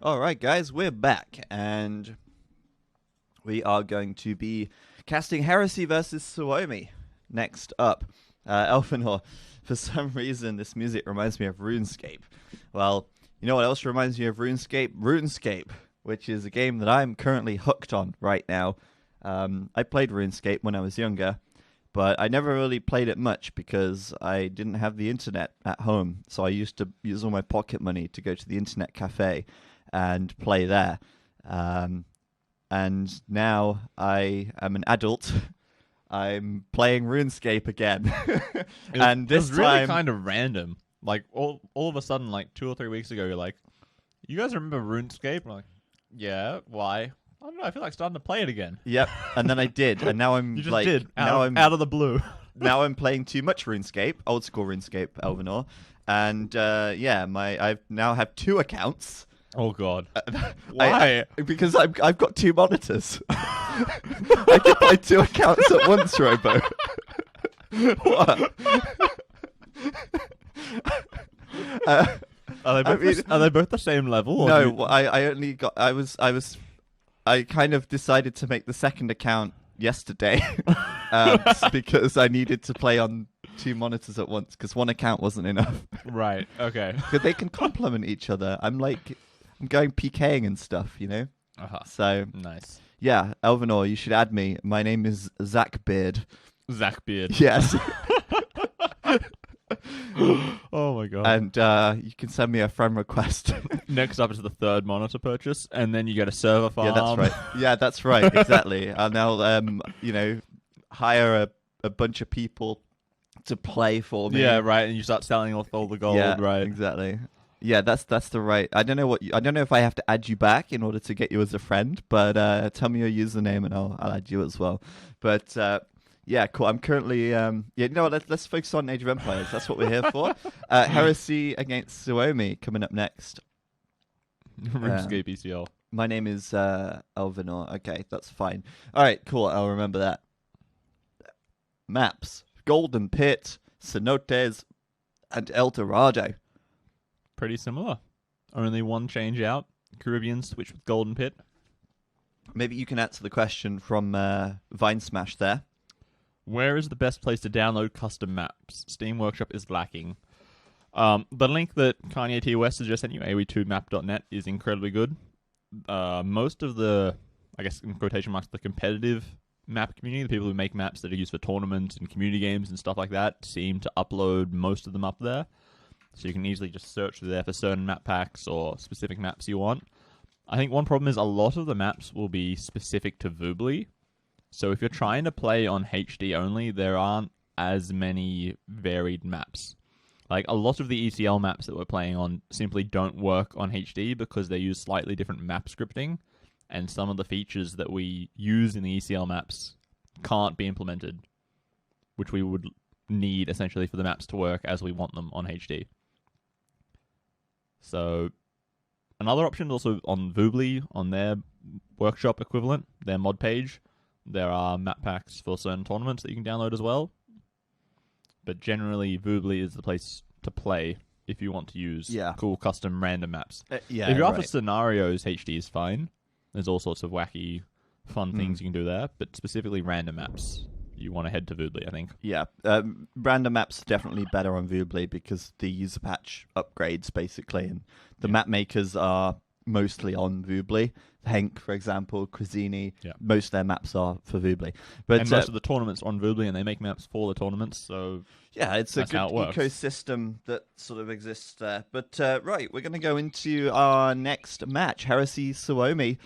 All right, guys, we're back, and we are going to be casting Heresy versus Soumi next up. Elfinor, for some reason, this music reminds me of RuneScape. Well, you know what else reminds me of RuneScape? RuneScape, which is a game that I'm currently hooked on right now. I played RuneScape when I was younger, but I never really played it much because I didn't have the internet at home, so I used to use all my pocket money to go to the internet cafe and play there. And now I am an adult. I'm playing RuneScape again. And this it was really time kind of random. Like all of a sudden, like 2 or 3 weeks ago, you're like, "You guys remember RuneScape?" I'm like, "Yeah, why?" I don't know. I feel like starting to play it again. Yep. And then I did, and now I'm You just like, did now I'm out of the blue. now I'm playing too much RuneScape, old school RuneScape, Elvinor, and I now have 2 accounts. Oh God! Why? Because I've got 2 monitors. I can play 2 accounts at once, Robo. What? Are they both the same level? Or No, I only got. I kind of decided to make the second account yesterday because I needed to play on 2 monitors at once because 1 account wasn't enough. Right. Okay. Because they can complement each other. I'm going PKing and stuff, you know. So Nice. yeah, Elvinor, you should add me. My name is Zach Beard. Zach Beard. Yes. Oh my God. And you can send me a friend request. Next up is the 3rd monitor purchase, and then you get a server farm. Yeah, that's right. Yeah, that's right. Exactly. I'll now, hire a bunch of people to play for me. Yeah, right. And you start selling off all the gold, Yeah, right? Exactly. Yeah, that's the right. I don't know if I have to add you back in order to get you as a friend, but tell me your username and I'll add you as well. But yeah, cool. I'm currently let's focus on Age of Empires. That's what we're here for. Heresy against Soumi coming up next. RuneScape ECL. My name is Elvinor. Okay, that's fine. All right, cool. I'll remember that. Maps: Golden Pit, Cenotes, and El Dorado. Pretty similar. Only one change out. Caribbean switch with Golden Pit. Maybe you can answer the question from Vine Smash there. Where is the best place to download custom maps? Steam Workshop is lacking. The link that Kanye T. West has just sent you, aoe2map.net, is incredibly good. Most of the, I guess in quotation marks, the competitive map community, the people who make maps that are used for tournaments and community games and stuff like that, seem to upload most of them up there. So you can easily just search through there for certain map packs or specific maps you want. I think one problem is a lot of the maps will be specific to Voobly. So if you're trying to play on HD only, there aren't as many varied maps. Like a lot of the ECL maps that we're playing on simply don't work on HD because they use slightly different map scripting, and some of the features that we use in the ECL maps can't be implemented, which we would need essentially for the maps to work as we want them on HD. So another option also on Voobly, on their workshop equivalent, their mod page, there are map packs for certain tournaments that you can download as well. But generally, Voobly is the place to play if you want to use cool custom random maps. If you're after scenarios, HD is fine. There's all sorts of wacky, fun things you can do there. But specifically random maps, you want to head to Voobly, I think. Yeah, random maps are definitely better on Voobly because the user patch upgrades, basically. And the map makers are mostly on Voobly. Hank, for example, Crazini, most of their maps are for Voobly. But and most of the tournaments are on Voobly, and they make maps for the tournaments, so yeah, it's a good ecosystem that sort of exists there. But right, we're going to go into our next match, Heresy Soumi.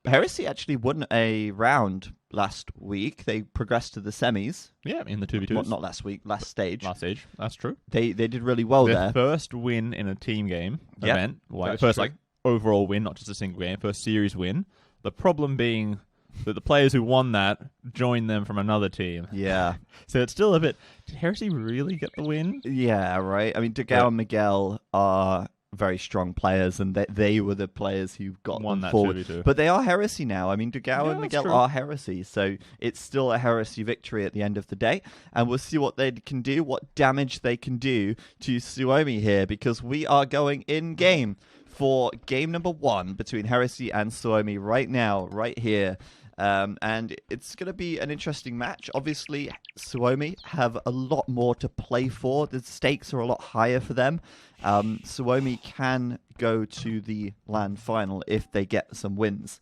Heresy actually won a round last week. They progressed to the semis. Yeah, in the 2v2s. Not last week, last stage. Last stage, that's true. They did really well there. Their first win in a team game event. Like first overall win, not just a single game, first series win. The problem being that the players who won that joined them from another team. Yeah. So it's still a bit... Did Heresy really get the win? Yeah, right. I mean, Degao and Miguel are very strong players, and they were the players who got won them that forward. 2v2. But they are Heresy now. I mean, Degao and Miguel are Heresy, so it's still a Heresy victory at the end of the day. And we'll see what they can do, what damage they can do to Soumi here, because we are going in-game for game number 1 between Heresy and Soumi right now, right here. And it's going to be an interesting match. Obviously, Soumi have a lot more to play for. The stakes are a lot higher for them. Soumi can go to the LAN final if they get some wins.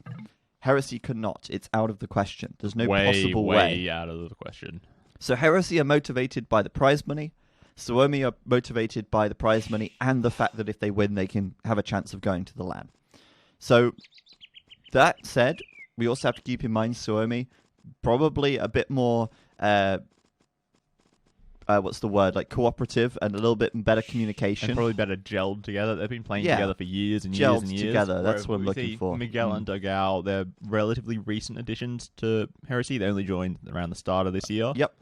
Heresy cannot. It's out of the question. There's no possible way. Way out of the question. So Heresy are motivated by the prize money. Soumi are motivated by the prize money and the fact that if they win, they can have a chance of going to the LAN. So that said, we also have to keep in mind Soumi probably a bit more, what's the word, like cooperative and a little bit better communication. And probably better gelled together. They've been playing together for years and gelled years and years. Together, that's what I'm looking for. Miguel and Dogao, they're relatively recent additions to Heresy. They only joined around the start of this year. Yep.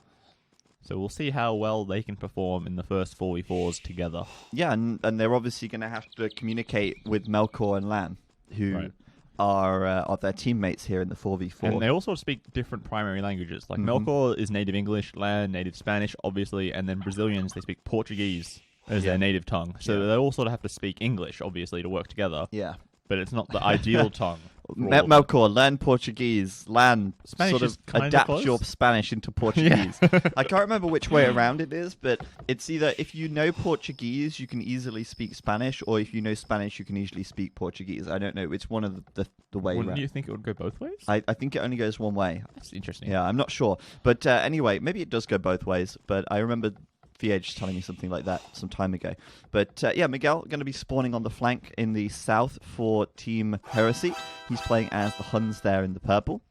So we'll see how well they can perform in the first 4v4s together. Yeah, and they're obviously going to have to communicate with Melkor and Lan, who are their teammates here in the 4v4. And they also speak different primary languages. Like Melkor is native English, Lan native Spanish, obviously, and then Brazilians, they speak Portuguese as their native tongue. So they all sort of have to speak English, obviously, to work together. Yeah. But it's not the ideal tongue. Melkor, learn Portuguese. Lan, Spanish sort is of kinda adapt close. your Spanish into Portuguese. I can't remember which way around it is, but it's either if you know Portuguese, you can easily speak Spanish, or if you know Spanish, you can easily speak Portuguese. I don't know. It's one of the way Wouldn't around. you think it would go both ways? I think it only goes one way. That's interesting. Yeah, I'm not sure. But anyway, maybe it does go both ways, but I remember VH telling me something like that some time ago. But yeah, Miguel going to be spawning on the flank in the south for Team Heresy. He's playing as the Huns there in the purple.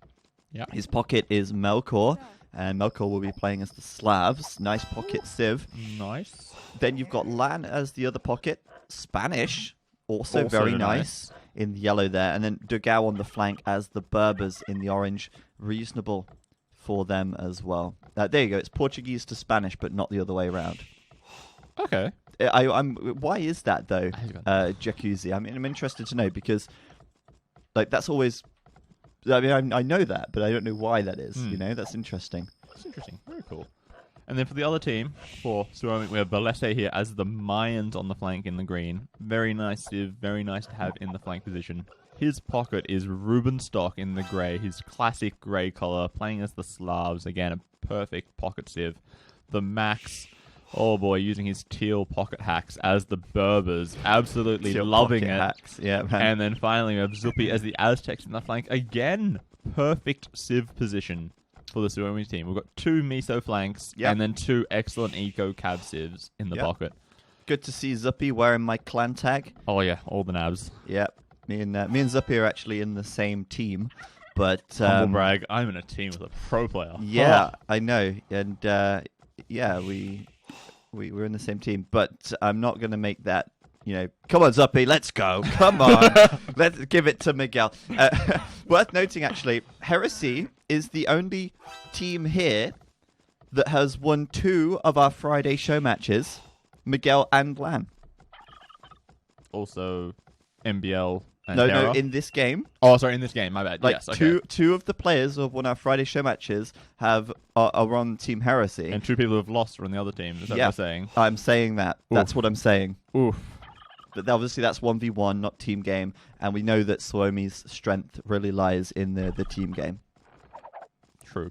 Yeah. His pocket is Melkor, and Melkor will be playing as the Slavs. Nice pocket Civ. Nice. Then you've got Lan as the other pocket. Spanish, also very nice in the yellow there. And then Dugao on the flank as the Berbers in the orange. Reasonable for them as well. There you go. It's Portuguese to Spanish, but not the other way around. Okay. Why is that though, Jacuzzi? I mean, I'm interested to know because, like, that's always. I mean, I know that, but I don't know why that is. You know, that's interesting. That's interesting. Very cool. And then for the other team, for Ceramic, we have Balese here as the Mayans on the flank in the green. Very nice Civ, very nice to have in the flank position. His pocket is Ruben Stock in the grey, his classic grey colour, playing as the Slavs. Again, a perfect pocket Civ. The Max, oh boy, using his teal pocket hacks as the Berbers, absolutely Teal loving pocket it. hacks. Yeah, man. And then finally we have Zupi as the Aztecs in the flank. Again, perfect Civ position for the Suomi team. We've got 2 Miso flanks and then 2 excellent Eco Cab Civs in the pocket. Good to see Zuppy wearing my clan tag. Oh yeah, all the nabs. Yep. Me and Zuppy are actually in the same team, but Humble brag, I'm in a team with a pro player. Yeah, I know, and yeah, we're in the same team, but I'm not going to make that. You know, come on, Zuppy, let's go. Come on, let's give it to Miguel. Worth noting, actually, Heresy is the only team here that has won 2 of our Friday show matches, Miguel and Lan. Also, MBL. And No, Terra. in this game. Oh, sorry, in this game, my bad. Like yes, okay. two of the players who have won our Friday show matches are on Team Heresy. And 2 people who have lost are on the other team. Is that what you're saying? I'm saying that. That's what I'm saying. Oof. But obviously that's 1v1, not team game. And we know that Suomi's strength really lies in the team game. True.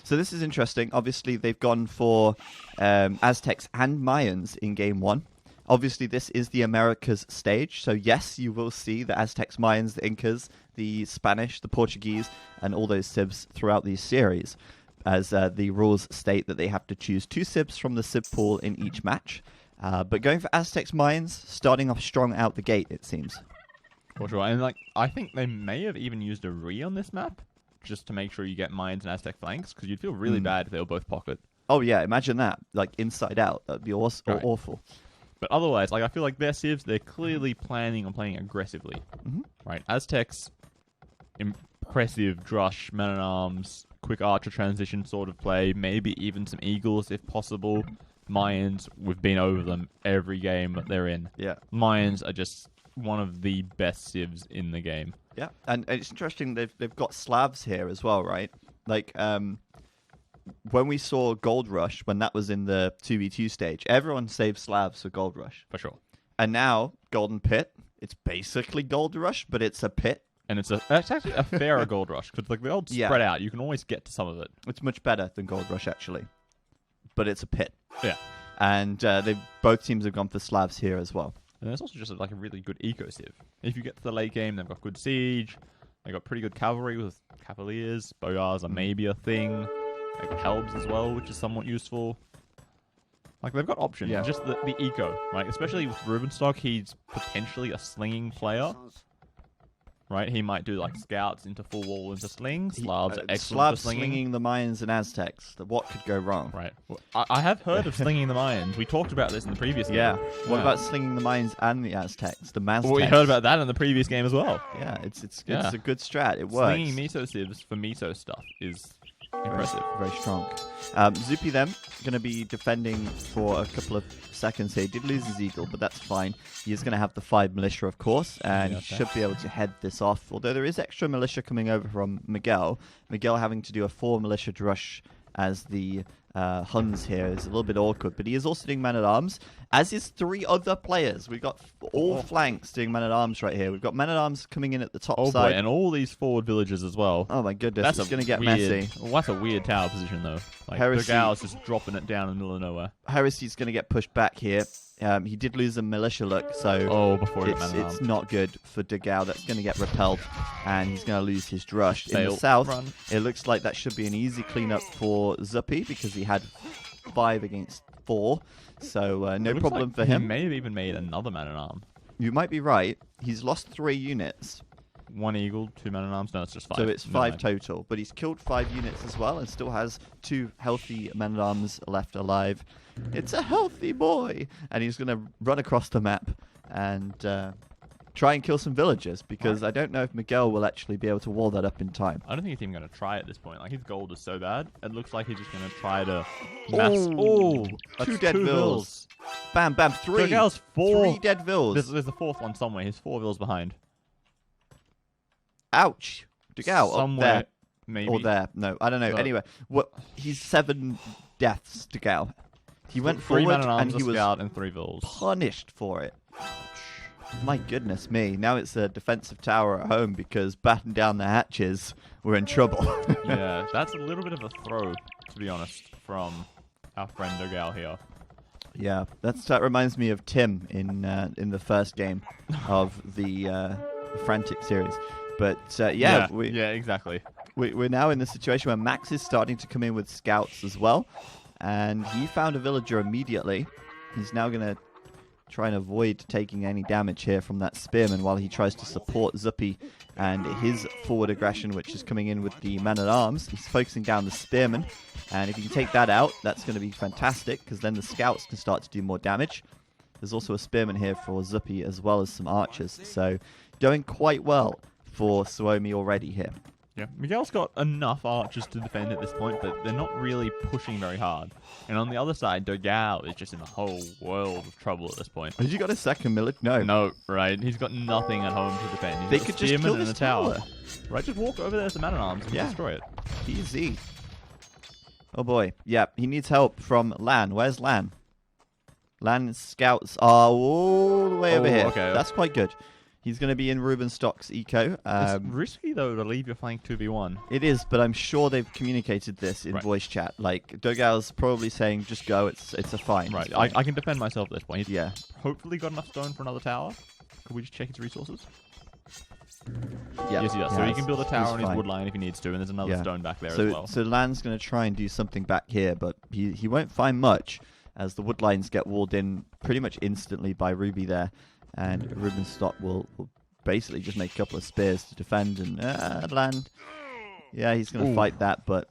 So this is interesting. Obviously, they've gone for Aztecs and Mayans in game 1. Obviously, this is the Americas stage. So yes, you will see the Aztecs, Mayans, the Incas, the Spanish, the Portuguese, and all those Civs throughout these series. As the rules state that they have to choose 2 Civs from the Civ pool in each match. But going for Aztecs, Mayans, starting off strong out the gate, it seems. For sure. And I think they may have even used a re on this map, just to make sure you get Mayans and Aztec flanks, because you'd feel really bad if they were both pocket. Oh yeah, imagine that. Like inside out. That'd be awful. But otherwise, I feel like their Civs, they're clearly planning on playing aggressively. Right? Aztecs, impressive Drush, Man-at-Arms, quick archer transition sort of play, maybe even some Eagles if possible. Mayans, we've been over them every game that they're in. Yeah. Mayans are just one of the best Civs in the game. Yeah, and it's interesting they've got Slavs here as well, right? Like when we saw Gold Rush, when that was in the 2v2 stage, everyone saved Slavs for Gold Rush. For sure. And now Golden Pit, It's basically Gold Rush, but it's a pit. And it's actually a fairer Gold Rush, because like the old spread out, you can always get to some of it. It's much better than Gold Rush, actually. But it's a pit. Yeah. And both teams have gone for Slavs here as well. And there's also just like a really good eco-civ. If you get to the late game, they've got good siege, they've got pretty good cavalry with cavaliers, bogars are maybe a thing, they've got helbs as well, which is somewhat useful. Like, they've got options, just the eco, right? Especially with Rubenstock, he's potentially a slinging player. Right, he might do like scouts into full wall into slings. Slavs are excellent Slavs for slinging. slinging the Mayans and Aztecs. What could go wrong? Right. Well, I have heard of slinging the Mayans. We talked about this in the previous game. Yeah. What about slinging the Mayans and the Aztecs? The Maztecs. Well, we heard about that in the previous game as well. Yeah, it's a good strat. It works. Slinging miso civs for miso stuff is impressive. Very strong. Zupi then going to be defending for a couple of seconds here. He did lose his eagle, but that's fine. He is going to have the 5 militia, of course, and he should be able to head this off. Although there is extra militia coming over from Miguel. Miguel having to do a 4 militia rush as the Huns here is a little bit awkward, but he is also doing man-at-arms, as is 3 other players. We've got all flanks doing man-at-arms right here. We've got man-at-arms coming in at the top side. Boy, and all these forward villages as well. Oh my goodness, it's going to get messy. Well, that's a weird tower position, though. Like, Heresy. Dogau's just dropping it down in the middle of nowhere. Heresy's going to get pushed back here. He did lose a militia look, so before it's not good for Dogau. That's going to get repelled, and he's going to lose his drush. In the south, it looks like that should be an easy cleanup for Zuppy, because he had 5 against 4, so no problem for him. He may have even made another man-at-arm. You might be right. He's lost 3 units. 1 eagle, 2 man-at-arms. No, it's just 5. So it's 5 total, but he's killed 5 units as well, and still has 2 healthy man-at-arms left alive. It's a healthy boy, and he's going to run across the map and try and kill some villagers, because I don't know if Miguel will actually be able to wall that up in time. I don't think he's even going to try at this point. Like, his gold is so bad, it looks like he's just going to try to mass... 2 dead vills. Bam, bam, 3. Dogau's 4. 3 dead vills. There's a 4th one somewhere. He's 4 vills behind. Ouch. Dogau, somewhere, up there. maybe. Or there. No, I don't know. Anyway, he's 7 deaths, Dogau. He went forward, and he was and 3 vills. punished for it. My goodness me. Now it's a defensive tower at home, because batten down the hatches, we're in trouble. Yeah, that's a little bit of a throw, to be honest, from our friend Dogau here. Yeah, that reminds me of Tim in the first game of the Frantic series. But yeah, exactly. We're now in the situation where Max is starting to come in with scouts as well, and he found a villager immediately. He's now going to try and avoid taking any damage here from that spearman while he tries to support Zuppy and his forward aggression, which is coming in with the man-at-arms. He's focusing down the spearman, and if he can take that out, that's going to be fantastic, because then the scouts can start to do more damage. There's also a spearman here for Zuppy, as well as some archers, so going quite well for Suomi already here. Yeah, Miguel's got enough archers to defend at this point, but they're not really pushing very hard. And on the other side, Dogau is just in a whole world of trouble at this point. Has he got a second military? No, right? He's got nothing at home to defend. They could just kill this tower. Right, just walk over there with the man-at-arms and destroy it. Easy. Oh boy. Yeah, he needs help from Lan. Where's Lan? Lan's scouts are all the way over here. Okay. That's quite good. He's going to be in Rubenstock's eco. It's risky, though, to leave your flank 2v1. It is, but I'm sure they've communicated this in voice chat. Like, Dogau's probably saying, just go, it's a fine. Right, fine. I can defend myself at this point. He's hopefully got enough stone for another tower. Could we just check his resources? Yeah. Yes, he does. So he can build a tower on his wood line if he needs to, and there's another stone back there as well. So Lan's going to try and do something back here, but he won't find much, as the wood lines get walled in pretty much instantly by Ruby there, and Rubenstock will basically just make a couple of spears to defend, and Land, yeah, he's going to fight that, but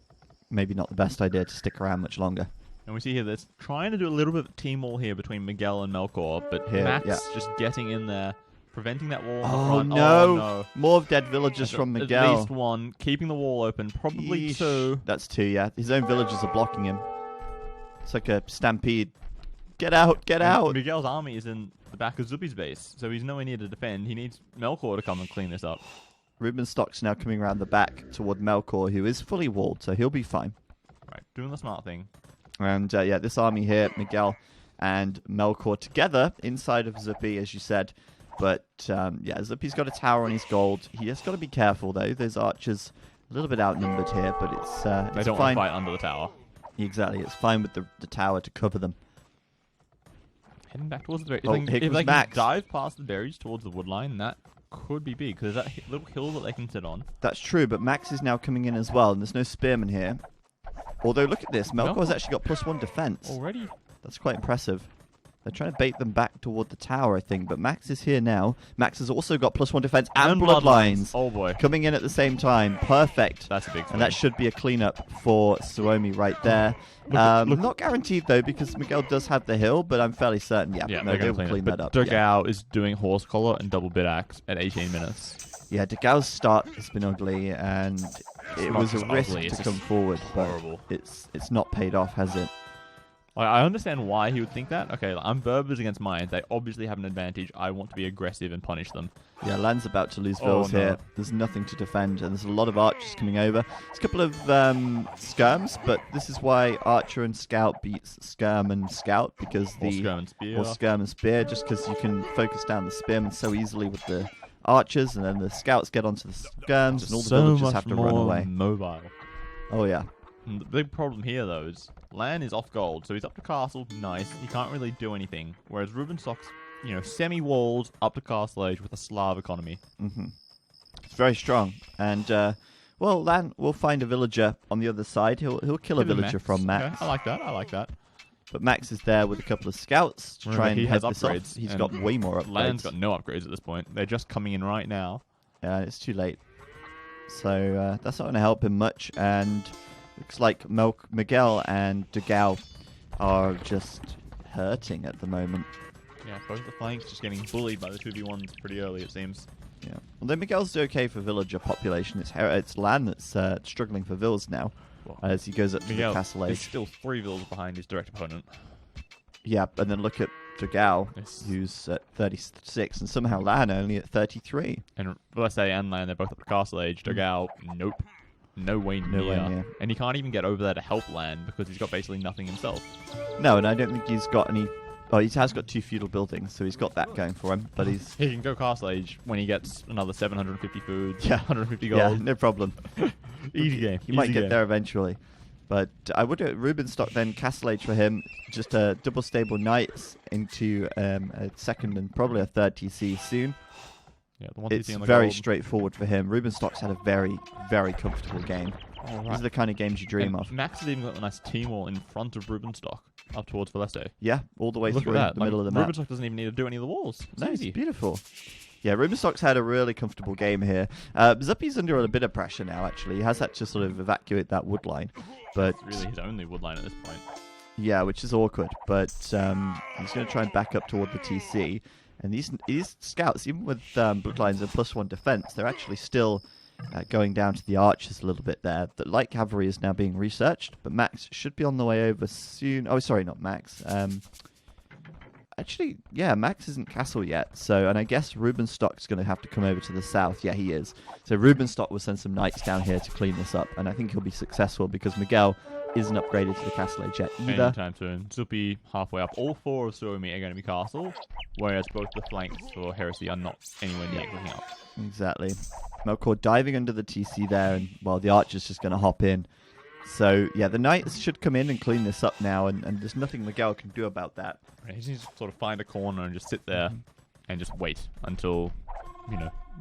maybe not the best idea to stick around much longer. And we see here that's trying to do a little bit of team wall here between Miguel and Melkor, but Max just getting in there, preventing that wall in the front. No. Oh, no. More of dead villagers from Miguel. At least 1, keeping the wall open, probably 2. That's 2, yeah. His own villagers are blocking him. It's like a stampede. Get out, get out! Miguel's army is in the back of Zuppy's base, so he's nowhere near to defend. He needs Melkor to come and clean this up. Rubenstock's now coming around the back toward Melkor, who is fully walled, so he'll be fine. Right, doing the smart thing. And this army here, Miguel and Melkor together inside of Zuppy, as you said, But yeah, Zuppy's got a tower on his gold. He has got to be careful though. Those archers a little bit outnumbered here, but it's They don't want fine. to fight under the tower. Exactly, it's fine with the tower to cover them. Heading back towards the berries. Oh, if here they comes can Max. dive past the berries towards the wood line, that could be big, because there's that little hill that they can sit on. That's true, but Max is now coming in as well, and there's no spearman here. Although, look at this. Melkor's actually got +1 defense. Already? That's quite impressive. They're trying to bait them back toward the tower, I think, but Max is here now. Max has also got +1 defense and bloodlines. Oh boy. Coming in at the same time. Perfect. That's a big swing. And that should be a cleanup for Suomi right there. Look. Not guaranteed, though, because Miguel does have the hill, but I'm fairly certain, Yeah, no, they're they going to will clean that up. Dogao is doing horse collar and double bit axe at 18 minutes. Yeah, Degao's start has been ugly, and it was a just risk ugly, to it's come just forward, horrible. but it's not paid off, has it? I understand why he would think that. Okay, I'm Berbers against mines. They obviously have an advantage. I want to be aggressive and punish them. Yeah, Land's about to lose Vils no. here. There's nothing to defend, and there's a lot of archers coming over. There's a couple of skirms, but this is why Archer and Scout beats Skirm and Scout, because Or skirm and spear. or Skirm and Spear, just because you can focus down the spearmen so easily with the archers, and then the Scouts get onto the skirms, and all the villagers have to run away. Mobile. Oh yeah. And the big problem here, though, is Lan is off gold, so he's up to castle, nice. He can't really do anything. Whereas Rubenstock's, semi-walled up to castle age with a Slav economy. It's very strong, and well, Lan will find a villager on the other side. He'll kill a Give him villager from Max. Okay, I like that. But Max is there with a couple of scouts to try and he head has this off. upgrades, He's and got way more upgrades. Lan's got no upgrades at this point. They're just coming in right now. Yeah, it's too late. So that's not going to help him much. And looks like Miguel and Degao are just hurting at the moment. Yeah, both the flanks just getting bullied by the 2v1s pretty early, it seems. Yeah. Although Miguel's okay for villager population, it's Lan that's struggling for vills now Well, as he goes up to Miguel the castle is age. still 3 vills behind his direct opponent. Yeah, and then look at Degao, Yes. who's at 36, and somehow Lan only at 33. And let's say and Lan, they're both up to castle age. Dogao, nope. No way near. And he can't even get over there to help Lan because he's got basically nothing himself. No, and I don't think he's got any... Oh, he has got 2 feudal buildings, so he's got that going for him, but he's... He can go castle age when he gets another 750 food, Yeah. 150 Yeah, gold. no problem. Easy game. He might easy get game. there eventually. But I would do Rubenstock then, Castle Age for him, just a double stable knights into a second and probably a third TC soon. Yeah, the one It's TC on the very gold. straightforward for him. Rubenstock's had a very, very comfortable game. All These right. are the kind of games you dream And of. Max has even got a nice team wall in front of Rubenstock up towards Valeste. Yeah, all the way Look through at that. the middle of the map. Rubenstock doesn't even need to do any of the walls. It's No, it's easy. beautiful. Yeah, Rubenstock's had a really comfortable game here. Zuppy's under a bit of pressure now, actually. He has had to sort of evacuate that wood line. But It's really his only wood line at this point. yeah, which is awkward. But he's going to try and back up toward the TC. And these scouts, even with bloodlines and +1 defense, they're actually still going down to the archers a little bit there. The light cavalry is now being researched, but Max should be on the way over soon. Oh, sorry, not Max. Actually, yeah, Max isn't castle yet. So, and I guess Rubenstock's going to have to come over to the south. Yeah, he is. So Rubenstock will send some knights down here to clean this up, and I think he'll be successful because Miguel isn't upgraded to the castle age yet either. Anytime soon. Zuppy halfway up. All 4 of Soumi are going to be castle, whereas both the flanks for Heresy are not anywhere near clicking up. Exactly. Melkor diving under the TC there, and well, the archer's just going to hop in. So yeah, the knights should come in and clean this up now, and there's nothing Miguel can do about that. He just needs to sort of find a corner and just sit there and just wait until,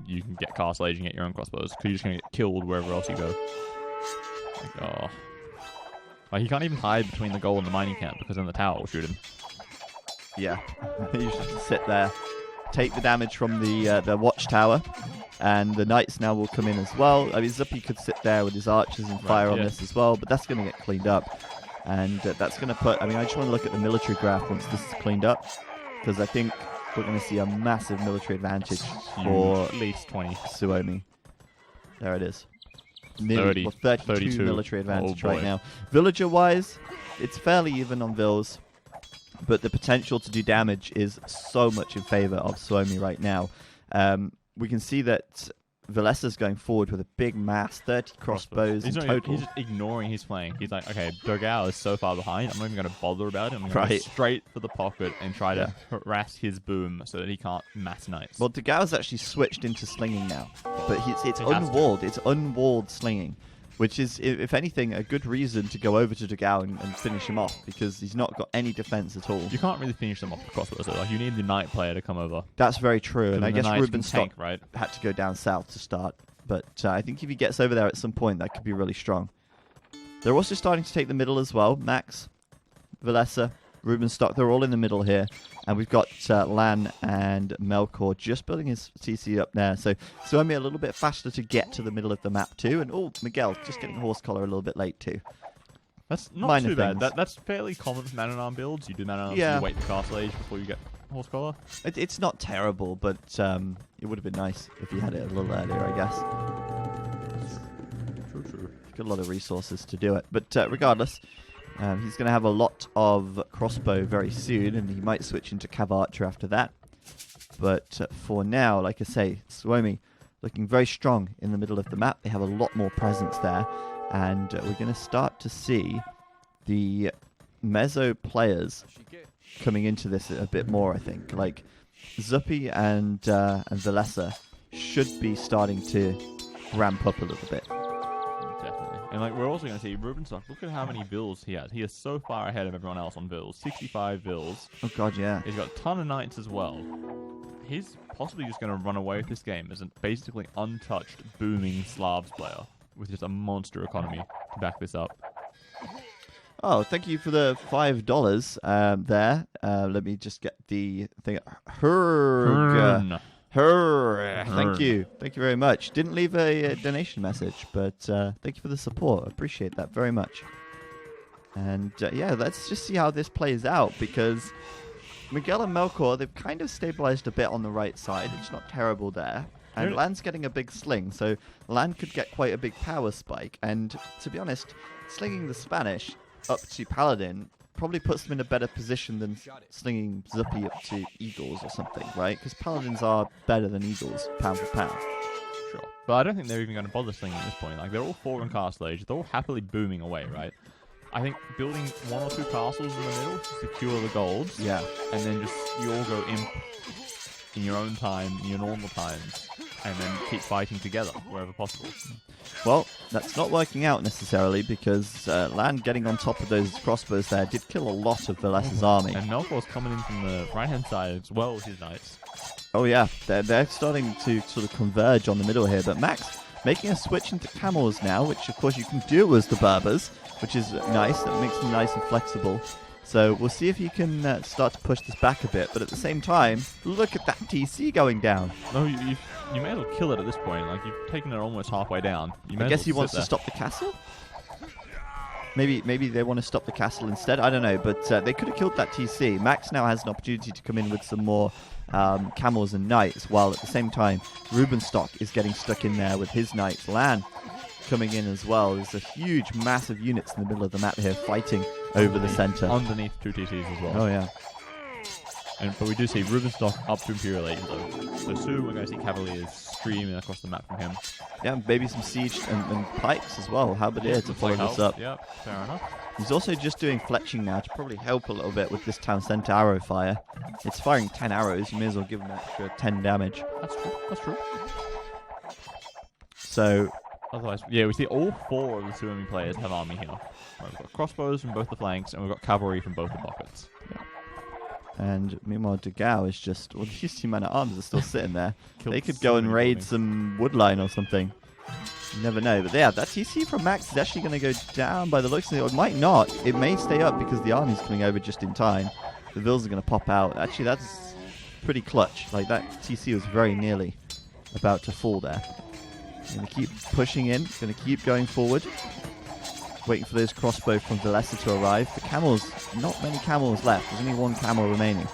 you can get castle age and get your own crossbows, because you're just going to get killed wherever else you go. Like, he can't even hide between the goal and the mining camp, because then the tower will shoot him. Yeah, you should just sit there, take the damage from the watchtower, and the knights now will come in as well. I mean, Zuppy could sit there with his archers and fire on this as well, but that's going to get cleaned up. And that's going to put... I mean, I just want to look at the military graph once this is cleaned up, because I think we're going to see a massive military advantage for at least 20. Suomi. There it is. 30, 32 military advantage Oh, right boy. now. Villager-wise, it's fairly even on Vils, but the potential to do damage is so much in favor of Suomi right now. We can see that Valesa's going forward with a big mass, 30 crossbows in total. He's just ignoring his flank. He's like, okay, Dogao is so far behind, I'm not even going to bother about it. I'm going to go straight for the pocket and try to harass his boom so that he can't mass knights. Well, Dogao's actually switched into slinging now, but it's unwalled. It's unwalled slinging, which is, if anything, a good reason to go over to Dogao and finish him off, because he's not got any defense at all. You can't really finish them off with crossbows, though. Like, you need the knight player to come over. That's very true, and I guess Ruben Stock right? had to go down south to start, but I think if he gets over there at some point, that could be really strong. They're also starting to take the middle as well. Max, Valesa, Ruben Stock, they're all in the middle here. And we've got Lan and Melkor just building his TC up there. So Soumi a little bit faster to get to the middle of the map too. And Miguel just getting horse collar a little bit late too. That's not Minor too bad. things. That's fairly common for Man and Arm builds. You do Man and Arm, you wait for Castle Age before you get horse collar. It's not terrible, but it would have been nice if you had it a little earlier, I guess. True. Got a lot of resources to do it. But regardless, he's going to have a lot of crossbow very soon, and he might switch into Cav Archer after that. But for now, like I say, Soumi looking very strong in the middle of the map. They have a lot more presence there, and we're going to start to see the Mezzo players coming into this a bit more, I think. Like, Zuppi and Valesa should be starting to ramp up a little bit. And like we're also going to see Ruben Stock. Look at how many vills he has. He is so far ahead of everyone else on vills. 65 vills. Oh god, yeah. He's got a ton of knights as well. He's possibly just going to run away with this game as a basically untouched, booming Slavs player with just a monster economy to back this up. Oh, thank you for the $5 there. Let me just get the thing. Hern. Thank you very much. Didn't leave a donation message, but thank you for the support. Appreciate that very much. And yeah, let's just see how this plays out, because Miguel and Melkor, they've kind of stabilized a bit on the right side. It's not terrible there. And Lan's getting a big sling, so Lan could get quite a big power spike. And to be honest, slinging the Spanish up to Paladin probably puts them in a better position than slinging Zuppi up to Eagles or something, right? Because Paladins are better than Eagles, pound for pound. Sure. But I don't think they're even going to bother slinging at this point. Like, they're all 4 in Castle Age. They're all happily booming away, right? I think building 1 or 2 castles in the middle to secure the golds. Yeah. And then just you all go imp in your own time, in your normal times, and then keep fighting together wherever possible. Well, that's not working out necessarily, because Lan getting on top of those crossbows there did kill a lot of Valesa's army. And Melkor's coming in from the right-hand side as well with his knights. Oh yeah, they're starting to sort of converge on the middle here, but Max making a switch into camels now, which of course you can do as the Berbers, which is nice. That makes them nice and flexible. So we'll see if you can start to push this back a bit, but at the same time, look at that TC going down. No, you may as well kill it at this point. Like, you've taken it almost halfway down. I guess he wants to stop the castle? Maybe they want to stop the castle instead. I don't know, but they could have killed that TC. Max now has an opportunity to come in with some more camels and knights, while at the same time, Rubenstock is getting stuck in there with his knights. Lan coming in as well. There's a huge, massive units in the middle of the map here fighting over the center. Underneath 2 TCs as well. Oh, yeah. But we do see Rubenstock up to Imperial Age, though. So soon we're going to see Cavaliers streaming across the map from him. Yeah, maybe some siege and pikes as well. Halberdier to follow this up. Yeah, fair enough. He's also just doing fletching now to probably help a little bit with this town center arrow fire. It's firing 10 arrows. You may as well give him an extra 10 damage. That's true. So... Otherwise, yeah, we see all 4 of the Soumi players have army here. Right, we've got crossbows from both the flanks, and we've got cavalry from both the pockets. Yeah. And meanwhile, Dogao is just... Well, these 2 man-at-arms are still sitting there. They could go and raid some woodline or something. You never know. But yeah, that TC from Max is actually going to go down by the looks of it. It might not. It may stay up because the army's coming over just in time. The vills are going to pop out. Actually, that's pretty clutch. Like, that TC was very nearly about to fall there. Going to keep pushing in. Going to keep going forward. Waiting for those crossbow from Valesa to arrive. The camels, not many camels left. There's only 1 camel remaining.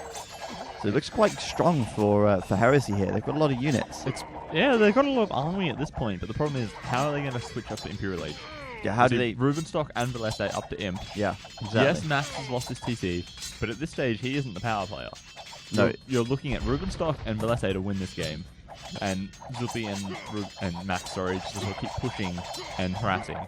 So it looks quite strong for Heresy here. They've got a lot of units. Yeah, they've got a lot of army at this point, but the problem is, how are they going to switch up to Imperial Age? Yeah, how do they... Rubenstock and Valesa up to Imp. Yeah, exactly. Yes, Max has lost his TC, but at this stage, he isn't the power player. No. You're looking at Rubenstock and Valesa to win this game. And Zuppy and Max, sorry, just sort of keep pushing and harassing.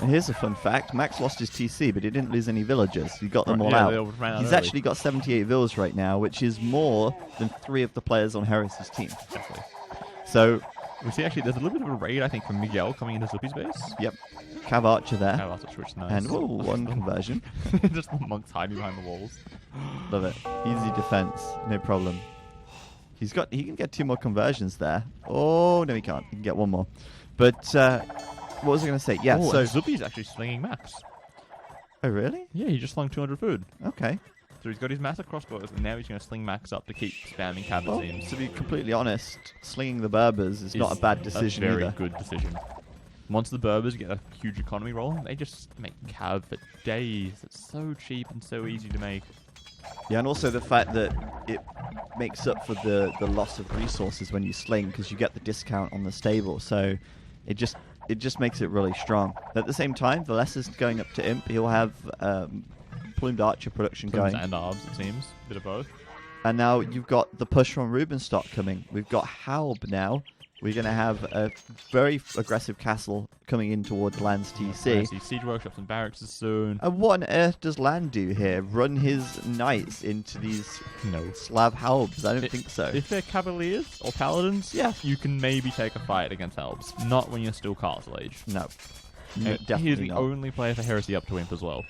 And here's a fun fact. Max lost his TC, but he didn't lose any villagers. He got them all Yeah, out. they all ran out He's early. actually got 78 vills right now, which is more than 3 of the players on Heresy's team. Exactly. So, We see actually there's a little bit of a raid, I think, from Miguel coming into Zuppy's base. yep. Cav Archer there. Oh, that's which is nice. And, whoa, 1 conversion. Just the monks hiding behind the walls. Love it. Easy defense. No problem. He can get 2 more conversions there. Oh, no, he can't. He can get 1 more. But, what was I going to say? Yeah, Oh, so... and Zuppy's actually slinging Max. Oh, really? Yeah, he just slung 200 food. Okay. So he's got his massive crossbows, and now he's going to sling Max up to keep spamming cav, Well, it seems. to be completely honest, slinging the Berbers is not a bad decision a very either. good decision. Once the Berbers get a huge economy roll, they just make cav for days. It's so cheap and so easy to make. Yeah, and also the fact that it makes up for the loss of resources when you sling, because you get the discount on the stable. So it just makes it really strong. At the same time, Valessa's going up to Imp. He'll have Plumed Archer production Plumes going. and Arbs, it seems. Bit of both. And now you've got the push from Rubenstock coming. We've got Halb now. We're going to have a very aggressive castle coming in towards Land's TC. See siege workshops and barracks soon. And what on earth does Land do here? Run his knights into these No. Slav Halbs? I don't think so. If they're cavaliers or paladins, Yeah. you can maybe take a fight against elves. Not when you're still Castle Age. No. And No, he's definitely the not. only player for Heresy up to Imp as well.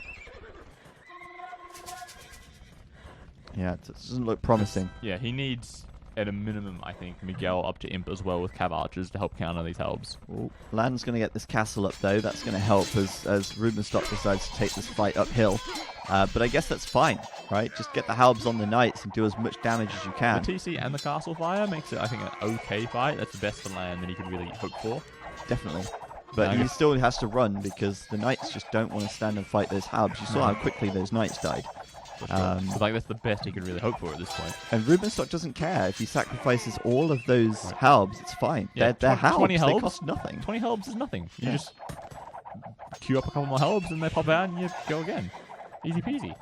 Yeah, it doesn't look promising. Yeah, he needs, at a minimum, I think, Miguel up to Imp as well with cav archers to help counter these helps. Ooh. Land's going to get this castle up, though. That's going to help as Rubenstock decides to take this fight uphill. But I guess that's fine, right? Just get the Halbs on the knights and do as much damage as you can. The TC and the castle fire makes it, I think, an okay fight. That's the best for Land that he could really hope for. Definitely. But I he guess- still has to run because the knights just don't want to stand and fight those Halbs. You saw how quickly those knights died. So, like, that's the best he could really hope for at this point. And Rubenstock doesn't care. If he sacrifices all of those Halbs, it's fine. Yeah, They're Halbs. 20 They Halbs. cost nothing. 20 helbs is nothing. You Yeah. just queue up a couple more helbs and they pop out and you go again. Easy peasy.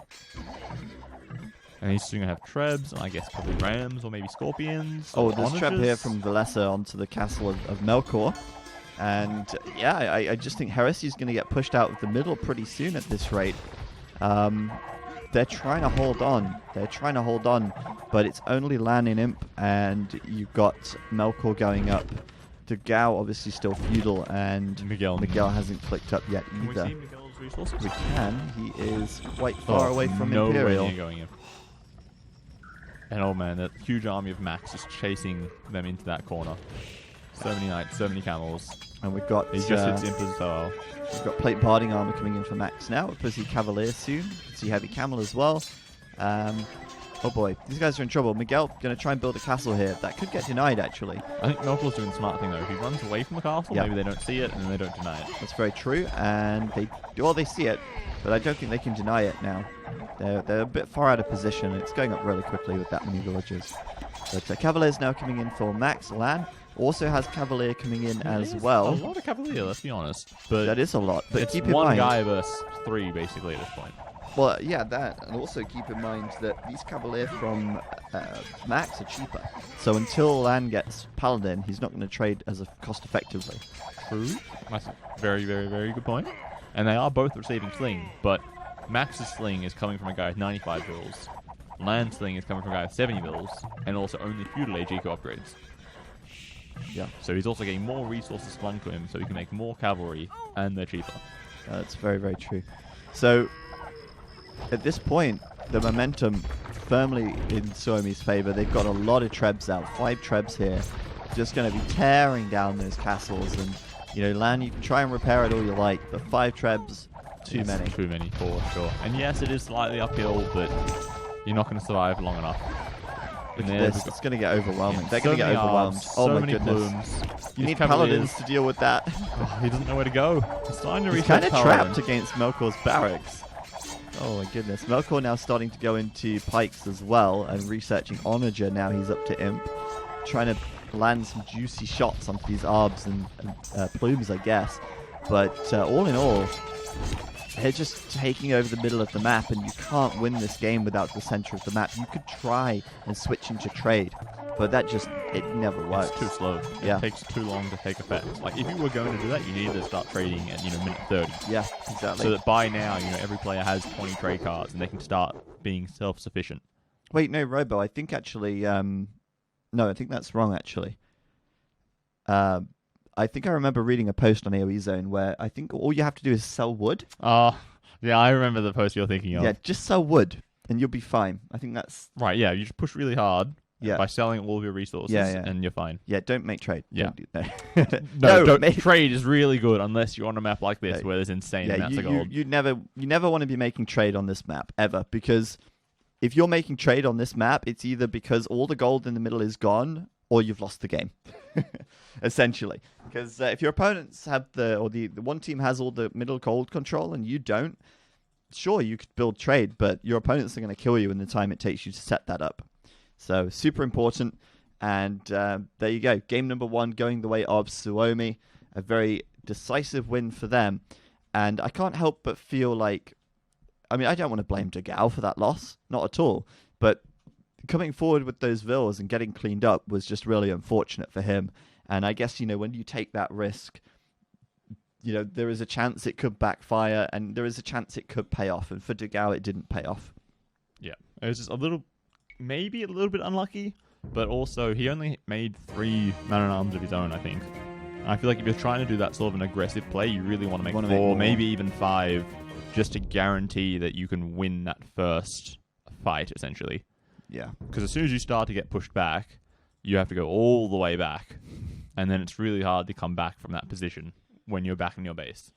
And he's soon going to have Trebs, and I guess probably Rams or maybe Scorpions. Oh, or there's Treb Onagers. here from Valessa onto the castle of Melkor. And yeah, I just think Heresy is going to get pushed out of the middle pretty soon at this rate. They're trying to hold on. But it's only Lan in Imp, and you've got Melkor going up. The Gao obviously still feudal, and Miguel hasn't clicked up yet Can we either. see Miguel's resources? We can. He is quite far away from nowhere Imperial. near going in. And oh man, that huge army of Max is chasing them into that corner. So many knights, so many camels. And we've got He just hits Imp as well. we've got plate barding armor coming in for Max now. We'll see Cavalier soon. See heavy camel as well. Oh boy, these guys are in trouble. Miguel going to try and build a castle here. That could get denied, actually. I think Melkor's doing the smart thing though. If he runs away from the castle, Yeah. maybe they don't see it and then they don't deny it. That's very true. And they see it, but I don't think they can deny it now. They're a bit far out of position. It's going up really quickly with that many villagers. But Cavalier's now coming in for Max. Lan also has Cavalier coming in as It is well. a lot of Cavalier, let's be honest. But That is a lot. But it's keep in one mind, guy versus 3 basically at this point. well, yeah, that, and also keep in mind that these Cavalier from Max are cheaper. So until Lan gets Paladin, he's not going to trade as cost effectively. True. That's a very, very, very good point. And they are both receiving Sling, but Max's Sling is coming from a guy with 95 bills. Land's Sling is coming from a guy with 70 bills, and also only feudal age eco upgrades. Yeah, So he's also getting more resources flung to him, so he can make more cavalry, and they're cheaper. that's very, very true. So at this point, the momentum firmly in Soumi's favor. They've got a lot of Trebs out, 5 Trebs here, just going to be tearing down those castles. And Lan, you can try and repair it all you like, but 5 Trebs, too Yes, many. Too many, for sure. And yes, it is slightly uphill, but you're not going to survive long enough. Look And at there this, we've got- it's going to get overwhelming. yeah, They're so going to get many overwhelmed. Arbs, Oh so my many goodness. Plumes. You His need Cavaliers- Paladins to deal with that. Oh, he doesn't know where to go. He's trying to He's research kind of Paladin. trapped against Melkor's barracks. Oh my goodness. Melkor now starting to go into pikes as well and researching Onager. Now he's up to Imp. Trying to land some juicy shots onto these Arbs and Plumes, I guess. But all in all, they're just taking over the middle of the map, and you can't win this game without the center of the map. You could try and switch into trade, but it never works. It's too slow. Yeah. It takes too long to take effect. Like, if you were going to do that, you needed to start trading at, minute 30. Yeah, exactly. So that by now, every player has 20 trade cards and they can start being self-sufficient. Wait, no, Robo, I think actually... no, I think that's wrong, actually. I think I remember reading a post on AoE Zone where I think all you have to do is sell wood. Yeah, I remember the post you're thinking of. Yeah, just sell wood, and you'll be fine. I think that's... Right, yeah, you just push really hard by selling all of your resources, and you're fine. Yeah, don't make trade. Yeah. No, trade is really good unless you're on a map like this where there's insane amounts of gold. You never want to be making trade on this map, ever, because if you're making trade on this map, it's either because all the gold in the middle is gone, or you've lost the game, essentially. Because if your opponents have the one team has all the middle gold control and you don't, sure, you could build trade, but your opponents are going to kill you in the time it takes you to set that up. So, super important. And there you go. Game number 1 going the way of Suomi. A very decisive win for them. And I can't help but feel like... I mean, I don't want to blame Degao for that loss. Not at all. But coming forward with those vills and getting cleaned up was just really unfortunate for him. And I guess, when you take that risk, there is a chance it could backfire and there is a chance it could pay off. And for Degao, it didn't pay off. Yeah. It was just maybe a little bit unlucky, but also he only made 3 man-at-arms of his own, I think. And I feel like if you're trying to do that sort of an aggressive play, you really want to make 4, maybe even 5, just to guarantee that you can win that first fight, essentially. Yeah. Because as soon as you start to get pushed back, you have to go all the way back. And then it's really hard to come back from that position when you're back in your base.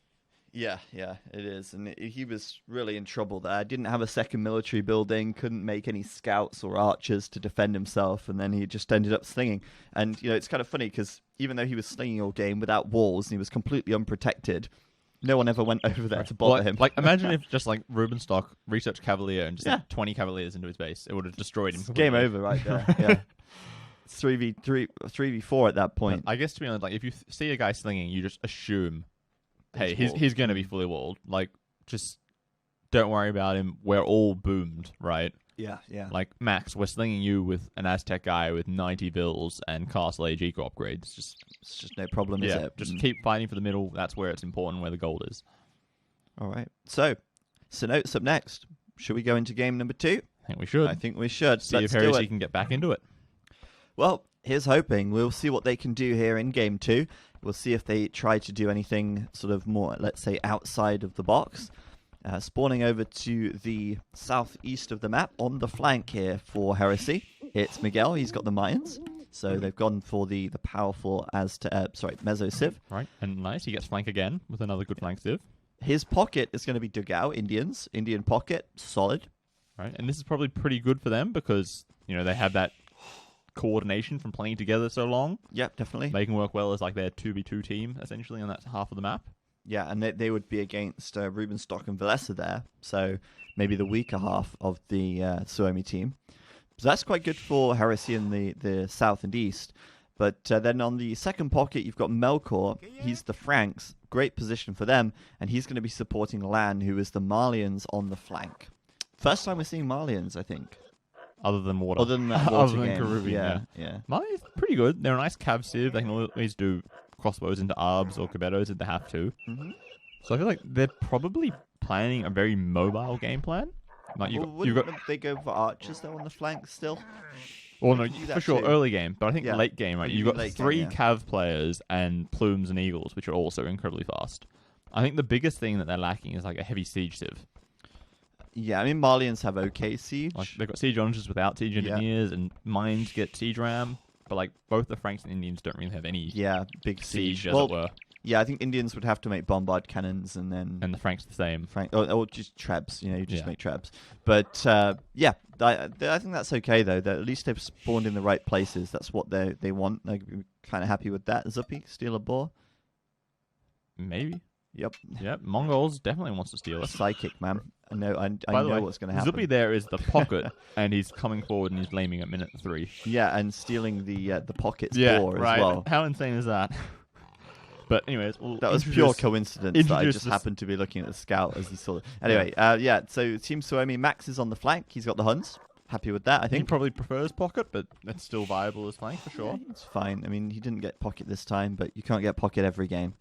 Yeah, it is. And he was really in trouble there. Didn't have a second military building, couldn't make any scouts or archers to defend himself, and then he just ended up slinging. And, it's kind of funny because even though he was slinging all game without walls and he was completely unprotected, no one ever went over there to bother him. Like, imagine if just like Rubenstock researched Cavalier and just had 20 Cavaliers into his base. It would have destroyed him. Game over right there. Yeah. 3v4 at that point. I guess, to be honest, like, if you see a guy slinging, you just assume, hey, he's going to be fully walled. Like, just don't worry about him. We're all boomed, right? Yeah. Like, Max, we're slinging you with an Aztec guy with 90 bills and Castle Age eco upgrades. It's just no problem, is it? Just keep fighting for the middle. That's where it's important, where the gold is. All right. So, Sonote's up next. Should we go into game number 2? I think we should. See if Heresy can get back into it. Well, here's hoping. We'll see what they can do here in game 2. We'll see if they try to do anything sort of more, let's say, outside of the box. Spawning over to the southeast of the map on the flank here for Heresy. It's Miguel. He's got the Mayans. So they've gone for the powerful Meso Civ. Right, and nice. He gets flank again with another good flank Civ. His pocket is going to be Dugao, Indian pocket, solid. Right, and this is probably pretty good for them because, they have that coordination from playing together so long. Yep, definitely. They can work well as like their 2v2 team, essentially, on that half of the map. Yeah, and they would be against Rubenstock and Valessa there, so maybe the weaker half of the Suomi team. So that's quite good for Heresy in the south and east. But then on the second pocket, you've got Melkor. He's the Franks. Great position for them, and he's going to be supporting Lan, who is the Malians on the flank. First time we're seeing Malians, I think. Other than water. Other than that water Other than game. Caribbean, yeah. Malians pretty good. They're a nice cav civ. They can always do crossbows into arbs or cabettos if they have to. Mm-hmm. So I feel like they're probably planning a very mobile game plan. Like Wouldn't they go for archers though on the flank still? Well, no, for sure, early game. But I think late game, right? You've got 3 cav players and plumes and eagles, which are also incredibly fast. I think the biggest thing that they're lacking is like a heavy siege civ. Yeah, I mean, Malians have okay siege. Like, they've got siege onagers without siege engineers, and mines get siege ram. But like both the Franks and Indians don't really have any big siege, as well, it were. Yeah, I think Indians would have to make bombard cannons and then... And the Franks the same. Or just trebs, you just make trebs. But, I think that's okay, though. That at least they've spawned in the right places. That's what they want. They're kind of happy with that. Zuppy, steal a boar? Maybe. Yep. Mongols definitely wants to steal us. Psychic, man. I know what's going to happen. Zuppy there is the pocket, and he's coming forward and he's blaming at minute 3. Yeah, and stealing the pocket's boar as well. How insane is that? But anyways, that was pure coincidence that I just happened to be looking at the scout as he saw it. Anyway, so Team Suomi, Max is on the flank. He's got the Huns. happy with that. I He think probably prefers pocket, but it's still viable as flank for yeah, sure. it's fine. I mean, he didn't get pocket this time, but you can't get pocket every game.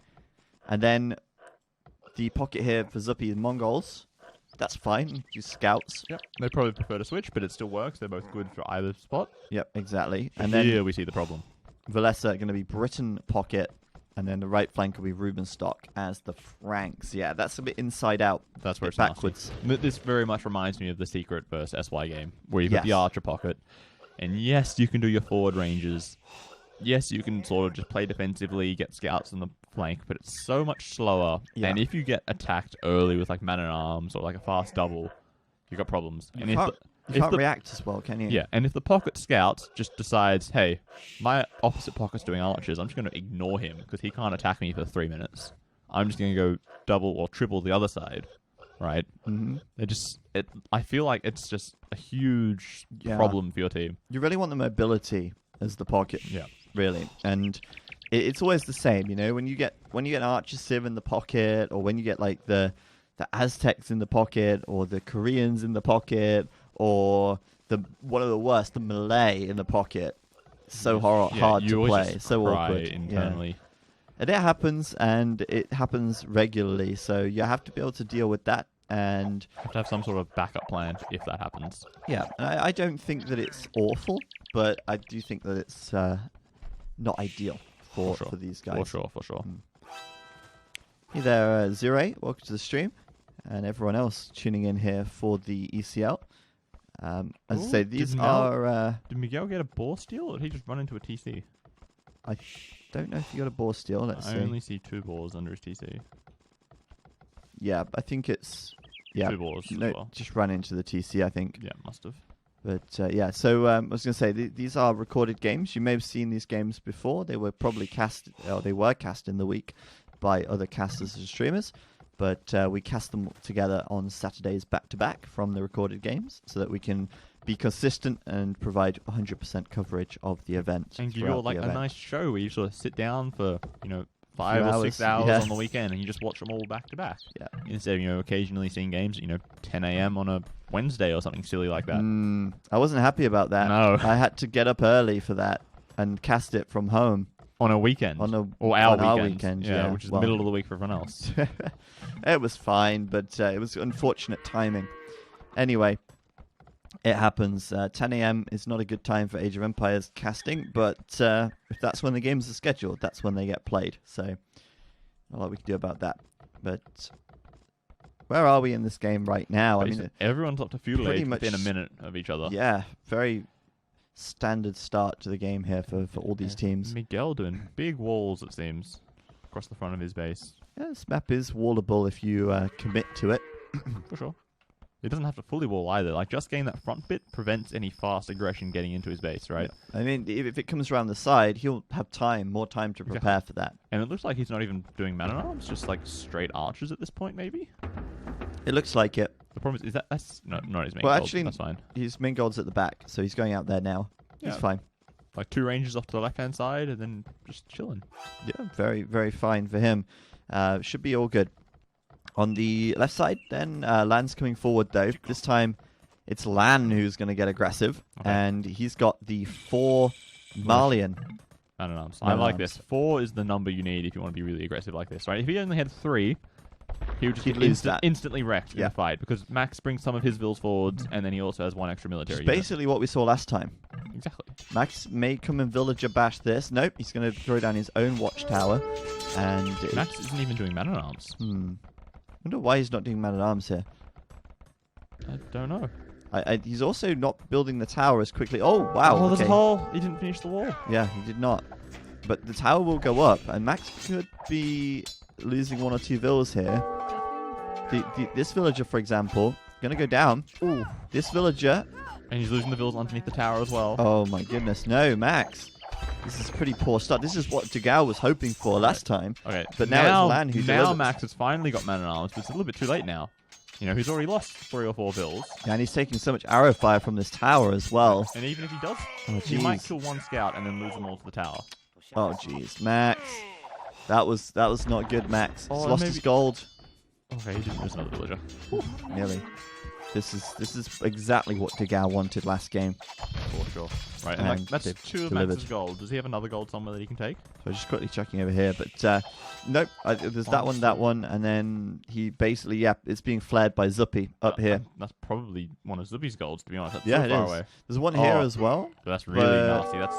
And then the pocket here for Zuppy and Mongols. That's fine. Use scouts. Yep. They probably prefer to switch, but it still works. They're both good for either spot. Yep, exactly. But And then here we see the problem. Valesa going to be Britain pocket, and then the right flank will be Rubenstock as the Franks. Yeah, that's a bit inside out. That's where it's backwards. nasty. This very much reminds me of the Secret versus SY game, where you've got the Yes. Archer pocket. And yes, you can do your forward ranges. Yes, you can sort of just play defensively, get scouts on the flank, but it's so much slower. Yeah. And if you get attacked early with like man-at-arms or like a fast double, you've got problems. You And can't, if you can't the- react as well, can you? Yeah, and if the pocket scout just decides, hey, my opposite pocket's doing archers, I'm just going to ignore him because he can't attack me for 3 minutes. I'm just going to go double or triple the other side, right? Mm-hmm. I feel like it's just a huge Yeah. problem for your team. You really want the mobility as the pocket. Yeah. Really. And it's always the same, you know, when you get an Archer Civ in the pocket, or when you get like the Aztecs in the pocket, or the Koreans in the pocket, or one of the worst, the Malay in the pocket. So hard you to always play, just so cry awkward. internally. Yeah. And it happens regularly, so you have to be able to deal with that. And You have to have some sort of backup plan if that happens. yeah, and I don't think that it's awful, but I do think that it's not ideal for sure. these guys. For sure. Hey there, Zero. Welcome to the stream, and everyone else tuning in here for the ECL. As I Ooh, say, these did Mel- are. Did Miguel get a ball steal, or did he just run into a TC? I don't know if you got a ball steal. Let's I see. only see 2 balls under his TC. Yeah, I think it's 2 balls as No, well. just ran into the TC, I think. Yeah, must have. But yeah, so I was going to say these are recorded games. You may have seen these games before. They were probably cast, or they were cast in the week by other casters and streamers. But we cast them together on Saturdays back to back from the recorded games, so that we can be consistent and provide 100% coverage of the event. And give you throughout all like the a event. nice show where you sort of sit down for 5 or 6 hours, hours yeah. on the weekend, and you just watch them all back to back. Yeah. Instead of occasionally seeing games at 10 a.m. on a Wednesday or something silly like that. I wasn't happy about that. No. I had to get up early for that and cast it from home. On a weekend. Or our on our weekend. weekend, Yeah, yeah. which is Well. the middle of the week for everyone else. It was fine, but it was unfortunate timing. Anyway, it happens. 10 a.m. is not a good time for Age of Empires casting, but if that's when the games are scheduled, that's when they get played. So, not a lot we can do about that. But where are we in this game right now? Everyone's up to feudal pretty age much- within a minute of each other. Yeah, very standard start to the game here for all these teams. Miguel doing big walls, it seems, across the front of his base. Yeah, this map is wallable if you commit to it. For sure. It doesn't have to fully wall either. Like, just getting that front bit prevents any fast aggression getting into his base, right? I mean, if it comes around the side, he'll have more time to prepare for that. And it looks like he's not even doing man-at-arms, just like straight archers at this point, maybe? It looks like it. The problem is that's not his main Well, goal. actually, That's fine. His main gold's at the back, so he's going out there now. Yeah. He's fine. Like 2 ranges off to the left-hand side and then just chilling. Yeah, very, very fine for him. Should be all good. On the left side, then, Lan's coming forward, though. This time, it's Lan who's going to get aggressive, Okay. and he's got the 4 Malian. Man-at-arms. I Man-at-arms. like this. 4 is the number you need if you want to be really aggressive like this, right? If he only had 3, he would just He'd get lose that. instantly wrecked in Yeah. a fight because Max brings some of his vills forwards and then he also has 1 extra military It's unit. basically what we saw last time. Exactly. Max may come and villager bash this. Nope, he's going to throw down his own watchtower. And Max isn't even doing man-at-arms. wonder why he's not doing man-at-arms here. I don't know. He's also not building the tower as quickly. Oh, wow. Oh, there's okay. a hole. He didn't finish the wall. Yeah, he did not. But the tower will go up, and Max could be losing 1 or 2 villas here. This villager, for example, going to go down. Ooh. This villager. And he's losing the vills underneath the tower as well. Oh, my goodness. No, Max. This is a pretty poor start. This is what Degao was hoping for last time. Okay. But now it's Lan who Now delivers. Max has finally got man-at-arms, but it's a little bit too late now. He's already lost 3 or 4 vills. Yeah, and he's taking so much arrow fire from this tower as well. And even if he does, Oh, he might jeez. kill 1 scout and then lose them all to the tower. Oh, jeez. Max. That was not good, Max. He's Oh, lost maybe- his gold. Okay, he didn't lose another villager. Nearly. This is exactly what Degao wanted last game. For sure. Right, and like, And that's they've 2 of delivered. Max's gold. Does he have another gold somewhere that he can take? So just quickly checking over here, but nope. There's that one, and then he basically, it's being flared by Zuppy up here. That's probably one of Zuppy's golds, to be honest. That's Yeah, so it far is. away. There's one here Oh. as well. But that's really But- nasty. That's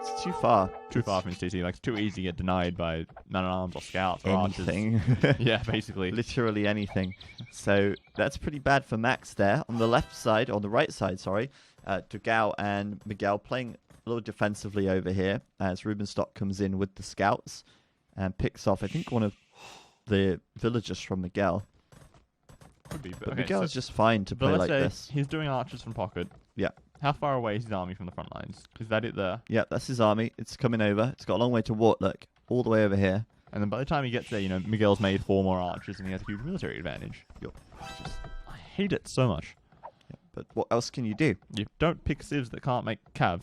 It's too far. too far from his TC. Like, it's too easy to get denied by man-at-arms or scouts or archers. Anything. Yeah, basically. Literally anything. So that's pretty bad for Max there. On the left side, on the right side, sorry, Degao and Miguel playing a little defensively over here as Rubenstock comes in with the scouts and picks off, I think, one of the villagers from Miguel. Could be, But okay, Miguel's so, just fine to but play let's like say this. he's doing archers from pocket. Yeah. How far away is his army from the front lines? Is that it there? Yeah, that's his army. It's coming over. It's got a long way to walk, look. All the way over here. And then by the time he gets there, you know, Miguel's made 4 more archers and he has a huge military advantage. Yup. I hate it so much. Yeah. But what else can you do? You don't pick civs that can't make cav.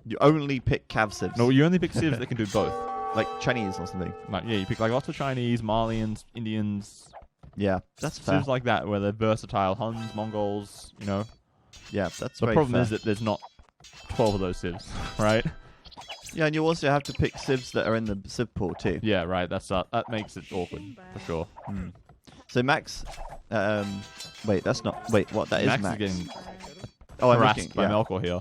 You only pick cav civs. No, you only pick civs that can do both. Like Chinese or something. Like, yeah, you pick like lots of Chinese, Malians, Indians, Yeah, that's fair. civs like that where they're versatile. Huns, Mongols, you know. Yeah, that's The very problem fair. is that there's not 12 of those civs, right? Yeah, and you also have to pick civs that are in the civ pool too. Yeah, right. That makes it awkward for sure. So Max, wait, that's not. Wait, what? That is Max Max. is getting Oh, I'm harassed looking. by Yeah. Melkor here.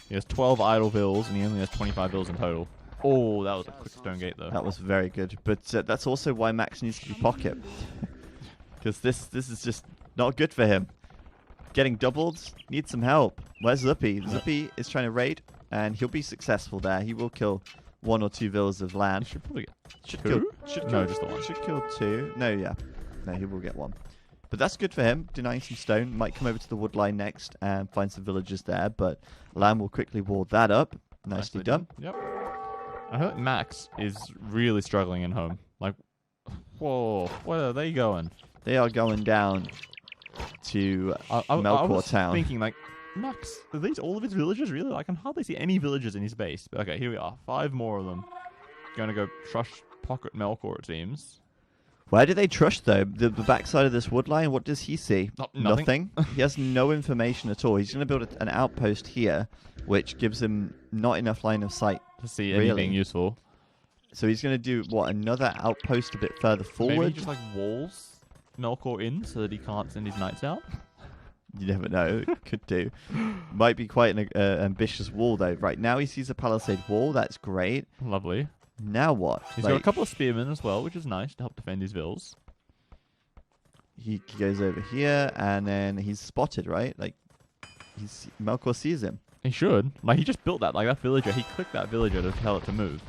He has 12 idle vills and he only has 25 vills in total. Oh, that was a quick stone gate though. That was very good, but that's also why Max needs to be pocket, because this is just not good for him. Getting doubled, needs some help. Where's Zuppy? Zuppy is trying to raid, and he'll be successful there. He will kill 1 or 2 villas of He land. should probably get Should two? kill. No, just the one. Should kill 2. No, yeah. No, he will get 1. But that's good for him, denying some stone. Might come over to the wood line next and find some villagers there, but Lamb will quickly wall that up. Nicely done. Yep. I heard Max is really struggling in home. Like, whoa, where are they going? They are going down to I Melkor was town. thinking, like, Max, are these all of his villagers really? I can hardly see any villagers in his base. But okay, here we are. 5 more of them. Gonna go crush pocket Melkor, it seems. Where do they trust, though? The backside of this wood line, what does he see? Oh, nothing. He has no information at all. He's going to build an outpost here, which gives him not enough line of sight. To see Really? anything useful. So he's going to do, what, another outpost a bit further forward? Maybe he just, like, walls Melkor in so that he can't send his knights out? You never know. It could do. Might be quite an ambitious wall, though. Right, now he sees a palisade wall. That's great. Lovely. Now what? He's got a couple of spearmen as well, which is nice to help defend his vills. He goes over here, and then he's spotted, right? Like, Melkor sees him. He should. Like, he just built that. Like, that villager, he clicked that villager to tell it to move.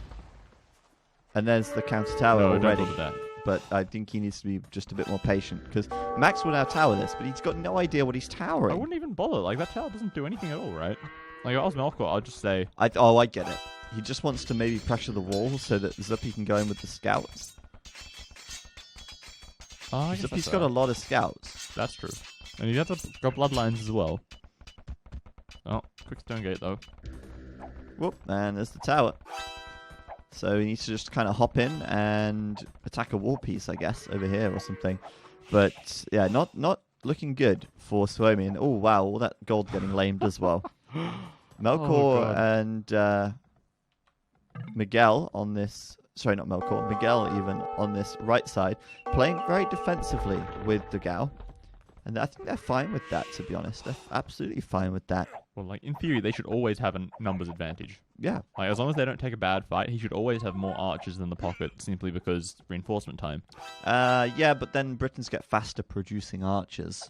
And there's the counter tower No, don't already. build that. But I think he needs to be just a bit more patient, because Max will now tower this, but he's got no idea what he's I towering. wouldn't even bother. Like, that tower doesn't do anything at all, right? Like, if I was Melkor, I'd just say, I get it. He just wants to maybe pressure the wall so that Zuppy can go in with the scouts. oh, I guess Zuppy's that's got a alright. lot of scouts. That's true. And you have to got bloodlines as well. Oh, quick stone gate, though. Whoop, and there's the tower. So he needs to just kind of hop in and attack a wall piece, I guess, over here or something. But yeah, not looking good for Suomi. And oh wow, all that gold getting lamed as well. Melkor God. and Miguel on this. Sorry, not Melkor. Miguel even on this right side, playing very defensively with Degao. And I think they're fine with that, to be honest. They're absolutely fine with that. Well, like, in theory, they should always have a numbers advantage. Yeah. Like, as long as they don't take a bad fight, he should always have more archers than the pocket, simply because reinforcement time. Yeah, but then Britons get faster producing archers,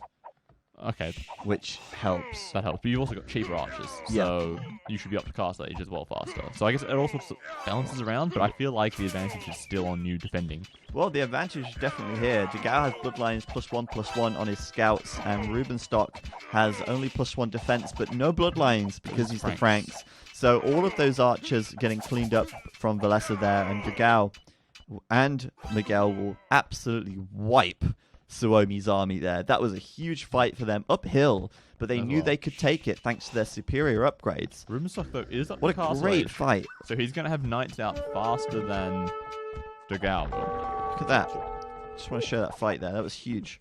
Okay, which helps. that helps. But you've also got cheaper archers, Yeah. so you should be up to cast age as well faster. So I guess it all sorts of balances around, but I feel like the advantage is still on you defending. Well, the advantage is definitely here. Degao has bloodlines +1/+1 on his scouts, and Rubenstock has only +1 defense, but no bloodlines because he's the Franks. So all of those archers getting cleaned up from Valessa there, and Degao and Miguel will absolutely wipe Suomi's army there. That was a huge fight for them uphill, but they As knew well. they could take it thanks to their superior upgrades. Rubenstock, though, is up What to a cast great age, fight. so he's going to have knights out faster than Degao will. Look at that. Just want to show that fight there. That was huge.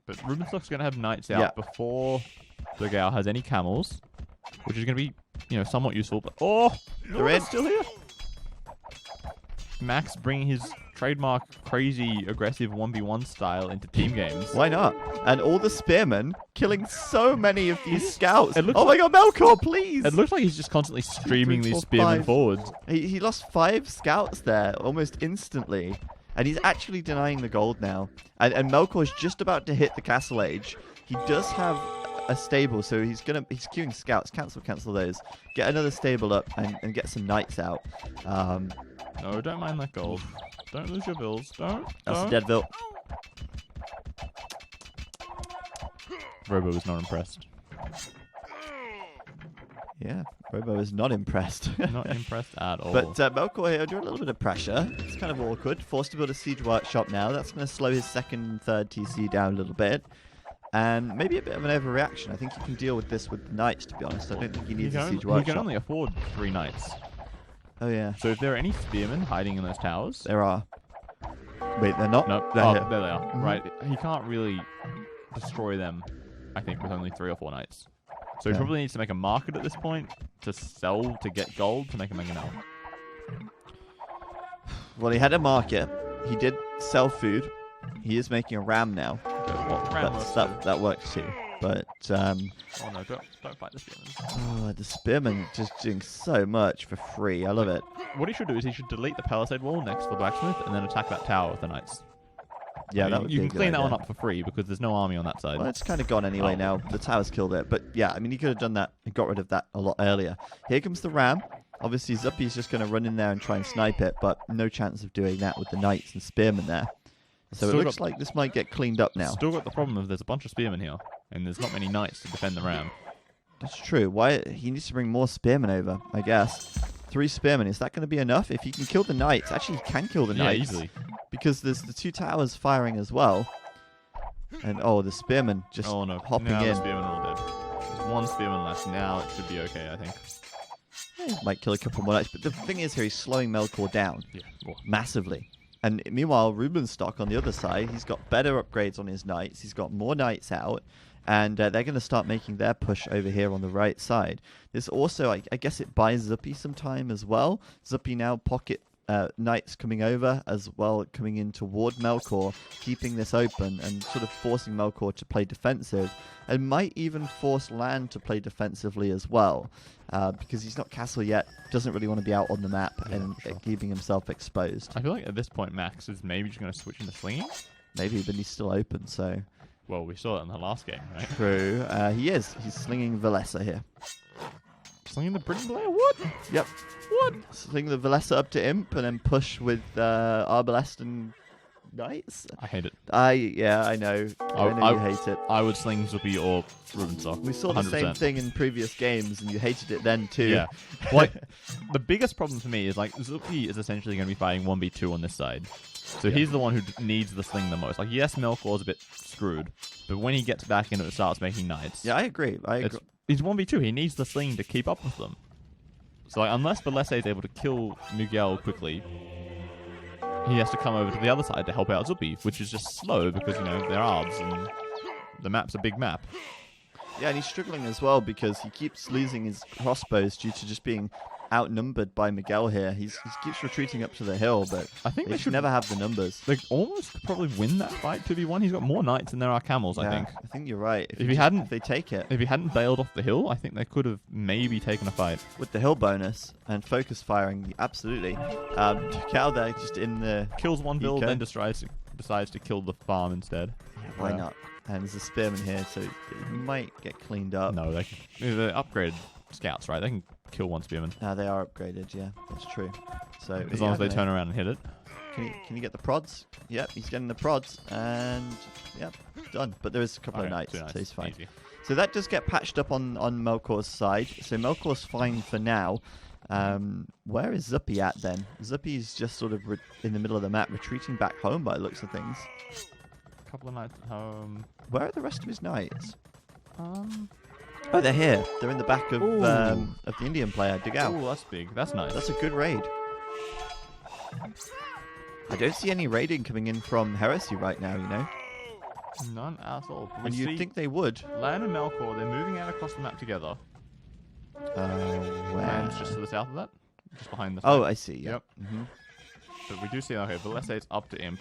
But Rubenstock's going to have knights out before the Gal has any camels, which is going to be, somewhat useful. But they're still here. Max bringing his trademark crazy aggressive 1v1 style into team games. Why not? And all the spearmen killing so many of these scouts. Oh my god, Melkor, please! It looks like he's just constantly streaming these spearmen forwards. He lost 5 scouts there almost instantly. And he's actually denying the gold now. And Melkor's just about to hit the castle age. He does have a stable, so he's queuing scouts. Cancel those. Get another stable up and get some knights out. No, don't mind that gold. Don't lose your bills. Don't. That's a dead bill. Robo is not impressed. Yeah, Robo is not impressed. Not impressed at all. But Melkor here under a little bit of pressure. It's kind of awkward. Forced to build a siege workshop now. That's going to slow his second and third TC down a little bit. And maybe a bit of an overreaction. I think he can deal with this with the knights, to be honest. I don't think he needs a siege workshop. He can only afford 3 knights. Oh, yeah. So if there are any spearmen hiding in those towers... There are. Wait, they're not? No, They're here. there they are. Right. He can't really destroy them, I think, with only 3 or 4 knights. So he probably needs to make a market at this point to sell, to get gold, to make a mangonel. Well, he had a market. He did sell food. He is making a ram now. That works too. But oh no! Don't fight the spearmen. The spearmen just doing so much for free. I love it. What he should do is he should delete the palisade wall next to the blacksmith and then attack that tower with the knights. Yeah, that would be a you can good clean that idea. one up for free because there's no army on that side. Well, it's kind of gone anyway now. The tower's killed it. But yeah, I mean, he could have done that and got rid of that a lot earlier. Here comes the ram. Obviously, Zuppy's just going to run in there and try and snipe it, but no chance of doing that with the knights and spearmen there. So it looks like this might get cleaned up now. Still got the problem of there's a bunch of spearmen here, and there's not many knights to defend the ram. That's true. Why he needs to bring more spearmen over, I guess. 3 spearmen. Is that going to be enough? If he can kill the knights, actually he can kill the knights. Yeah, easily. Because there's the 2 towers firing as well. And the spearmen just hopping now in. The spearmen are all dead. There's 1 spearman left. Now it should be okay, I think. Might kill a couple more knights. But the thing is here, he's slowing Melkor down. Yeah. Massively. And meanwhile, Rubenstock on the other side, he's got better upgrades on his knights. He's got more knights out. And they're going to start making their push over here on the right side. This also, I guess it buys Zuppy some time as well. Zuppy now pocket knights coming over as well, coming in toward Melkor, keeping this open and sort of forcing Melkor to play defensive. And might even force Land to play defensively as well. Because he's not castle yet, doesn't really want to be out on the map and keeping himself exposed. I feel like at this point Max is maybe just going to switch into slinging. Maybe, but he's still open, so... Well, we saw it in the last game, right? True. He is. He's slinging Valessa here. Slinging the Britain Blair? What? Yep. What? Sling the Valessa up to Imp and then push with Arbalest and Knights. I hate it. I know. I know you hate it. I would sling Zuppy or Rubenstock. We saw 100%. the same thing in previous games and you hated it then too. Yeah. Like, the biggest problem for me is, like, Zuppy is essentially going to be fighting 1v2 on this side. So he's the one who needs the sling the most. Like, yes, Melkor's a bit screwed, but when he gets back into it, starts making knights. Yeah, I agree. He's 1v2. He needs the sling to keep up with them. So, like, unless Valesse is able to kill Miguel quickly, he has to come over to the other side to help out Zuppy, which is just slow because, they're Arbs and the map's a big map. Yeah, and he's struggling as well because he keeps losing his crossbows due to just being outnumbered by Miguel here. He keeps retreating up to the hill, but I think they should never have the numbers. They almost could probably win that fight 2v1. He's got more knights than there are camels, I think. I think you're right. If they take it. If he hadn't bailed off the hill, I think they could have maybe taken a fight. With the hill bonus and focus firing, absolutely. Cal there just in the... Kills one build, then decides to kill the farm instead. Yeah, why not? And there's a spearman here, so it might get cleaned up. No, they're upgraded scouts, right? They can kill one spearman. They are upgraded, yeah. That's true. So as long as they turn around and hit it. Can you get the prods? Yep, he's getting the prods. And, yep, done. But there is a couple of knights, so he's fine. Easy. So that does get patched up on Melkor's side. So Melkor's fine for now. Where is Zuppy at then? Zuppy's just sort of in the middle of the map, retreating back home by the looks of things. A couple of knights at home. Where are the rest of his knights? Oh, they're here. They're in the back of the Indian player, Digao. Oh, that's big. That's nice. That's a good raid. I don't see any raiding coming in from Heresy right now, None at all. We And you'd see think they would. Lan and Melkor, they're moving out across the map together. Where? Lan's just to the south of that. Just behind the Oh, flag. I see. Yeah. Yep. But we do see, okay, Valesse's up to Imp.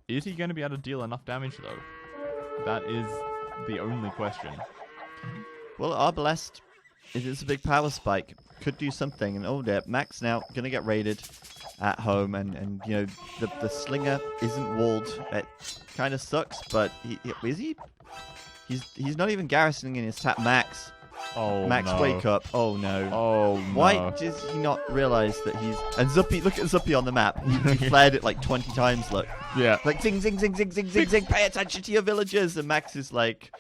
Is he going to be able to deal enough damage, though? That is the only question. Well, Arbalest, if it's a big power spike, could do something. And oh, yeah, Max now going to get raided at home. And you know, the slinger isn't walled. It kind of sucks, but is he? He's not even garrisoning in his tap. Max. Oh, Max, no. wake up. Oh, no. Oh, no. Why does he not realize that he's... And Zuppy, look at Zuppy on the map. He flared it like 20 times, look. Yeah. Like, zing, zing, zing, zing, zing, zing, zing, pay attention to your villagers. And Max is like...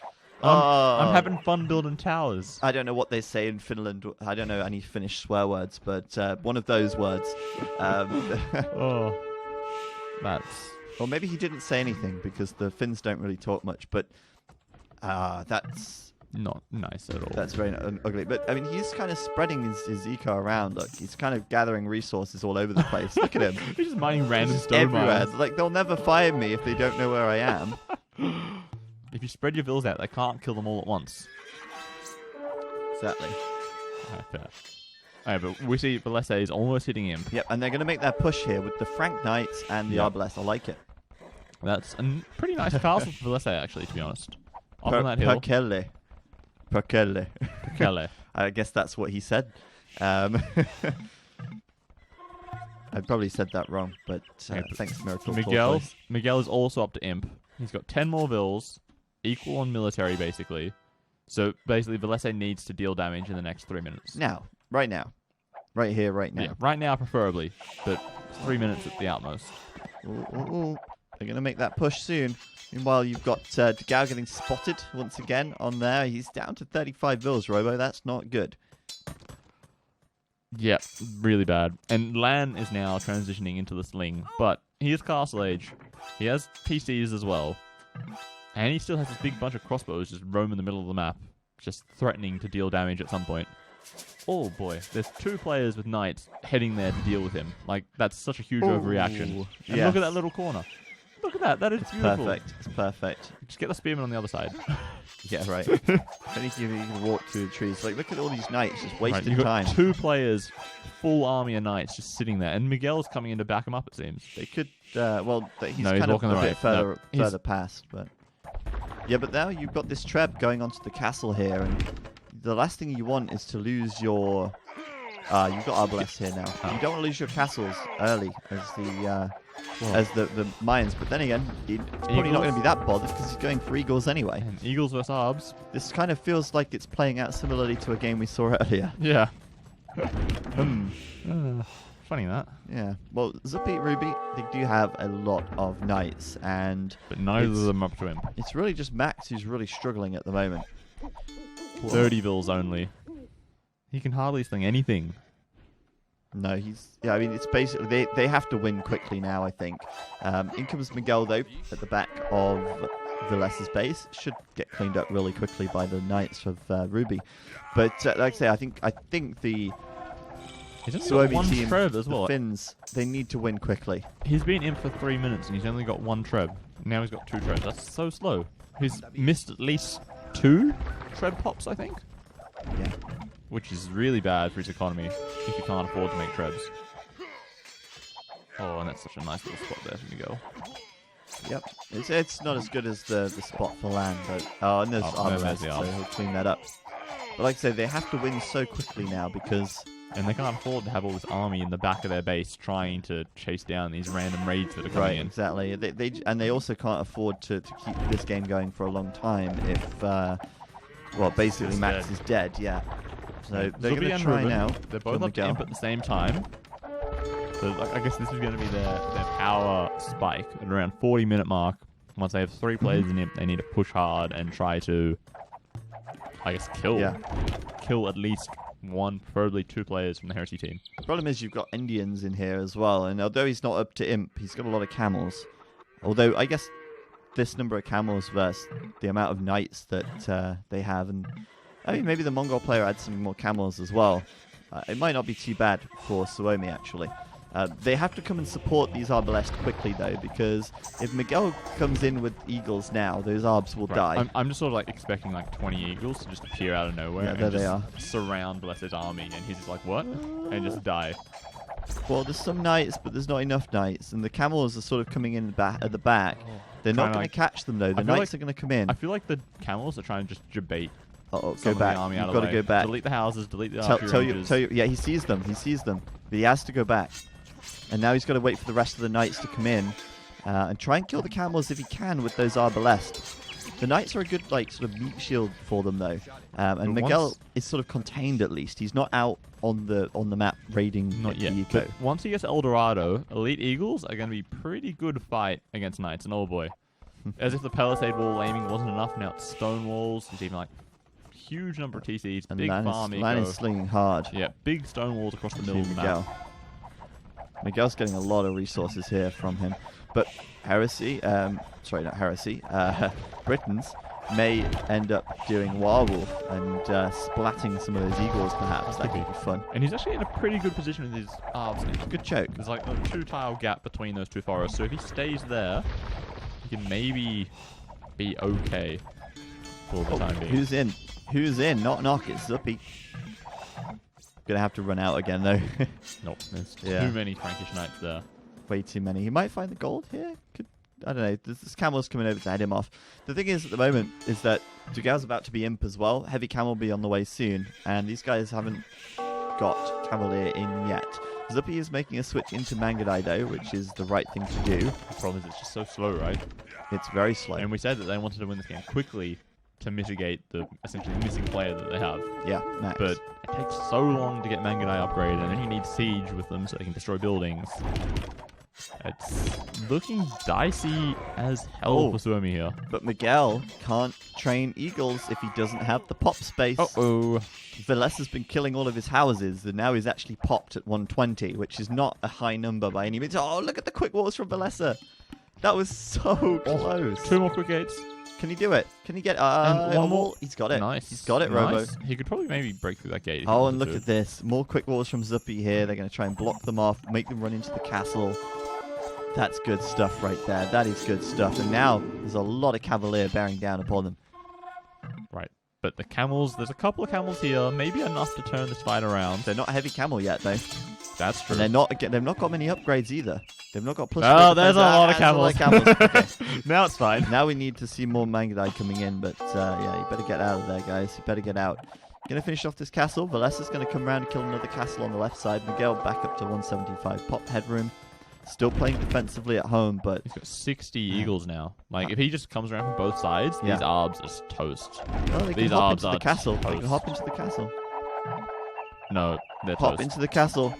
I'm having fun building towers. I don't know what they say in Finland. I don't know any Finnish swear words, but one of those words. Oh. That's... Or maybe he didn't say anything because the Finns don't really talk much, but that's... not nice at all. That's very ugly. But, I mean, he's kind of spreading his eco around. Look, he's kind of gathering resources all over the place. Look at him. He's just mining random Just stone everywhere. mines. Like, they'll never find me if they don't know where I am. If you spread your vills out, they can't kill them all at once. Exactly. Alright, fair. Alright, but we see Valesse is almost hitting him. Yep, and they're going to make that push here with the Frank Knights and the Arbalest. I like it. That's a pretty nice castle for Valesse, actually, to be honest. Up on that hill. Perkele. Kelle. I guess that's what he said. I probably said that wrong, but thanks, Miracle. Miguel is also up to Imp. He's got 10 more vills, equal on military, basically. So, basically, Valesse needs to deal damage in the next 3 minutes. Now. Right now. Right here, right now. Yeah, right now, preferably. But 3 minutes at the utmost. Ooh. They're going to make that push soon. Meanwhile, you've got Degao getting spotted once again on there. He's down to 35 vills, Robo. That's not good. Yeah, really bad. And Lan is now transitioning into the sling, but he is Castle Age. He has PCs as well. And he still has this big bunch of crossbows just roam in the middle of the map, just threatening to deal damage at some point. Oh boy, there's 2 players with knights heading there to deal with him. Like, that's such a huge overreaction. And look at that little corner. Look at that. That is beautiful. Perfect. It's perfect. Just get the spearman on the other side. Yeah, right. I think you can walk through the trees. Like, look at all these knights just wasting You've got time. 2 players, full army of knights just sitting there. And Miguel's coming in to back him up, it seems. They could, he's kind of walking a the bit right. further past. But yeah, but now you've got this Treb going onto the castle here. And the last thing you want is to lose your... you've got Arbalest here now. You don't want to lose your castles early as the mines. But then again, it's probably not going to be that bothered because he's going for Eagles anyway. And Eagles vs. Arbs. This kind of feels like it's playing out similarly to a game we saw earlier. Yeah. Funny that. Yeah. Well, Zuppy, Ruby, they do have a lot of knights, but neither of them up to him. It's really just Max who's really struggling at the moment. 30 vills only. He can hardly sling anything. No, I mean, it's basically... They have to win quickly now, I think. In comes Miguel, though, at the back of Valesse's base. Should get cleaned up really quickly by the Knights of Ruby. But, like I say, I think the Soumi team, as well. the Finns, they need to win quickly. He's been in for 3 minutes and he's only got 1 treb. Now he's got 2 trebs. That's so slow. He's missed at least 2 treb pops, I think. Yeah. Which is really bad for his economy if you can't afford to make trebs. Oh, and that's such a nice little spot there for Miguel. Yep. It's not as good as the spot for land, but and there's Arbalest, so he'll clean that up. But like I say, they have to win so quickly now because... And they can't afford to have all this army in the back of their base trying to chase down these random raids that are coming in. Exactly. They also can't afford to keep this game going for a long time if, basically Max is dead, yeah. So they're going to try now. They're both up to imp at the same time. So I guess this is going to be their power spike at around 40-minute mark. Once they have 3 players in imp, they need to push hard and try to, I guess, kill at least 1, preferably 2 players from the Heresy team. The problem is you've got Indians in here as well, and although he's not up to imp, he's got a lot of camels. Although I guess this number of camels versus the amount of knights that they have, and I mean maybe the Mongol player adds some more camels as well. It might not be too bad for Suomi actually. They have to come and support these Arbalest quickly, though, because if Miguel comes in with Eagles now, those Arbs will die. I'm just sort of like expecting like 20 Eagles to just appear out of nowhere Yeah, there and they are. surround Blessed's army, and he's just like, what? And just die. Well, there's some Knights, but there's not enough Knights, and the Camels are sort of coming in at the back. They're not going to catch them, though. The Knights are going to come in. I feel like the Camels are trying to just debate. Go back. Army You've out got of to go back. Delete the houses, delete the archery tell you. Yeah, he sees them. He sees them. But he has to go back. And now he's got to wait for the rest of the Knights to come in and try and kill the Camels if he can with those Arbalest. The Knights are a good sort of meat shield for them, though. And Miguel is sort of contained, at least. He's not out on the map raiding Not yet. the eco. But once he gets El Dorado, Elite Eagles are going to be pretty good fight against Knights. And oh boy. As if the Palisade wall aiming wasn't enough, now it's stone walls. There's even like huge number of TCs, And big farm Lan eco. is slinging hard. Yeah, big stone walls across the middle of the Miguel. map. Miguel's getting a lot of resources here from him. But Heresy, sorry, not Heresy, Britons may end up doing Warwolf and splatting some of those Eagles, perhaps. That could be fun. And he's actually in a pretty good position with his Arbs. Good choke. There's like a 2-tile gap between those two forests, so if he stays there, he can maybe be okay for the time being. Who's in? Who's in? Knock knock, it's Zuppy. Gonna have to run out again, though. Nope, there's Yeah. too many Frankish Knights there. Way too many. He might find the gold here. I don't know. This Camel's coming over to head him off. The thing is, at the moment, is that Dugal's about to be imp as well. Heavy Camel will be on the way soon, and these guys haven't got Cavalier in yet. Zuppy is making a switch into Mangadai, though, which is the right thing to do. The problem is it's just so slow, right? It's very slow. And we said that they wanted to win this game quickly to mitigate the essentially missing player that they have. Yeah, Max. But it takes so long to get Manganai upgraded, and then you need Siege with them so they can destroy buildings. It's looking dicey as hell for Soumi here. But Miguel can't train Eagles if he doesn't have the pop space. Uh-oh. Veles has been killing all of his houses, and now he's actually popped at 120, which is not a high number by any means. Oh, look at the quick walls from Velesa. That was so close. 2 more quick gates. Can he do it? Can he get And one more. He's got it. Nice. He's got it, nice. Robo. He could probably maybe break through that gate. if he Oh, and wanted look to. at this. More quick walls from Zuppy here. They're going to try and block them off, make them run into the castle. That's good stuff right there. That is good stuff. And now there's a lot of Cavalier bearing down upon them. Right. But the camels, there's a couple of camels here, maybe enough to turn this fight around. They're not heavy camel yet, though. That's true. And they've not got many upgrades either. They've not got plus. Oh, there's a lot of camels. Okay. Now it's fine. Now we need to see more Mangadai coming in, but yeah, you better get out of there, guys. You better get out. Gonna finish off this castle. Valesa's gonna come around and kill another castle on the left side. Miguel back up to 175 pop headroom. Still playing defensively at home, but He's got 60 eagles now. Like, if he just comes around from both sides, these arbs are just toast. well, they can These hop arbs into the are castle. They can toast. hop into the castle. No, they're Hop toast. into the castle.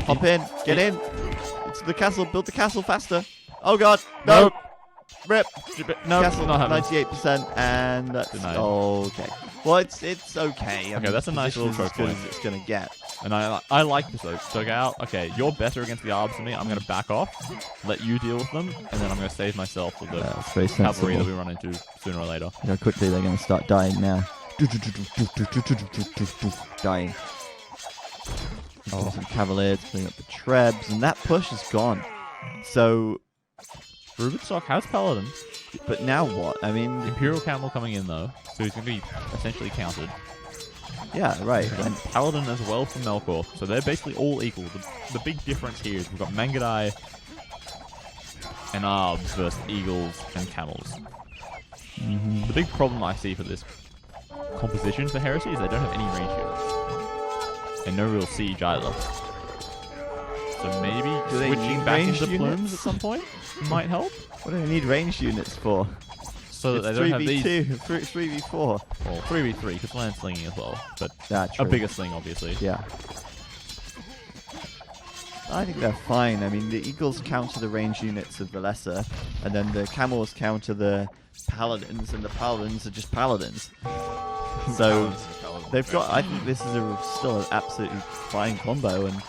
Hop in. Get in. Into the castle. Build the castle faster. Oh god. No. Nope. Rip. No, Castle not happening. 98%, and that's Denied. okay. Well, it's okay. Okay, that's a nice little as choke good point. as it's gonna get. And I like this though. So go out. Okay, you're better against the arbs than me. I'm going to back off, let you deal with them, and then I'm going to save myself with the That's very cavalry that sensible. we run into sooner or later. You know, quickly they're gonna start dying now. Dying. Some Cavaliers putting up the Trebs, and that push is gone. So, Rubenstock has Paladin. but now what? I mean, Imperial Camel coming in though, so he's going to be essentially countered. yeah, right. And Paladin as well from Melkor, so they're basically all equal. The big difference here is we've got Mangadai and Arbs versus Eagles and Camels. The big problem I see for this composition for Heresy is they don't have any range units. And no real siege either. So maybe Do they switching need back ranged into units? plumes at some point might help. What do they need range units for? So that It's they don't have these. 3v2, 3v4. Well, 3v3, because land slinging as well. But Yeah, a true. bigger sling, obviously. Yeah. I think they're fine. I mean, the Eagles counter the range units of Velesa, and then the Camels counter the Paladins, and the Paladins are just Paladins. So they've got. I think this is still an absolutely fine combo, and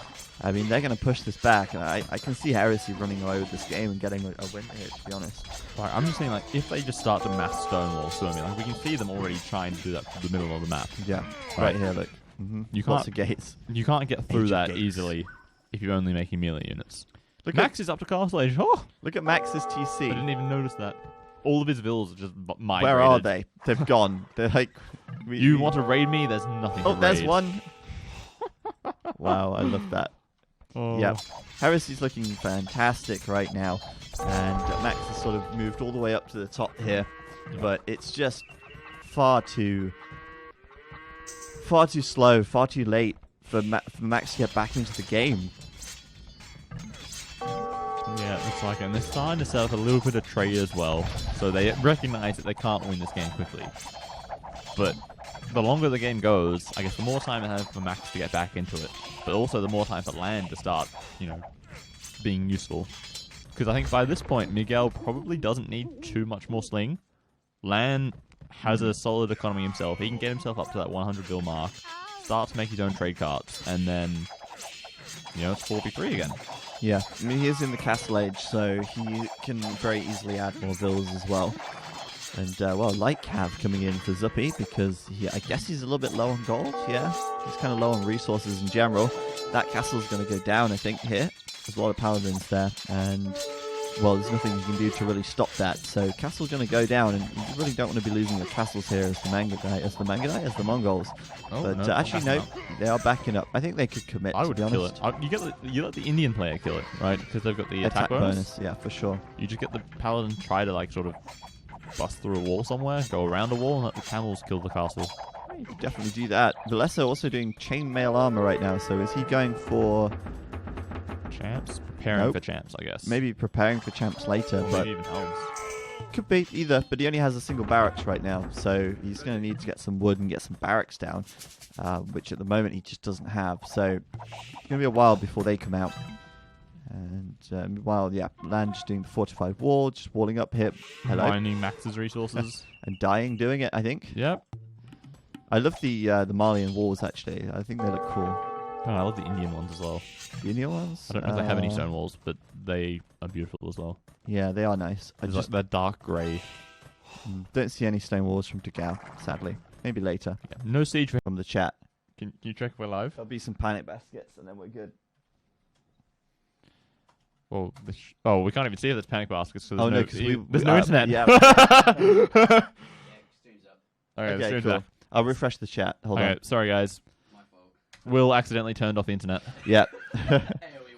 I mean they're going to push this back. And I can see Heresy running away with this game and getting a win here. To be honest, Right, I'm just saying, like, if they just start to mass stonewall Soumi, like, we can see them already trying to do that to the middle of the map. yeah, Right. right here. Look, You lots can't- of gates. You can't get through Ancient that gates. easily if you're only making melee units. Max is up to castle age. Oh, Look at Max's I TC. didn't even notice that. All of his vills are just migrated. Where are they? They've gone. They're like... You want to raid me? There's nothing to raid. there's one. Wow, I love that. Oh. Yep. Heresy's looking fantastic right now. And Max has sort of moved all the way up to the top here. But it's just far too slow, far too late for Max to get back into the game. Yeah, it looks like it. And they're starting to set up a little bit of trade as well. So they recognize that they can't win this game quickly. But the longer the game goes, I guess the more time they have for Max to get back into it. But also the more time for Land to start, being useful. Because I think by this point, Miguel probably doesn't need too much more sling. Lan has a solid economy himself. He can get himself up to that 100 bill mark, start to make his own trade carts, and then, it's 4v3 again. Yeah, I mean, he is in the castle age, so he can very easily add more vills as well. And, like Cav coming in for Zuppy, because I guess he's a little bit low on gold, yeah? He's kind of low on resources in general. That castle's going to go down, I think, here. There's a lot of paladins there, and... well, there's nothing you can do to really stop that. So castle's going to go down, and you really don't want to be losing your castles here as the Mongols. Oh, but no, actually, no, they are backing up. I think they could commit. I would to be kill honest. it. You let the Indian player kill it, right? Because they've got the attack bonus. Yeah, for sure. You just get the paladin try to sort of bust through a wall somewhere, go around a wall, and let the camels kill the castle. You could definitely do that. Valessa also doing chainmail armor right now. So is he going for champs? Preparing for champs, I guess. Maybe preparing for champs later, or but maybe even elves. Could be either. But he only has a single barracks right now, so he's going to need to get some wood and get some barracks down, which at the moment he just doesn't have. So it's going to be a while before they come out. And meanwhile, Land just doing the fortified wall, just walling up here. Hello. Mining Max's resources. And dying doing it, I think. Yep. I love the Malian walls, actually. I think they look cool. Oh, I love the Indian ones as well. The Indian ones? I don't know if they have any stone walls, but they are beautiful as well. Yeah, they are nice. It's like that dark grey. Don't see any stone walls from Dagao, sadly. Maybe later. Yeah. No siege from the chat. Can you check if we're live? There'll be some panic baskets, and then we're good. Well, we can't even see if there's panic baskets. So there's no internet. Yeah. Stream's up. Okay, the stream's cool. back. I'll refresh the chat. Hold on. Sorry, guys. Will accidentally turned off the internet. Yep.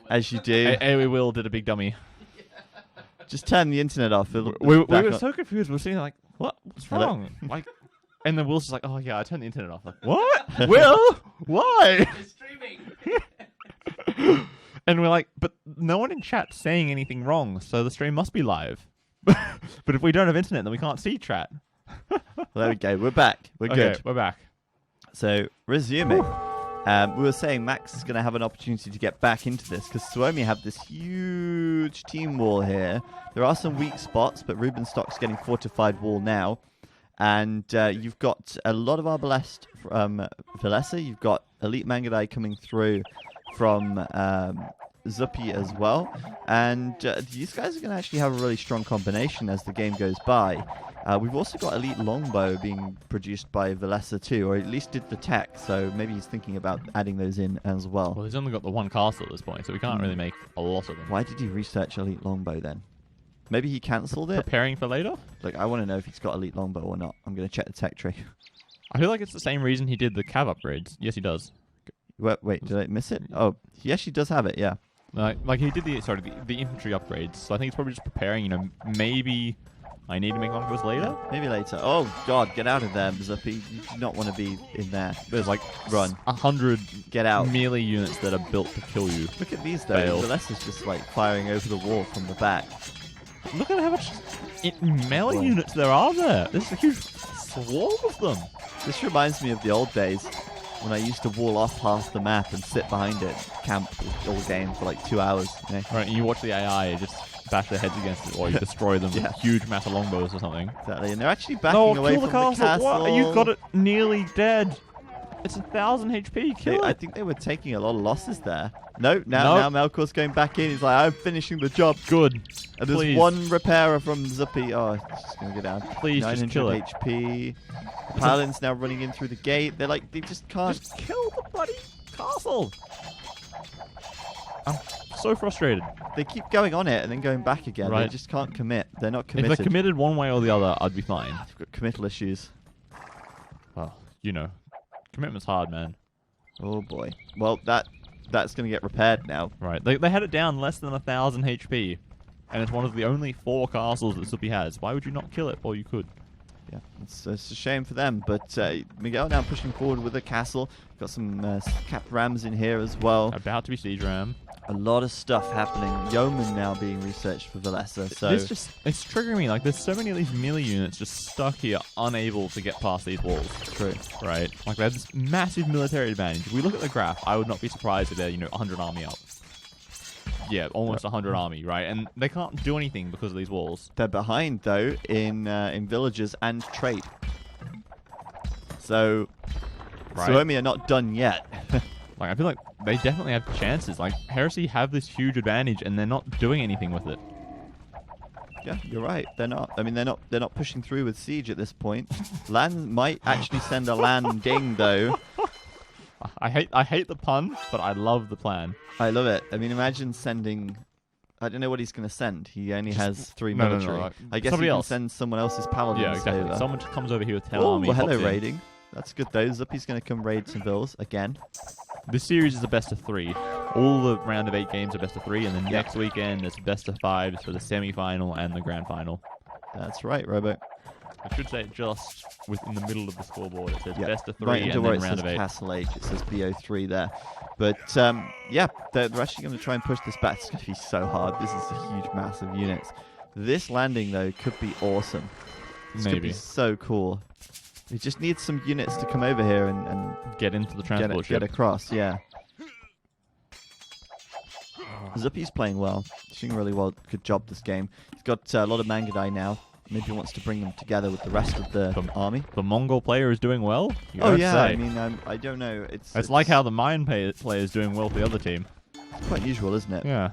As you do. AoE Will did a big dummy. Just turn the internet off. We were so confused. We were sitting like, what's wrong? And then Will's just like, oh yeah, I turned the internet off. Like, what? Will? Why? It's streaming. And we're like, but no one in chat's saying anything wrong, so the stream must be live. But if we don't have internet, then we can't see chat. Well, there we go. We're back. We're okay, good. We're back. So, resuming. We were saying Max is going to have an opportunity to get back into this because Soumi have this huge team wall here. There are some weak spots, but Rubenstock's getting fortified wall now. And you've got a lot of Arbalest from Valessa. You've got Elite Mangadai coming through from Zuppy as well. And these guys are going to actually have a really strong combination as the game goes by. We've also got Elite Longbow being produced by Valessa too, or at least did the tech, so maybe he's thinking about adding those in as well. Well, he's only got the one castle at this point, so we can't really make a lot of them. Why did he research Elite Longbow then? Maybe he cancelled it? Preparing for later? Look, I want to know if he's got Elite Longbow or not. I'm going to check the tech tree. I feel like it's the same reason he did the cav upgrades. Yes, he does. Wait, did I miss it? Oh, he actually does have it, yeah. Like he did the infantry upgrades, so I think it's probably just preparing, maybe I need to make longbows later? Maybe later. Oh god, get out of there, Zuppy. You do not want to be in there. There's like run 100 get out melee units that are built to kill you. Look at these though. Valessa's just like firing over the wall from the back. Look at how much melee units there are there. There's a huge swarm of them. This reminds me of the old days when I used to wall off half the map and sit behind it, camp all game for like 2 hours. You know? Right, and you watch the AI just bash their heads against it, or you destroy them with huge mass of longbows or something. Exactly, and they're actually backing away from the castle. What? You got it nearly dead. It's 1,000 HP. Kill it. I think they were taking a lot of losses there. No, now Melkor's going back in. He's like, I'm finishing the job. Good. And there's one repairer from Zuppy. Oh, it's just going to go down. Please, 900 just kill it. HP. The Paladin's now running in through the gate. They're like, they just can't. Just kill the bloody castle. I'm so frustrated. They keep going on it and then going back again. They Right. just can't commit. They're not If committed. they're committed one way or the other, I'd be fine. They've got committal issues. Well, you know, commitment's hard, man. Oh boy. Well, that's going to get repaired now. Right. They had it down less than 1,000 HP, and it's one of the only 4 castles that Soumi has. Why would you not kill it? Or you could. Yeah, it's a shame for them, but Miguel now pushing forward with a castle. Got some capped rams in here as well. About to be siege ram. A lot of stuff happening. Yeoman now being researched for Vallessa, so... It's triggering me. Like, there's so many of these melee units just stuck here, unable to get past these walls. True. Right? Like, they have this massive military advantage. If we look at the graph, I would not be surprised if they're, 100 army up. Yeah, almost 100 army, right? And they can't do anything because of these walls. They're behind, though, in villages and trade. So, Right. Soumi are not done yet. Like, I feel like they definitely have chances. Like, Heresy have this huge advantage, and they're not doing anything with it. Yeah, you're right. They're not. I mean, they're not pushing through with siege at this point. Land might actually send a landing, though. I hate the pun, but I love the plan. I love it. I mean, imagine sending... I don't know what he's going to send. He only has 3 no, military. like, I guess somebody he can else. send someone else's paladins Yeah, exactly. over. Someone just comes over here with 10 Oh, army. well, hello, pops in. raiding. That's good, though. Zuppy's going to come raid some villas again. This series is a best of 3. All the round of 8 games are best of 3, and then next weekend it's best of 5 for the semi-final and the grand final. That's right, Robo. I should say it just within the middle of the scoreboard. It says Yeah, best of 3 right and into then where it round says of 8. Castle Age. It says BO3 there. But, yeah, they're actually going to try and push this back. It's going to be so hard. This is a huge mass of units. This landing, though, could be awesome. This could be Maybe. so cool. We just need some units to come over here and Get into the transport ship. get across, yeah. Zuppy's playing well. He's doing really well. Good job this game. He's got a lot of Mangadai now. Maybe he wants to bring them together with the rest of the army. The Mongol player is doing well. You Oh, gotta yeah. say. I mean, I don't know. It's like how the Mayan player is doing well for the other team. It's quite unusual, isn't it? Yeah.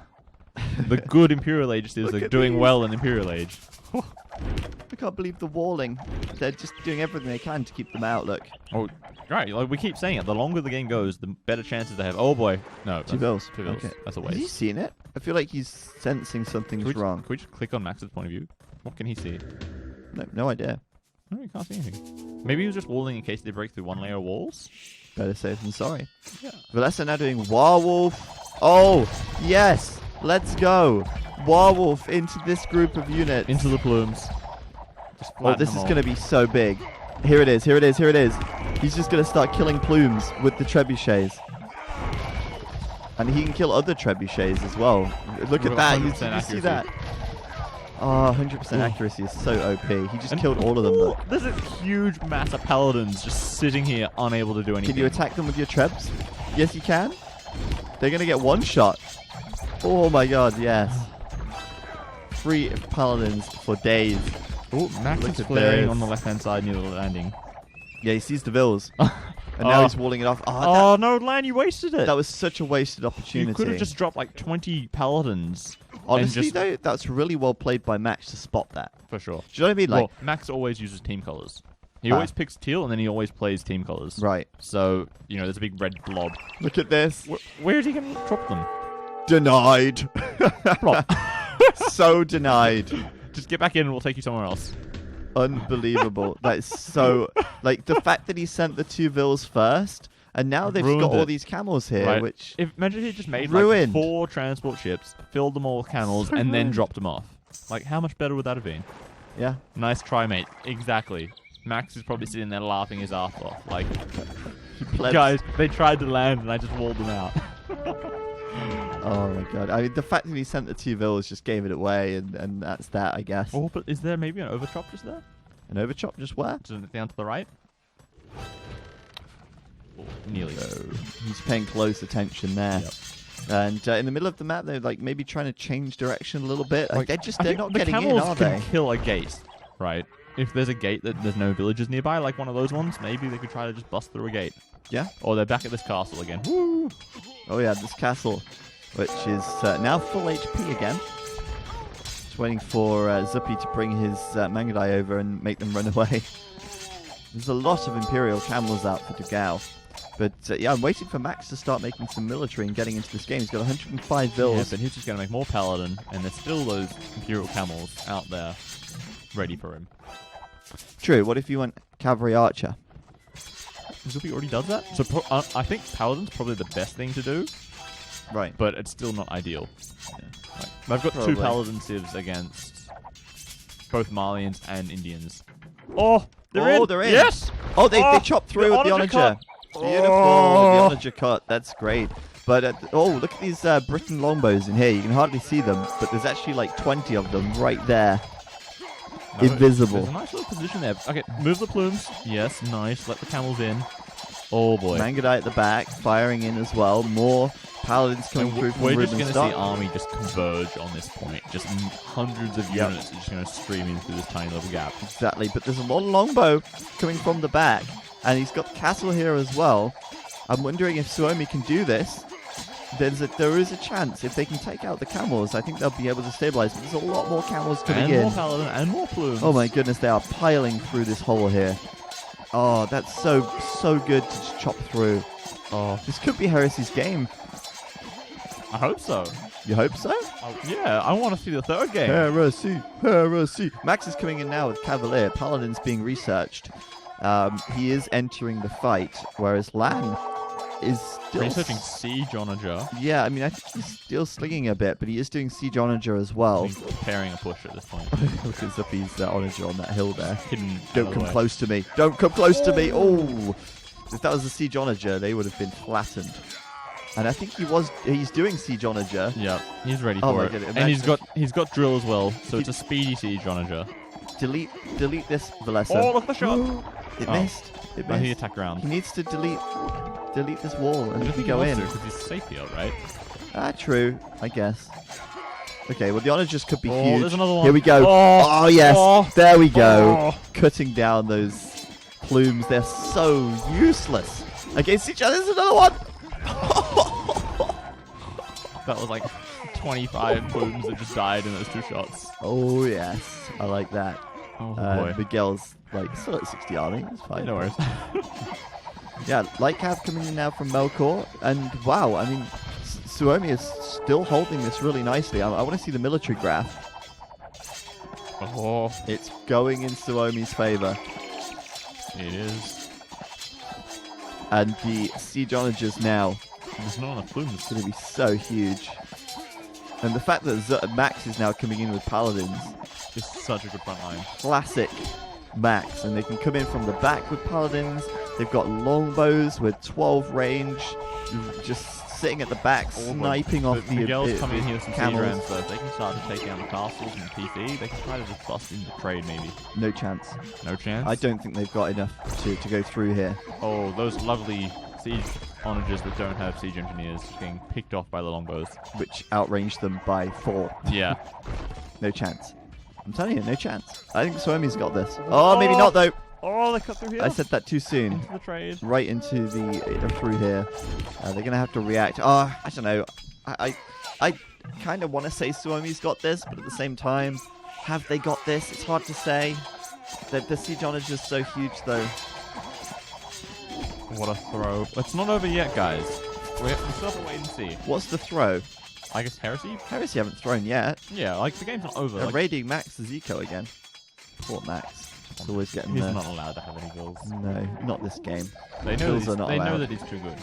The good Imperial Ages Look are at doing these. well in Imperial Age. I can't believe the walling. They're just doing everything they can to keep them out. Look. Oh, right. Like we keep saying it. The longer the game goes, the better chances they have. Oh boy, no. 2 vills. 2 vills. Okay. That's a Has he waste. seen it? I feel like he's sensing something's wrong. Can we just click on Max's point of view? What can he see? No idea. No, he can't see anything. Maybe he was just walling in case they break through 1 layer of walls. Better safe than sorry. Yeah. Vallessa now doing Warwolf. Oh, yes. Let's go. Warwolf into this group of units. Into the plumes. Just Oh, this is going to be so big. Here it is. Here it is. Here it is. He's just going to start killing plumes with the trebuchets. And he can kill other trebuchets as well. Look at that. You see that? Oh, 100% accuracy is so OP. He just killed all of them. Look. There's a huge mass of paladins just sitting here, unable to do anything. Can you attack them with your trebs? Yes, you can. They're going to get one shot. Oh my god, yes. 3 paladins for days. Oh, Max Look is at flaring this. on the left-hand side near the landing. Yeah, he sees the vills. And now Oh. he's walling it off. Oh, no, Lan, you wasted it. That was such a wasted opportunity. You could have just dropped like 20 paladins. Honestly, and just, though, that's really well played by Max to spot that. for sure. Do you know what I mean? Like, Well, Max always uses team colors. He always picks teal, and then he always plays team colors. right. So, there's a big red blob. Look at this. Where is he going to drop them? Denied. Rob, So denied. just get back in and we'll take you somewhere else. Unbelievable. That is so... Like, the fact that he sent the 2 vills first, and now they've Ruined got all it. these camels here, Right. which... Imagine if he just made Ruined. like 4 transport ships, filled them all with camels, So and then ruined. dropped them off. Like, how much better would that have been? Yeah. Nice try, mate. Exactly. Max is probably sitting there laughing his ass off. Like, Plebs. guys, they tried to land and I just walled them out. Oh my god. I mean, the fact that he sent the 2 vills just gave it away, and that's that, I guess. Oh, but is there maybe an overchop just there? An overchop just where? Just down to the right? Oh, nearly. So he's paying close attention there. Yep. And in the middle of the map, they're like maybe trying to change direction a little bit. Like, I they're think not the getting in, camels are can they? kill a gate, right? If there's a gate that there's no villages nearby, like one of those ones, maybe they could try to just bust through a gate. Yeah. Or they're back at this castle again. Woo! Oh yeah, this castle, which is now full HP again. Just waiting for Zuppy to bring his Mangadai over and make them run away. There's a lot of Imperial camels out for Dugao. But yeah, I'm waiting for Max to start making some military and getting into this game. He's got 105 bills. Yeah, but he's just going to make more Paladin, and there's still those Imperial Camels out there ready for him. True. What if you want Cavalry Archer? Zupi already does that? So I think Paladin's probably the best thing to do, Right. but it's still not ideal. Yeah. I've got Probably. 2 Paladin civs against both Malians and Indians. Oh, they're in! Yes! Oh, they chopped through with the Onager Onager. cut. Beautiful. Oh. The Onager cut. That's great. But, look at these Britain longbows in here. You can hardly see them, but there's actually like 20 of them right there. No, Invisible. There's a nice little position there. Okay, move the plumes. Yes, nice. Let the camels in. Oh, boy. Mangudai at the back, firing in as well. More Paladins coming through from We're just Ruben's going to see stock. army just converge on this point. Just hundreds of units are just going to stream in through this tiny little gap. Exactly, but there's a lot of longbow coming from the back, and he's got the castle here as well. I'm wondering if Suomi can do this. There is a chance if they can take out the camels. I think they'll be able to stabilize. But there's a lot more camels coming And in. more Paladin and more plumes. Oh my goodness, they are piling through this hole here. Oh, that's so good to just chop through. Oh, this could be Heresy's game. I hope so. You hope so? Yeah, I want to see the third game. Heresy. Max is coming in now with Cavalier. Paladin's being researched. He is entering the fight, whereas Lan is still Researching Siege Onager. Yeah, I mean, I think he's still slinging a bit, but he is doing Siege Onager as well. He's preparing a push at this point. Look at Zuppy's Onager on that hill there. Hidden. Don't come close to me. Don't come close to me. Oh, if that was a Siege Onager, they would have been flattened. And I think he's doing Siege Onager. Yeah, he's ready Oh for my it. goodness, And he's got drill as well, so it's a speedy Siege Onager. Delete this, Valessa. Oh, look at the shot! It Oh. missed. It No, he missed. attacked round. He needs to delete this wall and I he don't can think go he in. wants to because he's safe here, right? True, I guess. Okay, well the Onagers could be Oh, huge. there's another one. Here we go. Oh, Yes, oh, there we go. oh. Cutting down those plumes. They're so useless against each other. There's another one. That was like 25 plumes that just died in those 2 shots. Oh yes, I like that. Oh boy. Miguel's like still at 60 army. It's fine. No worries. Yeah, Light Cav coming in now from Melkor, and wow, I mean, Suomi is still holding this really nicely. I want to see the military graph. Oh, It's going in Suomi's favor, it is. and the Siege Onagers now There's not enough plumes. is going to be so huge. And the fact that Max is now coming in with Paladins, Just such a good front line. classic Max, and they can come in from the back with Paladins. They've got longbows with 12 range, just sitting at the back, sniping off the Miguel's coming in here with some siege camels. rounds, so if they can start to take down the castles and PC, they can try to just bust into trade maybe. No chance. No chance? I don't think they've got enough to go through here. Oh, those lovely siege onagers that don't have siege engineers just getting picked off by the longbows. Which outranged them by 4. Yeah. No chance. I'm telling you, no chance. I think Suomi's got this. Oh, maybe not though. Oh, they cut through here. I said that too soon. Into the trade. Right into the through here. They're gonna have to react. Oh, I don't know. I kind of want to say Suomi's got this, but at the same time, have they got this? It's hard to say. The siege onager is so huge though. What a throw. It's not over yet, guys. We still have to wait and see. What's the throw? I guess Heresy? Heresy haven't thrown yet. Yeah, like the game's not over. They're Like, raiding Max's eco again. Poor Max. He's always getting he's there. not allowed to have any goals. No, not this game. They know, Kills are not they know allowed. that he's too good.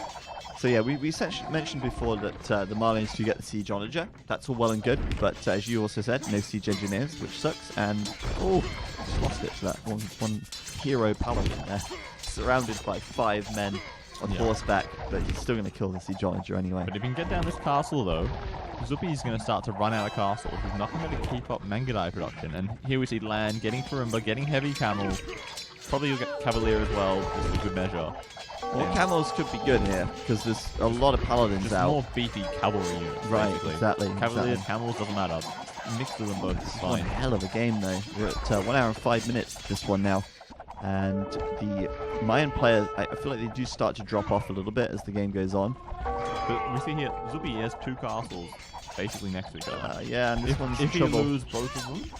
So yeah, we essentially mentioned before that the Marlians do get the siege onager. That's all well and good, but as you also said, no siege engineers, which sucks. And just lost it to that one hero paladin there, surrounded by 5 men on horseback, but he's still going to kill the siege onager anyway. But if you can get down this castle, though, Zuppy's going to start to run out of castles. There's nothing going to keep up Mangudai production. And here we see Land getting Farimba, getting heavy camel. Probably you'll get Cavalier as well, just a good measure. Well, camels could be good here because there's a lot of paladins Just out. more beefy cavalry units, Right, basically. exactly. Cavaliers, camels, doesn't matter. Mix with them both is One fine. hell of a game though. We're at 1 hour and 5 minutes this one now. And the Mayan players, I feel like they do start to drop off a little bit as the game goes on. But we see here, Zuppy has 2 castles basically next to each other. Yeah, and this one's in if you trouble. lose both of them,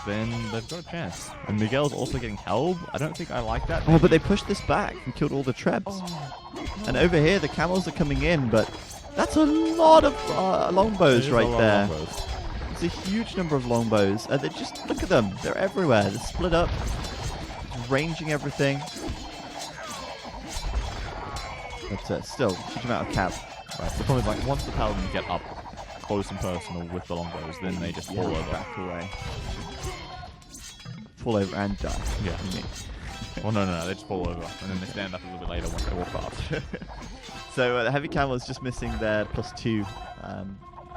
then they've got a chance. And Miguel's also getting held. I don't think I like that. Oh, but they pushed this back and killed all the trebs. Oh, no. And over here, the camels are coming in, but that's a lot of longbows right there. It's a huge number of longbows. And they just, look at them. They're everywhere. They're split up, ranging everything. But still, huge amount of cap. Right. The problem is, like, once the paladins get up close and personal with the longbows, then they just fall over. Back away. Fall over and die. Yeah. Well, no, they just fall over, and then they stand up a little bit later once they walk past. So the heavy camel is just missing their +2,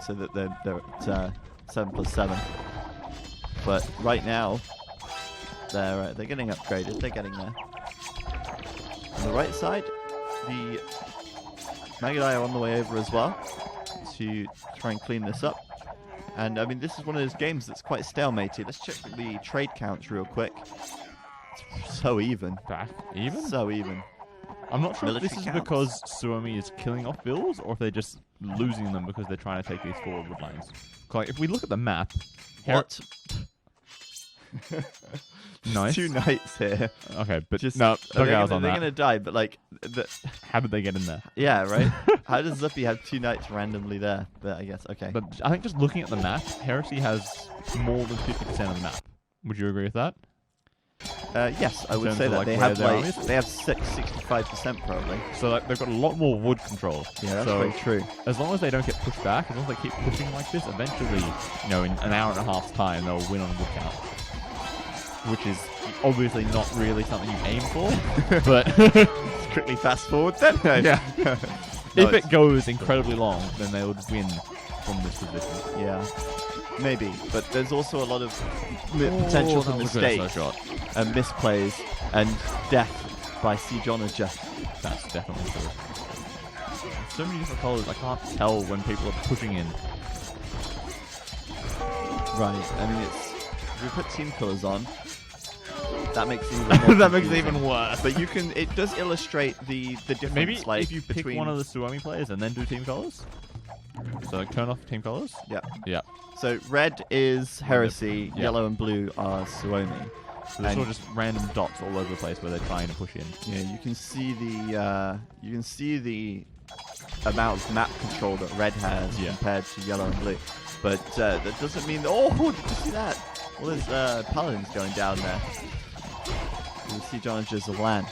so that they're at 7+7. But right now, they're getting upgraded. They're getting there. On the right side, the Magadai are on the way over as well to try and clean this up. And I mean, this is one of those games that's quite stalemated. Let's check the trade counts real quick. It's so even. Back even? So even. I'm not sure if Military this is counts. because Soumi is killing off bills, or if they're just losing them because they're trying to take these forward wood lines. Like, if we look at the map... What? Nice. 2 knights here. Okay, but Just, no, they're I was gonna, on they're that. gonna die, but like, How did they get in there? yeah, right. How does Zippy have 2 knights randomly there? But I guess okay. But I think just looking at the map, Heresy has more than 50% of the map. Would you agree with that? Yes, I in would terms say of, that like, they where have their like armies? they have 65% probably. So like, they've got a lot more wood control. Yeah, that's so very true. as long as they don't get pushed back, as long as they keep pushing like this, eventually, in an hour and a half's time, they'll win on wood count. Which is obviously not really something you aim for, but Strictly fast forward then. yeah. No, If it goes incredibly long, then they would win from this position. yeah, maybe. But there's also a lot of potential for mistakes and misplays and death by Siege Onager. That's definitely true. So many different colors, I can't tell when people are pushing in. Right. I mean, if we put team colours on, that makes it even more That makes it confusing. even worse. But it does illustrate the difference. Maybe like, if you pick between one of the Suomi players and then do team colors. So like, turn off team colors. Yeah. Yeah. So red is Heresy, Yeah. yellow and blue are Suomi. So there's sort of just random dots all over the place where they're trying to push in. Yeah, you can see the amount of map control that red has Yeah. compared to yellow and blue. But that doesn't mean. Oh, did you see that? All those paladins going down there. You can see John Onagers of land.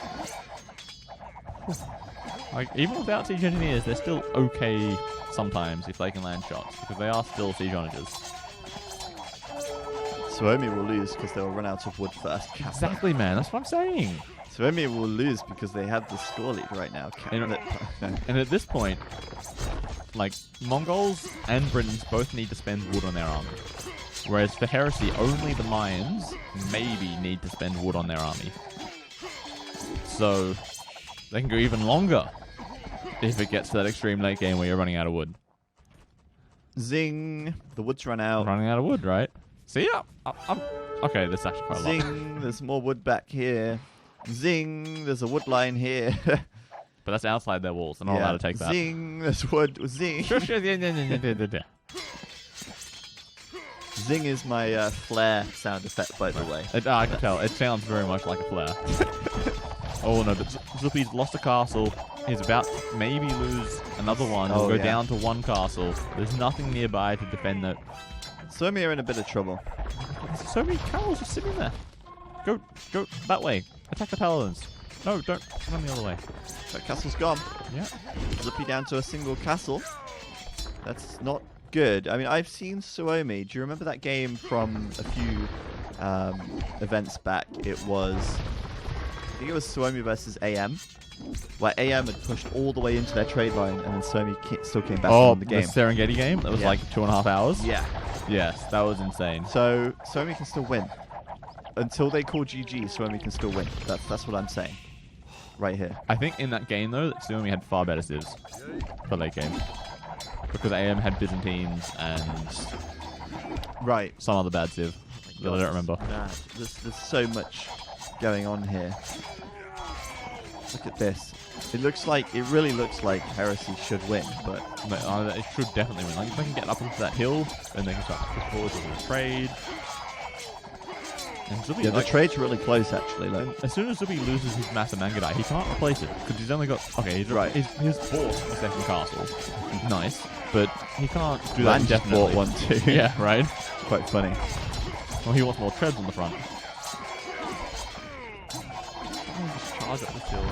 Like, even without siege engineers, they're still okay sometimes if they can land shots, because they are still siege onagers. Suomi will lose because they'll run out of wood first. Exactly, man. That's what I'm saying. Suomi will lose because they have the score lead right now. And- And at this point, like, Mongols and Britons both need to spend wood on their army. Whereas for Heresy, only the Mayans maybe need to spend wood on their army. So they can go even longer if it gets to that extreme late game where you're running out of wood. Zing! The wood's run out. Running out of wood, right? See ya! Okay, this is actually quite a lot. Zing! There's more wood back here. Zing! There's a wood line here. But that's outside their walls. They're not allowed to take that. Zing! There's wood. Zing! Zing is my flare sound effect, by the way. I can tell. It sounds very much like a flare. Oh no, but Zuppy's lost a castle. He's about to maybe lose another one. He'll Oh, go yeah. down to one castle. There's nothing nearby to defend that. Suomi are in a bit of trouble. There's so many camels just sitting there. Go that way. Attack the paladins. No, don't run the other way. That castle's gone. Yeah. Zippy down to a single castle. That's not good. I mean, I've seen Suomi. Do you remember that game from a few events back? It was, I think it was Suomi versus AM, where AM had pushed all the way into their trade line, and then Suomi still came back Oh, on the game. Serengeti game? That was Yeah. like 2.5 hours? Yeah. Yes, that was insane. So Suomi can still win. Until they call GG, Suomi can still win. That's what I'm saying. Right here. I think in that game, though, Suomi had far better civs for late game. Because AM had Byzantines and Right. some other bad civ that I don't remember. Nah, there's so much going on here. Look at this. It really looks like Heresy should win, but It should definitely win. Like, if they can get up into that hill, then they can start to push forward with the trade. And Zubi, Yeah, the trade's really close, actually. Like, as soon as Zubi loses his Master Mangadai, he can't replace it because he's only got he's bought a second castle, nice, but he can't do that Land just indefinitely. bought one too. Yeah, right. Quite funny. Well, he wants more treads on the front. Just charge up this hill.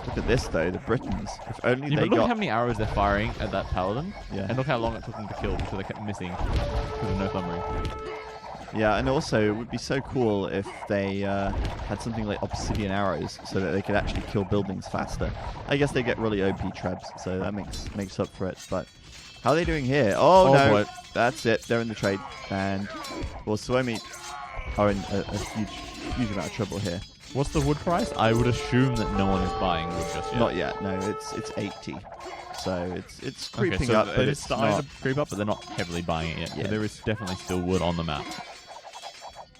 Look at this though, the Britons. If only Yeah, they but look got. at how many arrows they're firing at that paladin. Yeah. And look how long it took them to kill because they kept missing because of no thumb ring. Yeah, and also it would be so cool if they had something like obsidian arrows, so that they could actually kill buildings faster. I guess they get really OP trebs, so that makes up for it. But how are they doing here? Oh no, boy. That's it. They're in the trade, and well, Suomi are in a huge amount of trouble here. What's the wood price? I would assume that no one is buying wood just yet. Not yet. No, it's 80. So it's creeping so up, but it's starting not. to creep up, but they're not heavily buying it yet. Yeah. But there is definitely still wood on the map.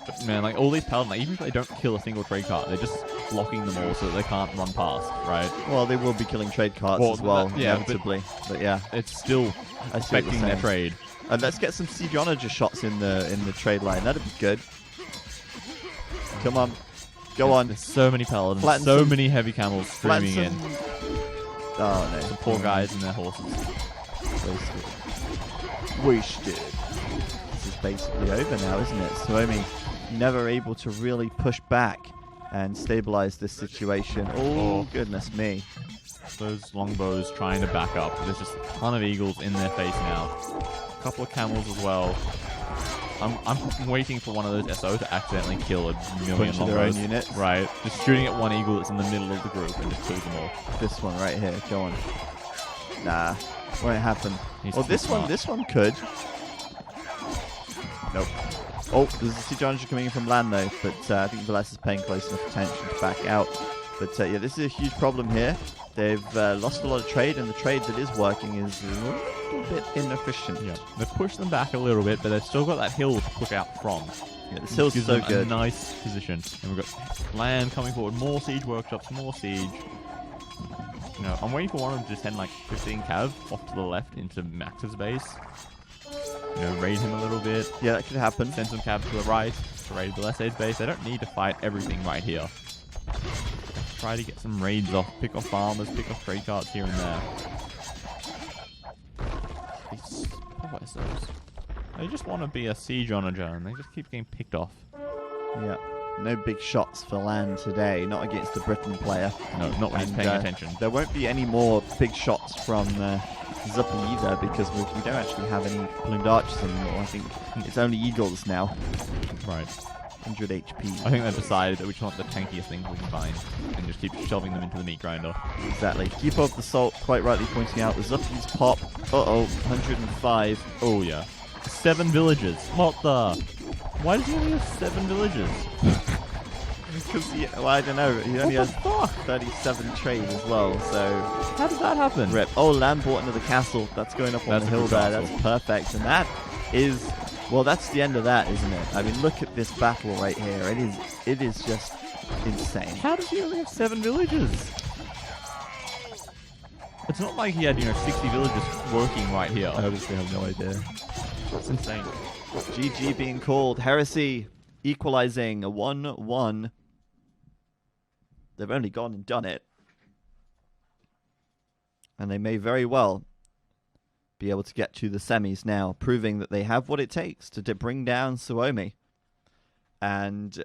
But man, like all these paladins, like, even if they don't kill a single trade cart, they're just blocking them all so that they can't run past, right? Well, they will be killing trade carts as well, inevitably. But yeah, It's still I see what you're affecting their saying. trade. And let's get some siege onager shots in the trade line. That'd be good. Come on, go on. There's so many paladins, Flatten so some- many heavy camels Flatten streaming in. Oh no, The poor guys and their horses. Wasted. This is basically over now, isn't it? Suomi never able to really push back and stabilize this situation. Oh, goodness me. Those longbows trying to back up. There's just a ton of eagles in their face now. A couple of camels as well. I'm waiting for one of those SO to accidentally kill a million Bunch of their own longbows. units. Right. Just shooting at one eagle that's in the middle of the group and just kills them all. This one right here. Go on. Nah, won't happen. He's Oh, too this smart. one could. Nope. Oh, there's a siege onager coming in from land though, but I think Velas is paying close enough attention to back out. But yeah, this is a huge problem here. They've lost a lot of trade, and the trade that is working is a little bit inefficient. Yeah. They've pushed them back a little bit, but they've still got that hill to push out from. Yeah, this hill's Gives so them good. a nice position. And we've got land coming forward, more siege workshops, more siege. You know, I'm waiting for one of them to send like 15 cav off to the left into Max's base. You know, raid him a little bit. Yeah, that could happen. Send some cav to the right to raid the left aid base. They don't need to fight everything right here. Try to get some raids off, pick off farmers, pick off trade carts here and there. These poor SOs. They just want to be a siege onager and they just keep getting picked off. Yeah. No big shots for land today, not against the Britain player. No, not when he's paying attention. There won't be any more big shots from Zuppy either, because we don't actually have any plumed archers anymore. I think it's only eagles now. Right. 100 HP. I think they've decided that we just want the tankiest things we can find and just keep shoving them into the meat grinder. Exactly. Keep up the salt, quite rightly pointing out the Zuppy's pop. Uh-oh, 105. Oh, yeah. 7 villages. What the? Why does he only have 7 villages? Because, well, I don't know, he only What the has fuck? 37 trade as well, so... How did that happen? Rip. Oh, land bought into the castle. That's going up on That's the a hill good there. castle. That's perfect. And that is... Well, that's the end of that, isn't it? I mean, look at this battle right here. It is just insane. How does he only have 7 villages? It's not like he had, 60 villages working right here. I honestly have no idea. It's insane. GG being called. Heresy equalizing a 1-1. They've only gone and done it. And they may very well be able to get to the semis now, proving that they have what it takes to bring down Suomi and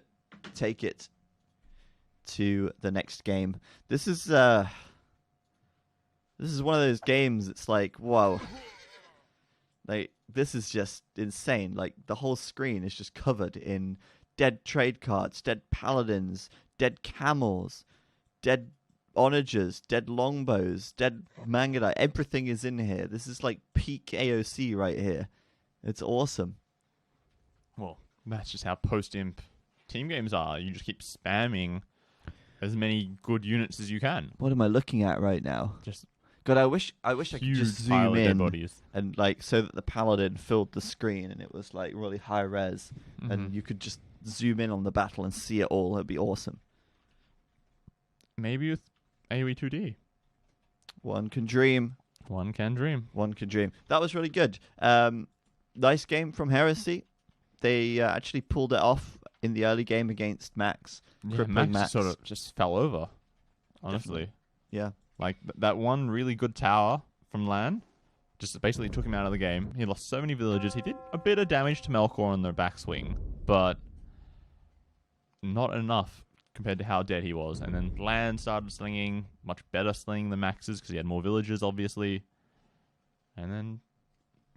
take it to the next game. This is one of those games. It's like, whoa, like this is just insane. Like the whole screen is just covered in dead trade cards, dead paladins, dead camels, dead onagers, dead longbows, dead mangadai. Everything is in here. This is like peak AOC right here. It's awesome. Well, that's just how post-imp team games are. You just keep spamming as many good units as you can. What am I looking at right now? Just God, I wish I could huge just pile zoom of dead in bodies. and like so that the paladin filled the screen and it was like really high res and you could just zoom in on the battle and see it all. It'd be awesome. Maybe with AoE 2D. One can dream. One can dream. One can dream. That was really good. Nice game from Heresy. They actually pulled it off in the early game against Max. Yeah, Crippling Max sort of just fell over, honestly. Yeah. Like, that one really good tower from Lan just basically took him out of the game. He lost so many villages. He did a bit of damage to Melkor on the backswing, but not enough compared to how dead he was. And then Lan started slinging, much better slinging than Max's because he had more villages, obviously. And then,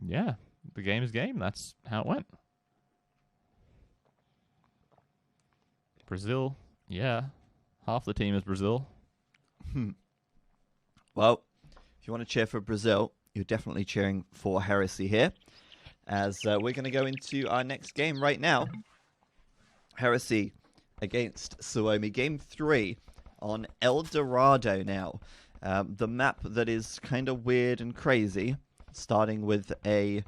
yeah, the game is game. That's how it went. Brazil, yeah. Half the team is Brazil. Well, if you want to cheer for Brazil, you're definitely cheering for Heresy here. As we're going to go into our next game right now. Heresy against Suomi. Game 3 on El Dorado now. The map that is kind of weird and crazy. Starting with a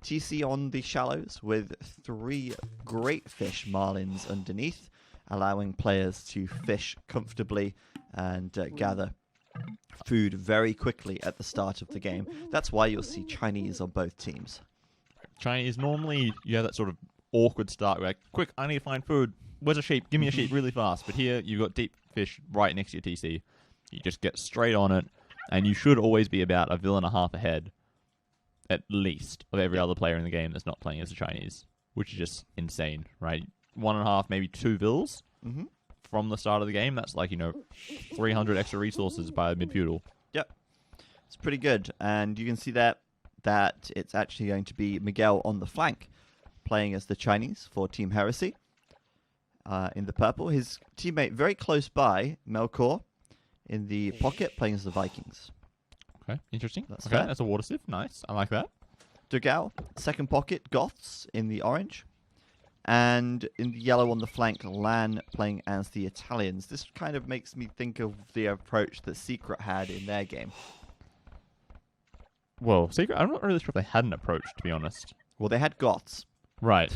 TC on the shallows with 3 great fish marlins underneath, allowing players to fish comfortably and gather food very quickly at the start of the game. That's why you'll see Chinese on both teams. Chinese, normally you have that sort of awkward start. Like, quick, I need to find food. Where's a sheep? Give me a sheep really fast. But here, you've got deep fish right next to your TC. You just get straight on it, and you should always be about a vill and a half ahead, at least, of every other player in the game that's not playing as a Chinese, which is just insane, right? 1.5, maybe 2 vills from the start of the game. That's like, 300 extra resources by a mid-feudal. Yep. It's pretty good. And you can see that it's actually going to be Miguel on the flank, playing as the Chinese for Team Heresy. In the purple. His teammate very close by, Melkor, in the pocket, playing as the Vikings. Okay, interesting. That's okay, fair. that's a water sieve. Nice. I like that. Dugao, second pocket, Goths in the orange. And in the yellow on the flank, Lan playing as the Italians. This kind of makes me think of the approach that Secret had in their game. Well, Secret, I'm not really sure if they had an approach, to be honest. Well, they had Goths. Right.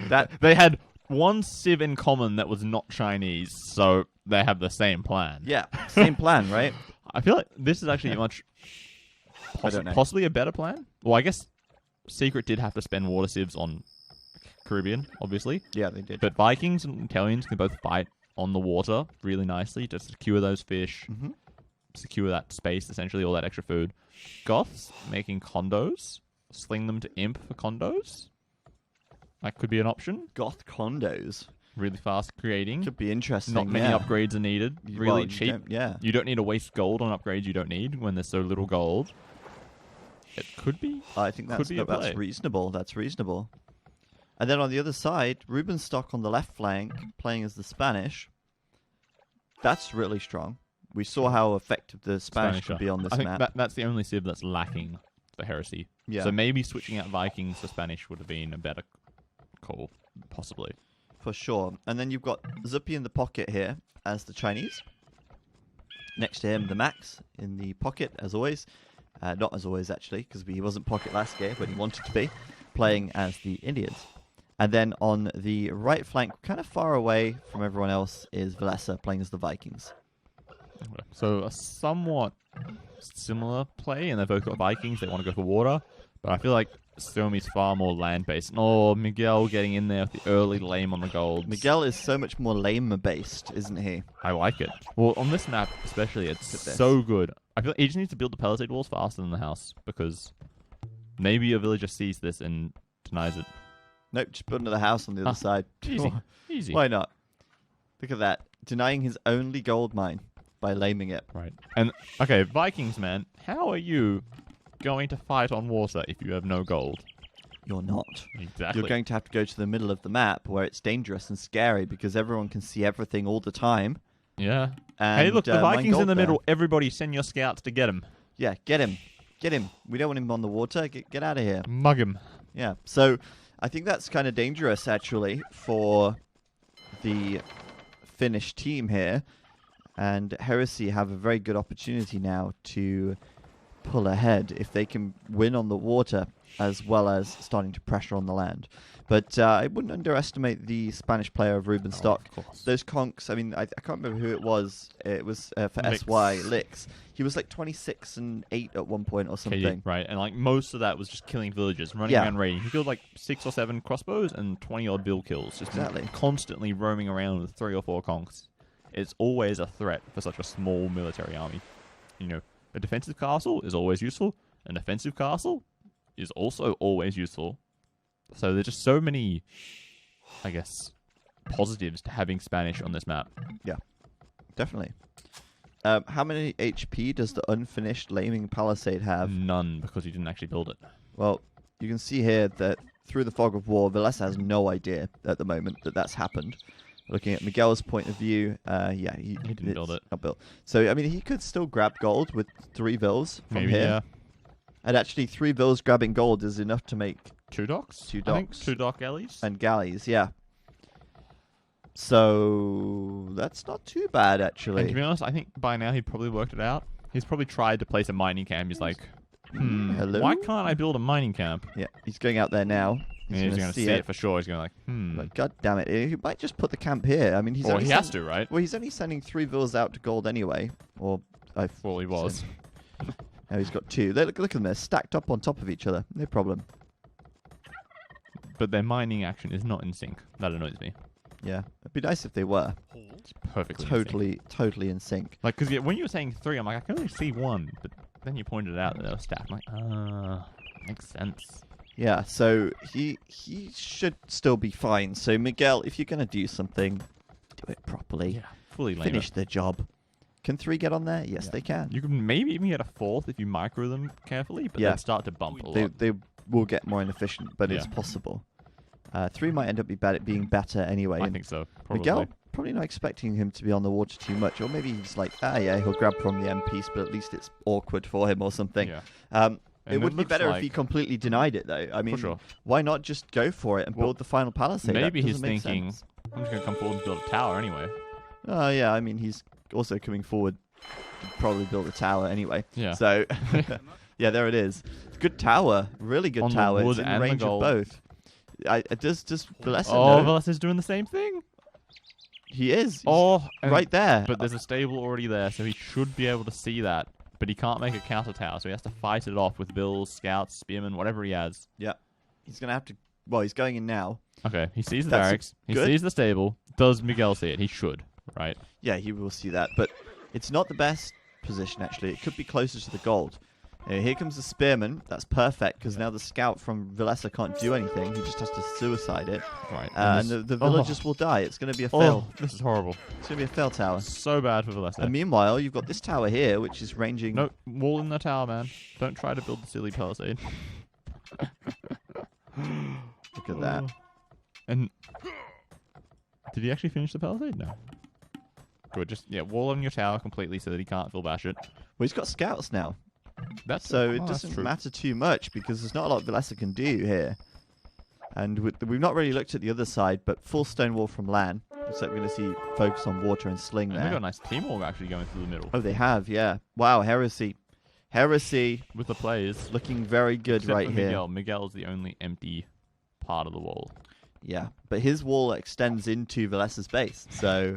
That they had one civ in common that was not Chinese, so they have the same plan. Yeah, same plan, right? I feel like this is actually much I don't know. possibly a better plan. Well, I guess Secret did have to spend water sieves on Caribbean, obviously. Yeah, they did. But Vikings and Italians can both fight on the water really nicely to secure those fish, secure that space, essentially, all that extra food. Goths making condos, sling them to imp for condos. That could be an option. Goth condos. Really fast creating. Could be interesting. Not many upgrades are needed. Really cheap. You don't need to waste gold on upgrades you don't need when there's so little gold. It could be. I think that's reasonable. That's reasonable. And then on the other side, Rubenstock on the left flank, playing as the Spanish. That's really strong. We saw how effective the Spanish could be on this map. I think that's the only civ that's lacking for Heresy. Yeah. So maybe switching out Vikings for Spanish would have been a better call, possibly. For sure. And then you've got Zuppy in the pocket here as the Chinese. Next to him, the Max in the pocket, as always. Not as always, actually, because he wasn't pocket last game, but he wanted to be, playing as the Indians. And then on the right flank, kind of far away from everyone else, is Valessa playing as the Vikings. So a somewhat similar play, and they've both got Vikings. They want to go for water, but I feel like Suomi's far more land-based. Oh, Miguel getting in there with the early lame on the golds. Miguel is so much more lame-based, isn't he? I like it. Well, on this map especially, it's so good. I feel like he just needs to build the palisade walls faster than the house, because maybe a villager sees this and denies it. Nope, just put another house on the other side. Easy. Easy. Why not? Look at that. Denying his only gold mine by laming it. Right. And, okay, Vikings, man, how are you going to fight on water if you have no gold? You're not. Exactly. You're going to have to go to the middle of the map where it's dangerous and scary because everyone can see everything all the time. Yeah. And, hey, look, the Vikings in the middle. There. Everybody send your scouts to get him. Yeah, get him. Get him. We don't want him on the water. Get out of here. Mug him. Yeah. So I think that's kind of dangerous, actually, for the Finnish team here. And Heresy have a very good opportunity now to pull ahead if they can win on the water as well as starting to pressure on the land. But I wouldn't underestimate the Spanish player of Ruben Stock. Of course. Those conks, I mean, I can't remember who it was. It was for Licks. SY, Licks. He was like 26 and 8 at one point or something. Right, and like most of that was just killing villagers, running around raiding. He killed like 6 or 7 crossbows and 20-odd bill kills. Just constantly roaming around with 3 or 4 conks. It's always a threat for such a small military army. You know, a defensive castle is always useful. An offensive castle is also always useful. So there's just so many, I guess, positives to having Spanish on this map. Yeah, definitely. How many HP does the unfinished Laming Palisade have? None, because he didn't actually build it. Well, you can see here that through the fog of war, Villesa has no idea at the moment that that's happened. Looking at Miguel's point of view, yeah, he didn't build it. Not built. So, I mean, he could still grab gold with 3 vills from Maybe, here. yeah. And actually, 3 vills grabbing gold is enough to make 2 docks? 2 I think docks. 2 dock galleys? And galleys, yeah. So that's not too bad, actually. And to be honest, I think by now he'd probably worked it out. He's probably tried to place a mining camp. He's like, Hello? why can't I build a mining camp? Yeah, he's going out there now. He's going to see it for sure. He's going to like, But God damn it, he might just put the camp here. I mean, he's Or only he has to, right? Well, he's only sending 3 vills out to gold anyway. Or Well, he was. Now he's got 2. Look at them, they're stacked up on top of each other. No problem. But their mining action is not in sync. That annoys me. Yeah, it'd be nice if they were. It's perfectly in sync. Totally in sync. Like, because when you were saying 3, I'm like, I can only see 1. But then you pointed out that they were stacked. I'm like, makes sense. Yeah, so he should still be fine. So Miguel, if you're gonna do something, do it properly. Yeah, fully lame Finish it. the job. Can 3 get on there? Yes, they can. You can maybe even get a 4th if you micro them carefully, but Yeah. they start to bump a lot. They will get more inefficient, but it's Yeah. possible. 3 might end up being better anyway. I think so. Probably. Miguel, probably not expecting him to be on the water too much, or maybe he's like, yeah, he'll grab from the end piece, but at least it's awkward for him or something. Yeah. It would be better if he completely denied it, though. I mean, For sure. why not just go for it and build the final palisade? Maybe That he's doesn't make thinking, sense. I'm just going to come forward and build a tower anyway. Oh, yeah, I mean, he's also coming forward to probably build a tower anyway. Yeah. So, yeah, there it is. Good tower. Really good On the tower. wood It's in and the range of gold. both. Does Villesa Oh, know? Villesa is doing the same thing? He is. He's And- right there. But there's a stable already there, so he should be able to see that. But he can't make a counter tower, so he has to fight it off with bills, scouts, spearmen, whatever he has. Yeah. He's going to have to... Well, he's going in now. Okay, he sees the That's barracks. He good. sees the stable. Does Miguel see it? He should, right? Yeah, he will see that. But it's not the best position, actually. It could be closer to the gold. Here comes the spearman. That's perfect, because now the scout from Villesa can't do anything. He just has to suicide it. Right. And the villagers will die. It's going to be a fail. This is horrible. It's going to be a fail tower. So bad for Villesa. And meanwhile, you've got this tower here, which is ranging... No, wall in the tower, man. Don't try to build the silly palisade. Look at that. And did he actually finish the palisade? No. Good. Just wall in your tower completely so that he can't full bash it. Well, he's got scouts now. So it doesn't matter too much, because there's not a lot Villesa can do here. And we've not really looked at the other side, but full stone wall from land. Looks like we're going to see focus on water and sling And there. they've got a nice team org actually going through the middle. Oh, they have, yeah. Wow, Heresy. Heresy With the players. looking very good Except right for here. Miguel. Miguel's the only empty part of the wall. Yeah, but his wall extends into Villesa's base, so,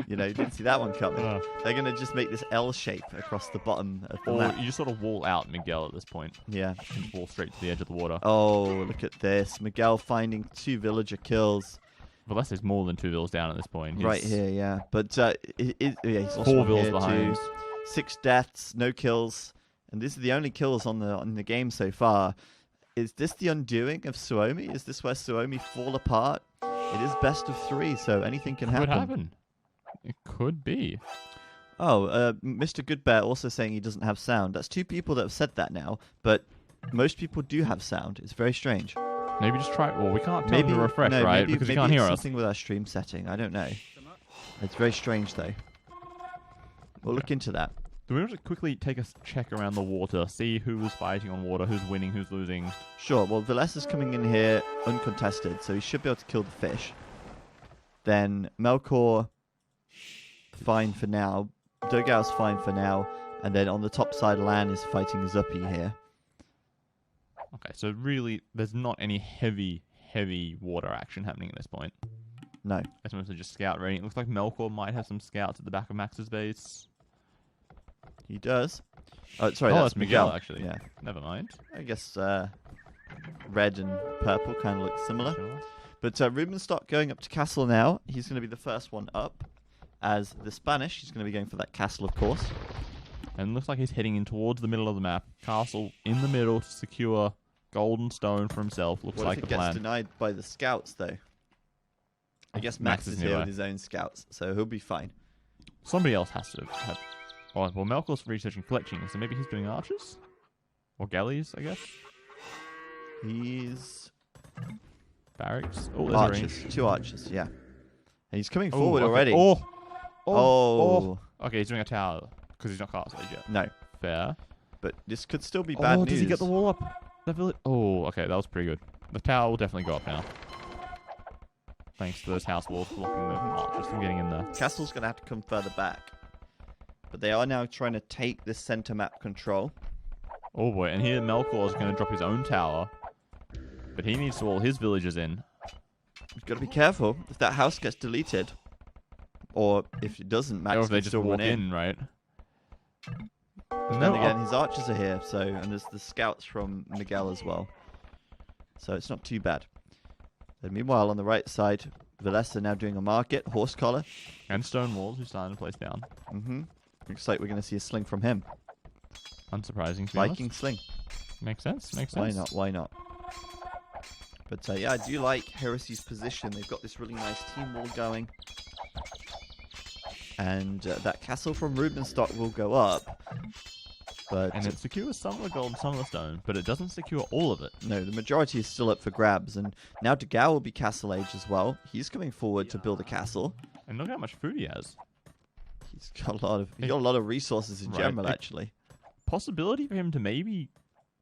you didn't see that one coming. They're going to just make this L shape across the bottom of the Or map. you just sort of wall out Miguel at this point. Yeah. And wall straight to the edge of the water. Oh, look at this. Miguel finding 2 villager kills. Villesa's more than 2 vills down at this point. He's Right here, yeah. But he's also 4 one vills here behind. too. 6 deaths, no kills. And this is the only kills on the game so far. Is this the undoing of Soumi? Is this where Soumi fall apart? It is best of 3, so anything can happen. Could happen. It could be. Oh, Mr. Goodbear also saying he doesn't have sound. That's 2 people that have said that now, but most people do have sound. It's very strange. Maybe just try. Well, we can't tell him to refresh, no, right? Maybe, because he maybe can't hear it's us. something with our stream setting. I don't know. It's very strange, though. We'll look into that. Do we want to quickly take a check around the water, see who's fighting on water, who's winning, who's losing? Sure. Well, Villesa's coming in here uncontested, so he should be able to kill the fish. Then Melkor, fine for now. Dogau's fine for now. And then on the top side, Lan is fighting Zuppy here. Okay, so really, there's not any heavy water action happening at this point. No. It's mostly just scout raiding. It looks like Melkor might have some scouts at the back of Max's base. He does. Oh, sorry, Oh, that's that's Miguel, Miguel. actually. Yeah. Never mind. I guess red and purple kind of look similar. Sure. But Rubenstock going up to castle now. He's going to be the first one up. As the Spanish, he's going to be going for that castle, of course. And looks like he's heading in towards the middle of the map. Castle in the middle to secure golden stone for himself. Looks What like if it the gets plan. denied by the scouts, though? I guess Max Max is is here nearby. with his own scouts, so he'll be fine. Somebody else has to have... Oh, well, Melkor's researching collecting, so maybe he's doing archers? Or galleys, I guess? He's... Barracks? Oh, there's archers. a range. 2 archers, yeah. And he's coming Oh, forward okay. already. Oh! Okay, he's doing a tower, because he's not castle age yet. No, Fair. but this could still be bad news. Does he get the wall up? The village? Oh, okay, that was pretty good. The tower will definitely go up now. Thanks to those house walls blocking the archers from getting in there. Castle's going to have to come further back. But they are now trying to take this center map control. Oh boy, and here Melkor is going to drop his own tower. But he needs to wall his villagers in. You've got to be careful. If that house gets deleted, or if it doesn't, Max Or if they can just still walk run in. in, right? But then again, his archers are here, so and there's the scouts from Miguel as well. So it's not too bad. And meanwhile, on the right side, Valesa now doing a market, horse collar. And stone walls, who's starting to place down. Mm-hmm. Looks like we're going to see a sling from him. Unsurprising, to be Viking honest. sling. Makes sense, makes Why sense. not? Why not? But yeah, I do like Heresy's position. They've got this really nice team wall going. And that castle from Rubenstock will go up. But And it secures some of the gold and some of the stone, but it doesn't secure all of it. no, the majority is still up for grabs. And now Degao will be castle age as well. He's coming forward to build a castle. And look how much food he has. He's got a lot of resources in Right. general, actually. Possibility for him to maybe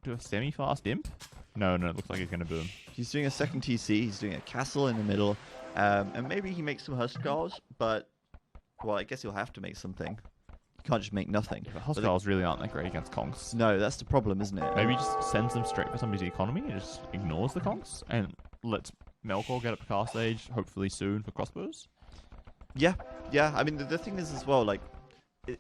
do a semi-fast imp? No, it looks like he's going to boom. He's doing a second TC. He's doing a castle in the middle. And maybe he makes some Huskars, but... Well, I guess he'll have to make something. You can't just make nothing. The But Hostiles really aren't that great against conks. No, that's the problem, isn't it? Maybe just sends them straight for somebody's economy and just ignores the conks and lets Melkor get up to cast age, hopefully soon, for crossbows. Yeah. I mean, the thing is as well, like,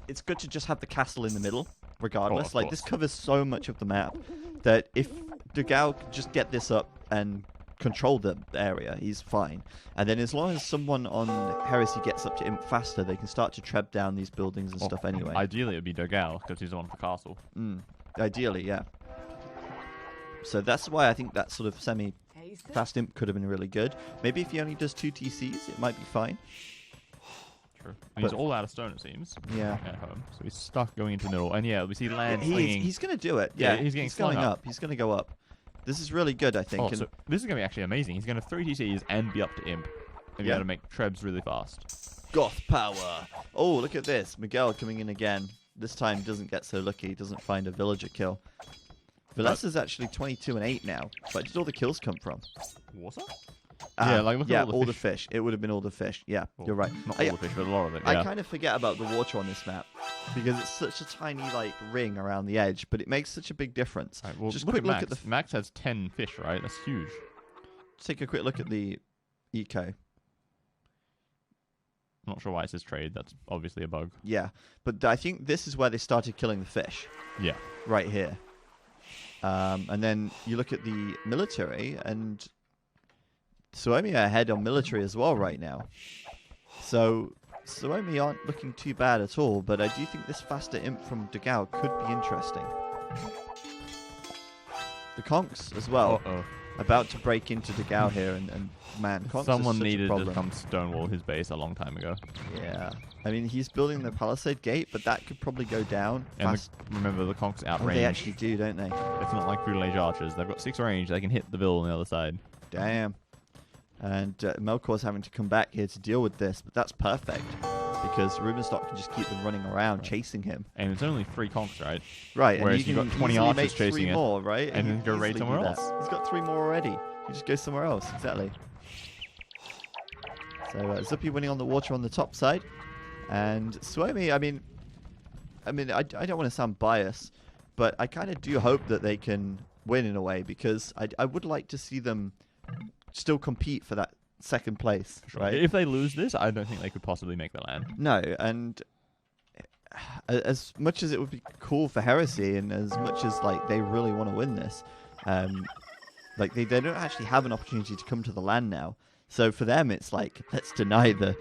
it's good to just have the castle in the middle, regardless. of Like, this course. covers so much of the map that if Degao could just get this up and control the area, he's fine. And then as long as someone on Heresy gets up to imp faster, they can start to treb down these buildings and stuff anyway. Ideally, it would be Dogao, because he's the one for castle. Ideally, yeah. So that's why I think that sort of semi-fast imp could have been really good. Maybe if he only does 2 TCs, it might be fine. True. And he's all out of stone, it seems. Yeah. At home. So he's stuck going into the middle. And yeah, we see land slinging. He's going to do it. Yeah, Yeah, he's getting he's going slung up. up. He's going to go up. This is really good, I think. Oh, and so this is going to be actually amazing. He's going to 3 TCs and be up to imp. And be Yeah. able to make trebs really fast. Goth power. Oh, look at this. Miguel coming in again. This time doesn't get so lucky. He doesn't find a villager kill. Valesa's actually 22 and 8 now. Where did all the kills come from? Water? Yeah, like, look at all the fish. It would have been all the fish. Yeah, Well, you're right. Not all the fish, but a lot of it. I Yeah. kind of forget about the water on this map because it's such a tiny like ring around the edge, but it makes such a big difference. Right, well, Just look quick at look Max. at the. Max has 10 fish, right? That's huge. Take a quick look at the eco. I'm not sure why it says trade. That's obviously a bug. Yeah, but I think this is where they started killing the fish. Yeah. Right here. And then you look at the military, and Soumi are ahead on military as well right now. So Soumi aren't looking too bad at all, but I do think this faster imp from Degao could be interesting. The conks as well, Uh-oh. about to break into Degao here, and man, conks Someone is such needed a to problem. come stonewall his base a long time ago. Yeah, I mean he's building the palisade gate, but that could probably go down And fast. remember, the conks Oh, outrange. they actually do, don't they? It's not like Brutal Age archers. They've got 6 range. They can hit the bill on the other side. Damn. And Melkor's having to come back here to deal with this, but that's perfect because Rubenstock can just keep them running around, chasing him. And it's only 3 conks, right? Right, Whereas and you you've can got 20 easily archers make chasing 3 it, more, right? and you then can go raid easily somewhere do that. else. He's got 3 more already. You just go somewhere else, exactly. So Zuppy winning on the water on the top side, and Soumi. I don't want to sound biased, but I kind of do hope that they can win in a way, because I would like to see them still compete for that second place, right? If they lose this, I don't think they could possibly make the LAN. No, and as much as it would be cool for Heresy, and as much as like they really want to win this, like they don't actually have an opportunity to come to the LAN now. So for them, it's like, let's deny the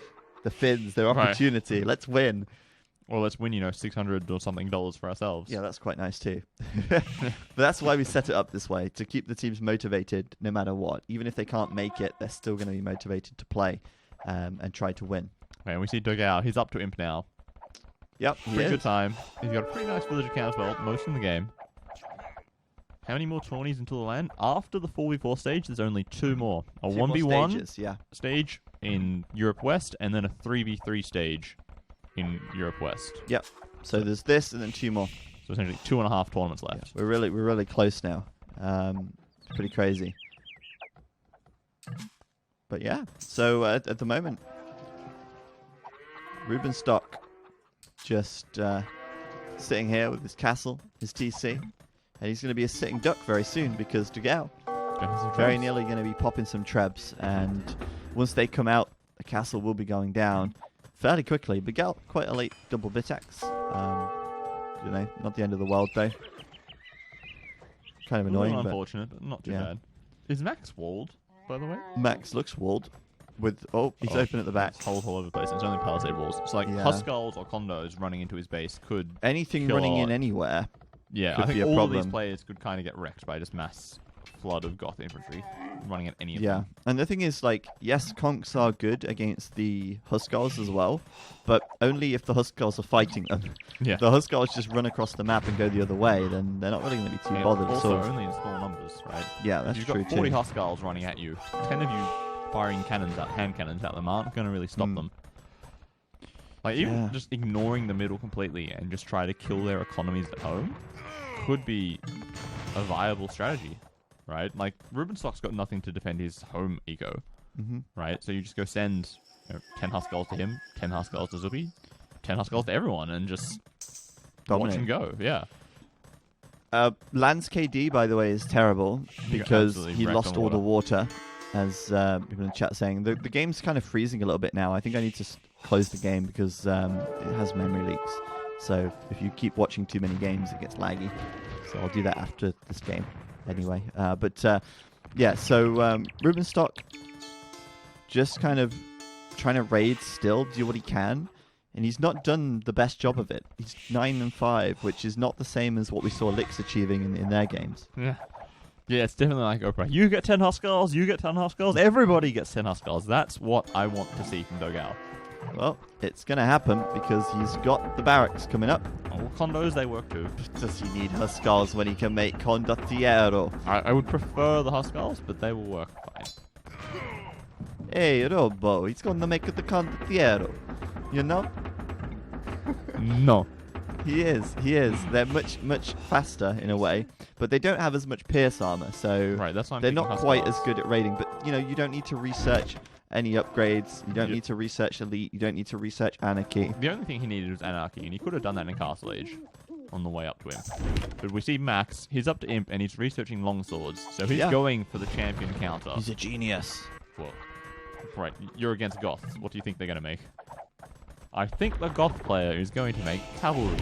Finns their opportunity. Right. Let's win. Or let's win, $600 or something for ourselves. Yeah, that's quite nice too. But that's why we set it up this way, to keep the teams motivated no matter what. Even if they can't make it, they're still going to be motivated to play and try to win. Okay, and we see Dogao. He's up to Imp now. Yep, pretty good time. He's got a pretty nice village account as well, most in the game. How many more tourneys until the LAN? After the 4v4 stage, there's only 2 more. A 1v1 stage in Europe West, and then a 3v3 stage in Europe West. Yep. So there's this, and then 2 more. So essentially 2.5 tournaments left. Yeah, we're really close now. It's pretty crazy. But yeah, so at the moment, Ruben Stock just sitting here with his castle, his TC, and he's going to be a sitting duck very soon, because Dugao very nearly going to be popping some trebs, and once they come out, the castle will be going down fairly quickly. Miguel, quite a late double Vitex. Not the end of the world though. Kind of annoying, but unfortunate, but not too bad. Is Max walled, by the way? Max looks walled. He's open at the back. Holes all over the place. It's only palisade walls. It's like Huskarls or condos running into his base could anything running in anywhere. Yeah, I think all of these players could kind of get wrecked by just mass flood of Goth infantry running at any of them. Yeah, and the thing is, like, yes, Conks are good against the Huskarls as well, but only if the Huskarls are fighting them. Yeah. If the Huskarls just run across the map and go the other way, then they're not really going to be too bothered. Also, only in small numbers, right? Yeah, that's true too. You've got 40 Huskarls running at you. 10 of you firing hand cannons at them aren't going to really stop them. Like, even just ignoring the middle completely and just try to kill their economies at home could be a viable strategy, right? Like, Ruben Stock's got nothing to defend his home eco, right? So you just go send 10 Huskarls to him, 10 Huskarls to Zubi, 10 Huskarls to everyone, and just watch him go, yeah. Lance KD, by the way, is terrible because he lost all the water, as people in the chat saying. The game's kind of freezing a little bit now. I think I need to close the game because it has memory leaks. So if you keep watching too many games, it gets laggy. So I'll do that after this game anyway. So Ruben Stock just kind of trying to raid still, do what he can. And he's not done the best job of it. He's 9-5, which is not the same as what we saw Licks achieving in their games. Yeah. Yeah, it's definitely like, okay, you get 10 Huskarls, you get 10 Huskarls, everybody gets 10 Huskarls. That's what I want to see from Dogao. Well, it's going to happen because he's got the barracks coming up. Oh, condos, they work too. Does he need Huskarls when he can make condottiero? I would prefer the Huskarls, but they will work fine. Hey, Robo, he's going to make the condottiero. You know? No. He is. They're much faster in a way, but they don't have as much pierce armor, so that's why they're not quite as good at raiding. But, you don't need to research any upgrades. You don't need to research Elite. You don't need to research Anarchy. The only thing he needed was Anarchy, and he could have done that in Castle Age on the way up to Imp. But we see Max, he's up to Imp, and he's researching longswords, so he's going for the champion counter. He's a genius. Well, right, you're against Goths. What do you think they're going to make? I think the Goth player is going to make cavalry.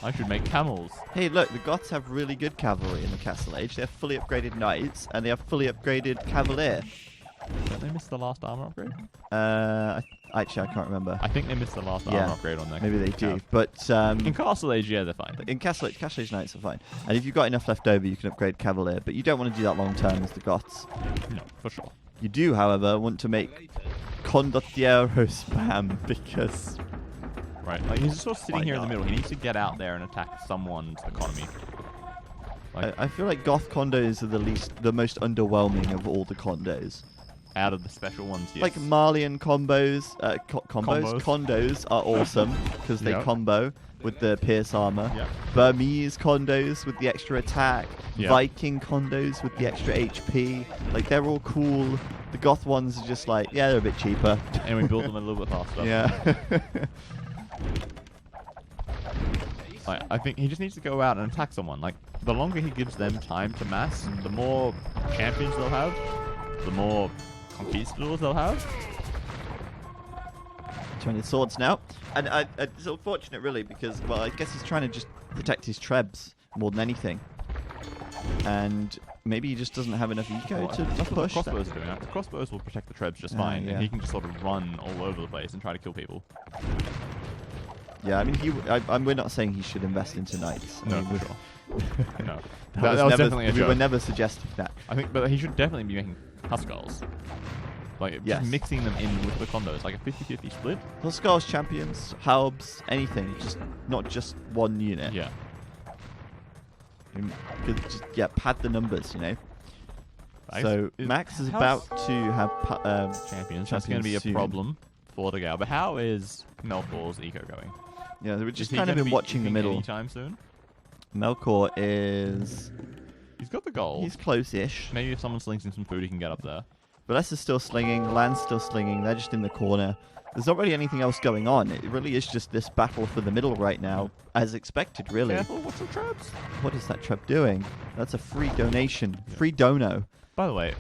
I should make camels. Hey, look, the Goths have really good cavalry in the Castle Age. They have fully upgraded knights, and they have fully upgraded cavalier. Don't they miss the last armor upgrade? Actually, I can't remember. I think they missed the last armor upgrade on there. Maybe they do. But in Castle Age, they're fine. In Castle Age knights are fine. And if you've got enough left over, you can upgrade cavalier. But you don't want to do that long term as the Goths. No, for sure. You do, however, want to make condottiero spam because... Right, like he's sort of sitting here in the middle. He needs to get out there and attack someone's economy. I feel like Goth condos are the most underwhelming of all the condos. Out of the special ones, yes. Like Malian combos, condos are awesome because they combo with the pierce armor. Burmese condos with the extra attack. Viking condos with the extra HP. Like, they're all cool. The Goth ones are just like, they're a bit cheaper. And we build them a little bit faster. Yeah. I think he just needs to go out and attack someone. Like, the longer he gives them time to mass, the more champions they'll have, the more conquistadors they'll have. Turning his swords now. And it's unfortunate, really, because, well, I guess he's trying to just protect his trebs more than anything. And maybe he just doesn't have enough eco to That's what push. the crossbows are doing. The crossbows will protect the trebs just fine, yeah. and he can just sort of run all over the place and try to kill people. Yeah, I mean, we're not saying he should invest into knights. I No, mean, for sure. No. that was never, definitely a we joke. were never suggesting that. I think, but he should definitely be making Huskarls. Like, Yes. just mixing them in with the condos, like a 50-50 split. Huskars, champions, halbs, anything, just not just one unit. Yeah. You could just, pad the numbers, you know. I So guess- Max is how's- about to have champions. That's going to be a soon. problem for the Gao. But how is Melkor's eco going? Yeah, we've just Is he kind of gonna been be watching the eking middle. anytime soon? Melkor is He's got the gold. he's close-ish. Maybe if someone slings him some food, he can get up there. Bless is still slinging, Land's still slinging, they're just in the corner. There's not really anything else going on. It really is just this battle for the middle right now, as expected, really. Careful, what's the traps? What is that trap doing? That's a free donation. Free dono. By the way,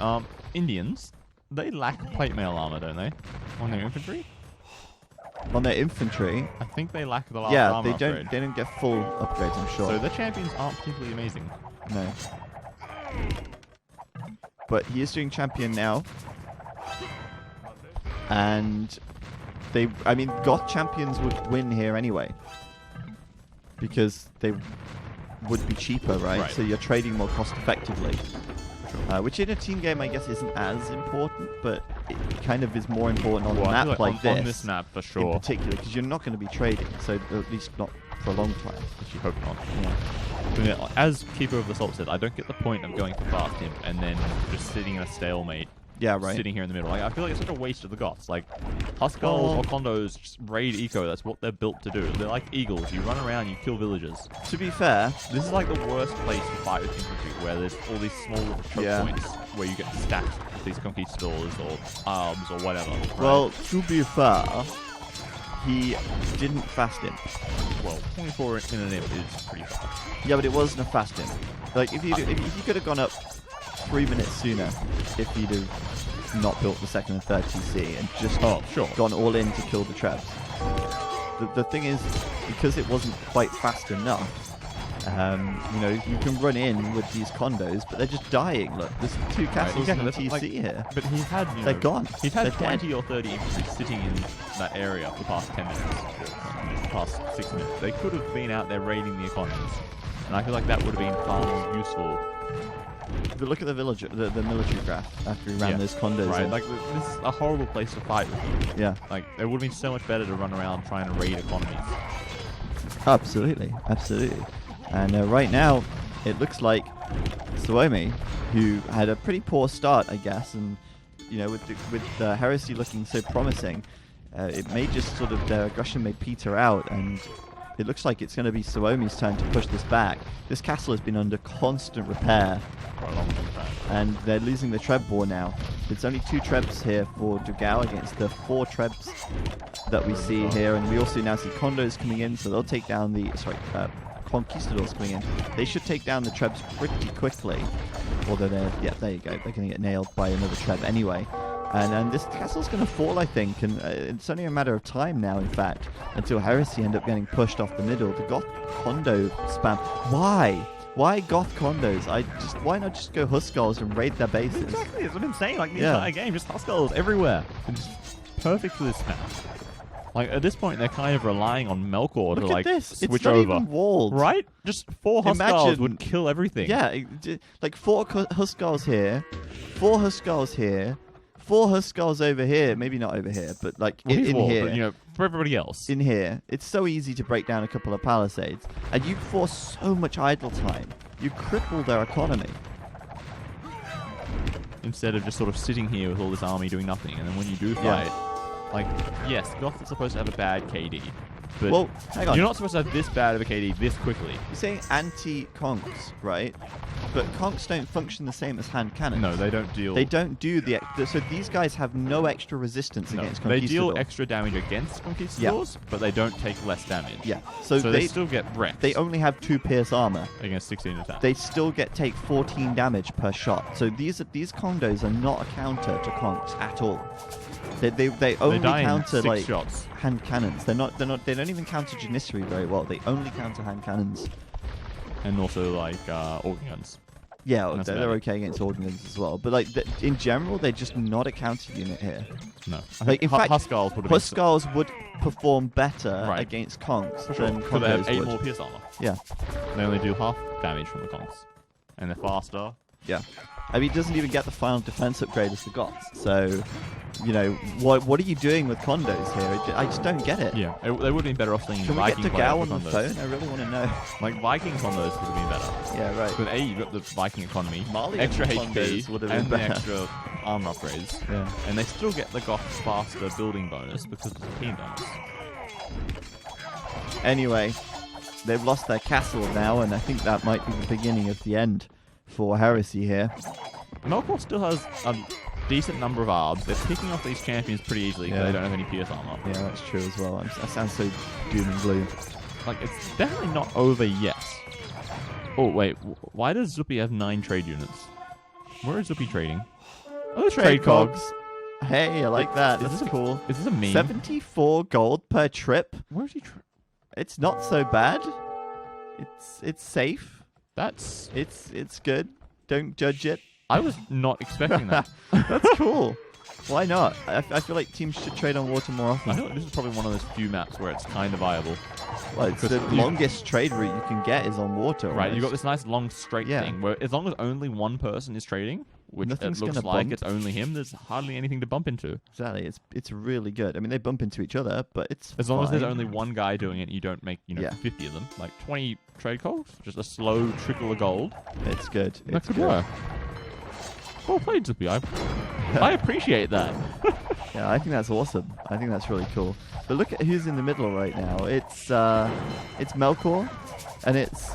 Indians, they lack plate mail armor, don't they? On their infantry? On their infantry, I think they lack the last yeah, armor they upgrade. don't get full upgrades, I'm sure. So their champions aren't particularly amazing. No. But he is doing champion now. And Goth champions would win here anyway. Because they would be cheaper, right? Right. So you're trading more cost effectively. For sure. Which in a team game, I guess, isn't as important, but it kind of is more important on Well, a I feel map like on this map, for in sure. particular, because you're not going to be trading, so at least not for a long time. Which you hope not. Yeah. But yeah, as Keeper of the Salt said, I don't get the point of going for fast imp and then just sitting in a stalemate, Yeah, right. sitting here in the middle. Like, I feel like it's such a waste of the Goths. Like, Huskarls Oh. or Condos just raid eco. That's what they're built to do. They're like eagles. You run around, you kill villagers. To be fair, This is like the worst place to fight with infantry, where there's all these small little choke Yeah. points where you get stacked with these conquistadors or arms or whatever. right? well, to be fair, he didn't fast him. Well, 24 in an imp is pretty fast. Yeah, but it wasn't a fast him. Like, if you could have gone up 3 minutes sooner, if you'd have not built the second and third TC and just Sure. gone all in to kill the trebs. The thing is, because it wasn't quite fast enough, you can run in with these condos, but they're just dying. Look, there's 2 castles exactly, in that's TC like- here. But he had, They're gone. He's had They're dead. 20 or 30 infantry sitting in that area for the past 10 minutes, or the past 6 minutes. They could have been out there raiding the economies. And I feel like that would have been far more useful. But look at the villager, the military graph after he ran Yeah, those condos Right, in. like, this is a horrible place to fight with them. Yeah, Like, it would have been so much better to run around trying to raid economies. absolutely. And right now, it looks like Soumi, who had a pretty poor start, I guess, and with Heresy looking so promising, it may just sort of their aggression may peter out, and it looks like it's going to be Suomi's turn to push this back. This castle has been under constant repair, For a long time. and they're losing the Treb war now. There's only 2 Trebs here for Dugao against the 4 Trebs that we see here, and we also now see Condos coming in, so they'll take down the Conquistadors coming in. They should take down the Trebs pretty quickly, although there you go, they're going to get nailed by another Treb anyway. And this castle's going to fall, I think, and it's only a matter of time now, in fact, until Heresy end up getting pushed off the middle. The Goth Condo spam. Why? Why Goth Condos? Why not just go Huskarls and raid their bases? Exactly, that's what I'm saying. Like, the Yeah. entire game, just Huskarls everywhere. And just perfect for this map. Like, at this point, they're kind of relying on Melkor to, Look like, at this. switch It's not over. even walled. Right? Just 4 Huskarls Imagine- would kill everything. Yeah, like 4 Huskarls here, 4 Huskarls here, 4 Huskarls over here. Maybe not over here, but like Well, he's in walled, here. but, for everybody else. In here, it's so easy to break down a couple of palisades, and you force so much idle time. You cripple their economy. Instead of just sort of sitting here with all this army doing nothing. And then when you do Yeah. fight, like, yes, Goth is supposed to have a bad KD. But Well, hang on. you're not supposed to have this bad of a KD this quickly. You're saying anti-conks, right? but conks don't function the same as hand cannons. No, they don't deal. They don't do so these guys have no extra resistance against They Conquistador. deal extra damage against Conquistadors, but they don't take less damage. Yeah. So they still get wrecked. They only have 2 pierce armor. Against 16 attack. They still take 14 damage per shot. So these condos are not a counter to conks at all. They only counter in 6 like shots. hand cannons. They don't even counter Janissary very well. They only counter hand cannons. And also like organ guns. Yeah, they're okay against organ guns as well. But like in general, they're just not a counter unit here. No. Like in fact, Huskarls would have Huskarls would perform better against conks than but they have condos 8 would. more pierce armor. Yeah. They only do half damage from the conks. And they're faster. Yeah. I mean, it doesn't even get the final defense upgrade as the Gots. So, you know, what are you doing with condos here? I just don't get it. Yeah, they would have been better off seeing Can we Viking get to play Gao with on the condos. phone? I really want to know. Like Viking condos would have been better. Yeah, right. But you've got the Viking economy, Malian extra condos HP, would have been and the better. extra armor upgrades. Yeah. And they still get the Goth's faster building bonus because of the team bonus. Anyway, they've lost their castle now, and I think that might be the beginning of the end for Heresy here. Melkor still has a decent number of arbs. They're picking off these champions pretty easily because they don't have any pierce armor. Yeah, that's true as well. That sounds so doom and gloom. Like, it's definitely not over yet. Oh, wait. Why does Zuppy have 9 trade units? Where is Zuppy trading? Oh, trade cogs. Hey, I like that. That's cool. Is this a meme? 74 gold per trip. Where is he? It's not so bad. It's safe. That's... It's good. Don't judge it. I was not expecting that. That's cool. Why not? I feel like teams should trade on water more often. I feel like this is probably one of those few maps where it's kind of viable. Well, it's the longest trade route you can get is on water. Right, you've got this nice long straight Yeah. thing where as long as only one person is trading, which Nothing's it looks gonna like bump. it's only him, there's hardly anything to bump into. Exactly. It's really good. I mean, they bump into each other, but it's As long as there's fine. only one guy doing it, you don't make 50 of them. Like 20 trade calls, just a slow trickle of gold. It's good. That It's could good. work. Well played, Zippy. I appreciate that. Yeah, I think that's awesome. I think that's really cool. But look at who's in the middle right now. It's Melkor, and it's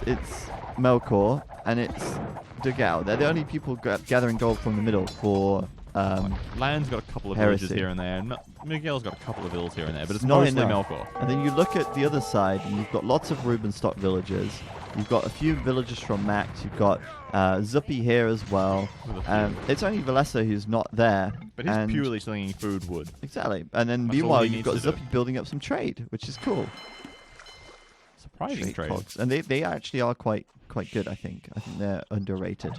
Melkor, and it's Dugao. They're the only people gathering gold from the middle for Land's got a couple of Heresy. villages here and there. And Miguel's got a couple of villas here and there, but it's not mostly enough. Melkor. And then you look at the other side, and you've got lots of Rubenstock villagers. You've got a few villagers from Max. You've got Zuppy here as well. It's only Valessa who's not there. But he's and purely slinging food wood. Exactly. And then That's all meanwhile, he you've got needs to do. Zuppy building up some trade, which is cool. Surprising trade. Cogs. And they actually are quite good, I think. I think they're underrated.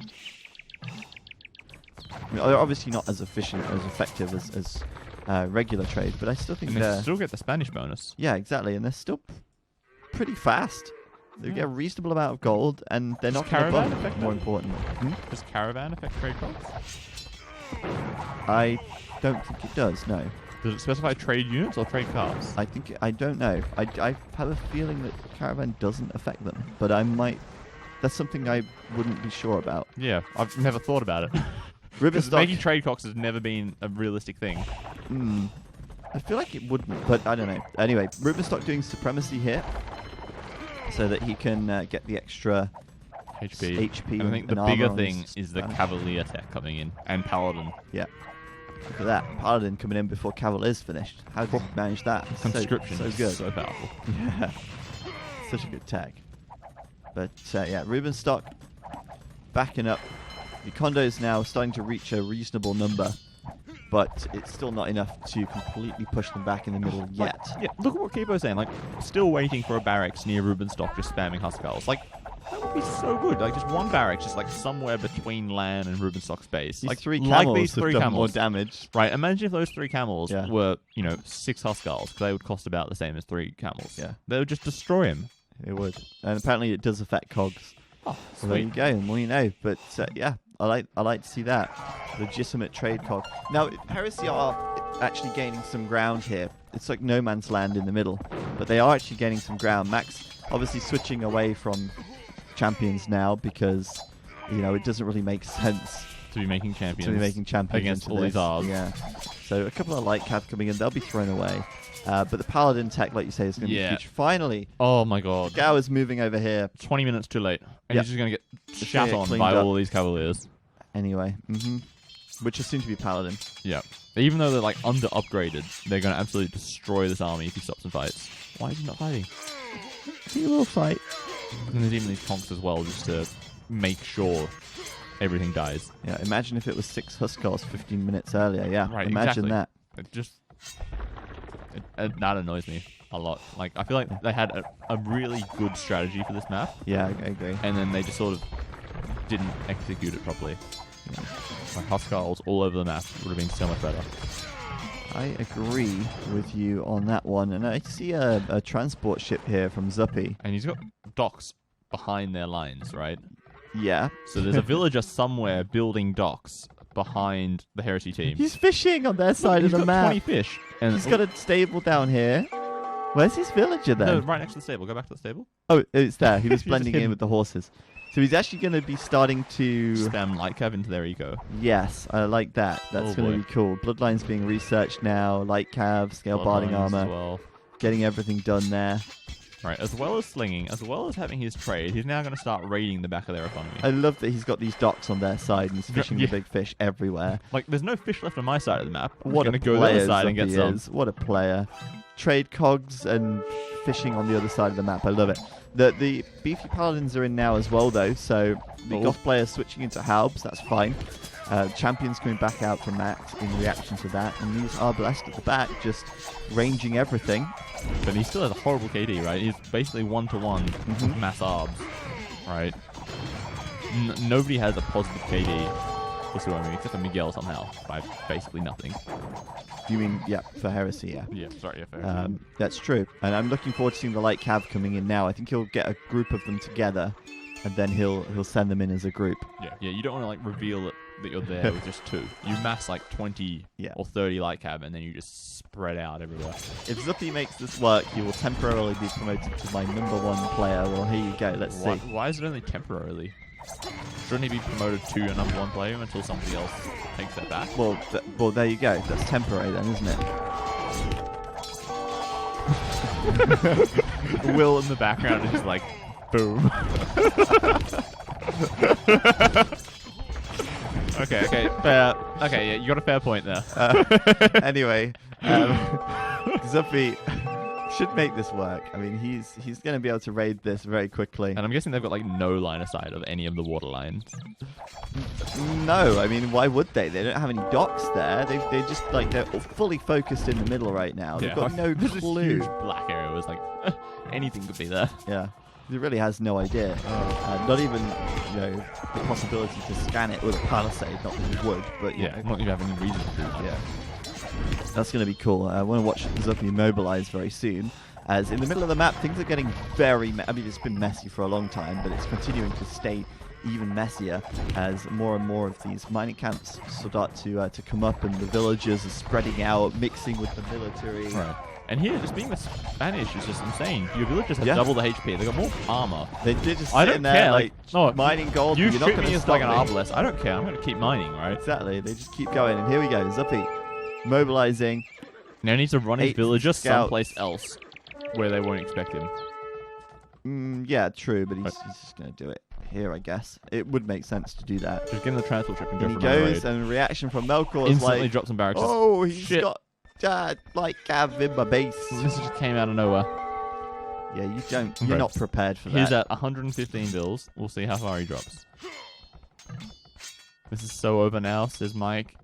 I mean, they're obviously not as efficient, as effective as regular trade, but I still think And they're... they still get the Spanish bonus. Yeah, exactly. And they're still pretty fast. They get a reasonable amount of gold, and they're not going to Caravan bump, affect more them? importantly. Does Caravan affect trade cogs? I don't think it does, no. Does it specify trade units or trade cars? I don't know. I have a feeling that Caravan doesn't affect them, but I might... That's something I wouldn't be sure about. Yeah, I've never thought about it. Because Riverstock... making trade cocks has never been a realistic thing. I feel like it wouldn't, but I don't know. Anyway, Rubenstock doing Supremacy here, so that he can get the extra HP. And I think and the bigger armor on thing his is the Spanish. Cavalier tech coming in, and Paladin. Yeah. Look at that. Paladin coming in before Cavalier's finished. How did he manage that? Conscription So is good. so powerful. Yeah. Such a good tag. But yeah, Rubenstock backing up. The condos now starting to reach a reasonable number, but it's still not enough to completely push them back in the middle yet. Yeah, look at what Kipo's saying. Like, still waiting for a barracks near Rubenstock, just spamming Huskarls. Like, that would be so good. Like, just one barracks, just like somewhere between Lan and Rubenstock's base. These like three like camels these have three done camels. more damage. Right, imagine if those 3 camels Yeah. were, 6 Huskarls, because they would cost about the same as 3 camels. Yeah. They would just destroy him. It would. And apparently it does affect cogs. Oh, So there you sweet. go. Well, you know. But yeah, I like to see that. Legitimate trade cog. Now, Heresy are actually gaining some ground here. It's like no man's land in the middle. But they are actually gaining some ground. Max obviously switching away from champions now because, it doesn't really make sense to be making champions. Against all these Rs. Yeah. So a couple of light cav coming in, they'll be thrown away. But the paladin tech, like you say, is going to be huge. Finally, oh my god, Gao is moving over here. 20 minutes too late, and he's just going to get shat on cleaned by up. all these cavaliers. Anyway, which is soon to be paladin. Yeah. Even though they're like under upgraded, they're going to absolutely destroy this army if he stops and fights. Why is he not fighting? He will fight. And there's even these conks as well, just to make sure everything dies. Yeah, imagine if it was 6 Huskars 15 minutes earlier. Yeah, Right, imagine exactly. that. It just that annoys me a lot. Like I feel like they had a really good strategy for this map, Yeah, I agree. and then they just sort of didn't execute it properly. Yeah. Like Huskars all over the map would have been so much better. I agree with you on that one. And I see a transport ship here from Zuppy. And he's got docks behind their lines, right? Yeah. So there's a villager somewhere building docks behind the Heresy team. He's fishing on their side of the He's got map. 20 fish. And He's got a stable down here. Where's his villager then? No, right next to the stable. Go back to the stable. Oh, it's there. He was He's blending hidden. in with the horses. So he's actually going to be starting to... Spam light cav into their eco. Yes, I like that. That's Oh, going to boy. be cool. Bloodline's being researched now. Light cav, scale barding Bloodlines armor. as well. Getting everything done there. Right, as well as slinging, as well as having his trade, he's now going to start raiding the back of their economy. I love that he's got these docks on their side and he's fishing Yeah. the big fish everywhere. Like, there's no fish left on my side of the map. I'm What a going to go to the player other side and get Zuppy some. is. What a player. Trade cogs and fishing on the other side of the map. I love it. The beefy paladins are in now as well, though, so the Oh. goth players switching into halbs, that's fine. Champions coming back out from that in reaction to that, and these are blessed at the back, just ranging everything. But he still has a horrible KD, right? He's basically 1-to-1 with mass arbs, right? Nobody has a positive KD for Soumi, except for Miguel somehow, by basically nothing. You mean, yeah, for Heresy, yeah. Yeah, sorry, yeah, fair. That's true. And I'm looking forward to seeing the light cav coming in now. I think he'll get a group of them together, and then he'll send them in as a group. Yeah, you don't want to like reveal that you're there with just 2. You mass like 20 or 30 light cab, and then you just spread out everywhere. If Zuppy makes this work, he will temporarily be promoted to my #1 player. Well, here you go. Let's see. Why is it only temporarily? Shouldn't he be promoted to your #1 player until somebody else takes that back? Well, there you go. That's temporary then, isn't it? Will in the background is just like, boom. Okay, fair. Okay, yeah, you got a fair point there. Anyway, Zuppy should make this work. I mean, he's going to be able to raid this very quickly. And I'm guessing they've got like no line of sight of any of the water lines. No, I mean, why would they? They don't have any docks there. They just like they're fully focused in the middle right now. They've got no There's this clue. huge black area. It was like anything could be there. Yeah, he really has no idea. Not even the possibility to scan it with a palisade. Not that he would, but Yeah, not even have any reason to do that. yeah. That's going to be cool. I want to watch Zuppy mobilize very soon. As in the middle of the map, things are getting very... I mean, it's been messy for a long time, but it's continuing to stay even messier as more and more of these mining camps start to come up and the villagers are spreading out, mixing with the military. Right. And here, just being the Spanish is just insane. Your villagers have Yeah. double the HP. They've got more armor. They're just I sitting don't there care. like No, mining gold. You but you're not shoot going me to as stop like an me. arbalest. I don't care. I'm going to keep mining, right? Exactly. They just keep going. And here we go. Zuppy mobilizing. Now he needs to run his 8 villager scouts. someplace else where they won't expect him. Yeah, true, but he's just going to do it here, I guess. It would make sense to do that. Just get in the transport ship and go And he for another goes, raid. and reaction from Melkor is Instantly like, drop some barracks. oh, he's Shit. got like cav in my base. This just came out of nowhere. Yeah, you don't. Okay. You're not prepared for He's that. at 115 bills. We'll see how far he drops. This is so over now, says Mike.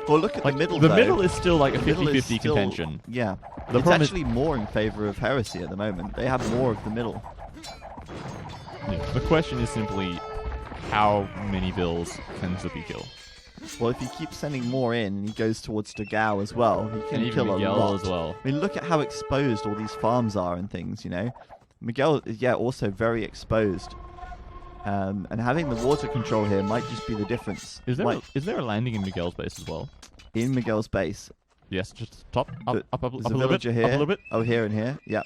Well, look at Like, the middle. the though. middle is still like a The middle is 50-50 still- contention. Yeah, The it's problem is- actually more in favor of Heresy at the moment. They have more of the middle. Yeah. The question is simply, how many bills can Zuppy kill? Well, if he keeps sending more in, and he goes towards Dagao as well, he And can even kill a Miguel lot. as well. I mean, look at how exposed all these farms are and things. Miguel, yeah, also very exposed. And having the water control here might just be the difference. Is there Like, is there a landing in Miguel's base as well? in Miguel's base? Yes, just top, up, Th- up, up, There's up a a little bit, villager up here. a little bit. Oh, here and here. Yeah.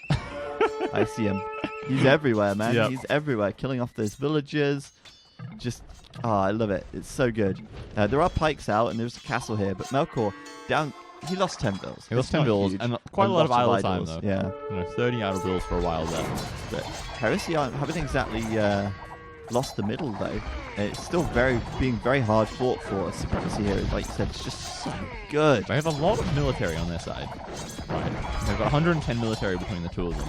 I see him. He's everywhere, man. Yep. He's everywhere, killing off those villagers. Just, I love it. It's so good. There are pikes out, and there's a castle here, but Melkor down. He lost 10 bills. He lost 10 bills, and quite a lot of idle time, though. Yeah. 30 idle bills for a while there. But Heresy haven't exactly lost the middle, though. It's still being very hard fought for. Supremacy here, like you said, it's just so good. They have a lot of military on their side. Right. They've got 110 military between the two of them.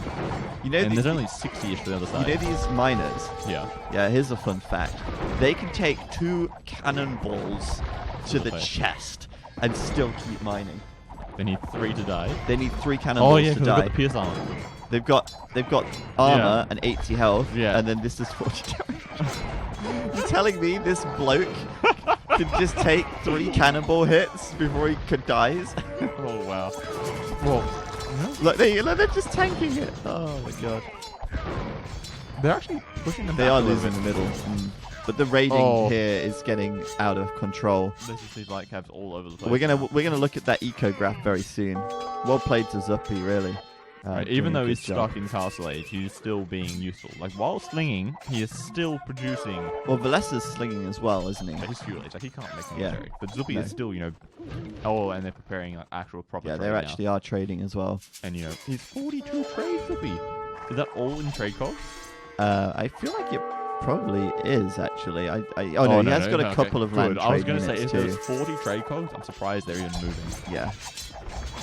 And there's only 60-ish to the other side. You know these miners? Yeah. Yeah, here's a fun fact. They can take 2 cannonballs to the chest and still keep mining. They need 3 to die. They need 3 cannonballs to die. They've got the pierce armor. They've got armor and 80 health, and then this is 40 damage. You're telling me this bloke could just take 3 cannonball hits before he could dies? Oh wow. Well, look, they're just tanking it. Oh my god. They're actually pushing them. They are losing the middle. But the raiding here is getting out of control. There's just these light caps all over the place. We're gonna look at that eco graph very soon. Well played to Zuppy, really. Even though he's stuck in Castle Age, he's still being useful. Like, while slinging, he is still producing... Well, Valesa's slinging as well, isn't he? Yeah, he's Fuel Age. Like, he can't make military. But Zuppy is still, and they're preparing like, actual proper trade they actually are trading as well. And, he's 42 trade, Zuppy. Is that all in trade costs? I feel like it probably is, actually. He has got a couple of land trade I was going to say, if too. there's 40 trade costs, I'm surprised they're even moving. Yeah.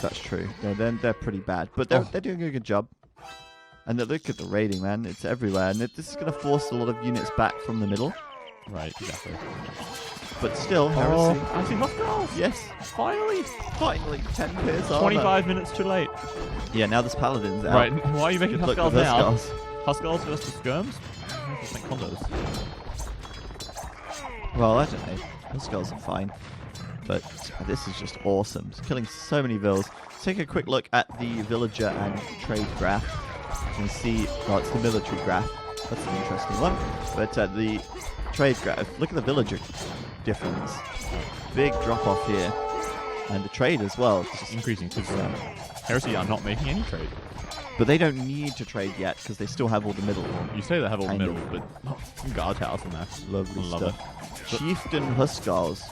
That's true. They're pretty bad, but they're doing a good job. And look at the raiding, man. It's everywhere, and this is going to force a lot of units back from the middle. Right, exactly. But still, Heresy. I see hostiles. Yes, finally, 10 pierce armor. 25 minutes too late. Yeah, now there's paladins out. Right, why are you making hostiles now? Huskals versus skirms? Let's make condos. Well, I don't know. Huskals are fine. But this is just awesome. It's killing so many vills. Let's take a quick look at the villager and trade graph. You can see, it's the military graph. That's an interesting one. But the trade graph, look at the villager difference. Big drop off here. And the trade as well. It's just increasing because Heresy are not making any trade. But they don't need to trade yet because they still have all the middle. You say they have all the middle, but guard house and that. Lovely stuff. Chieftain Huskals.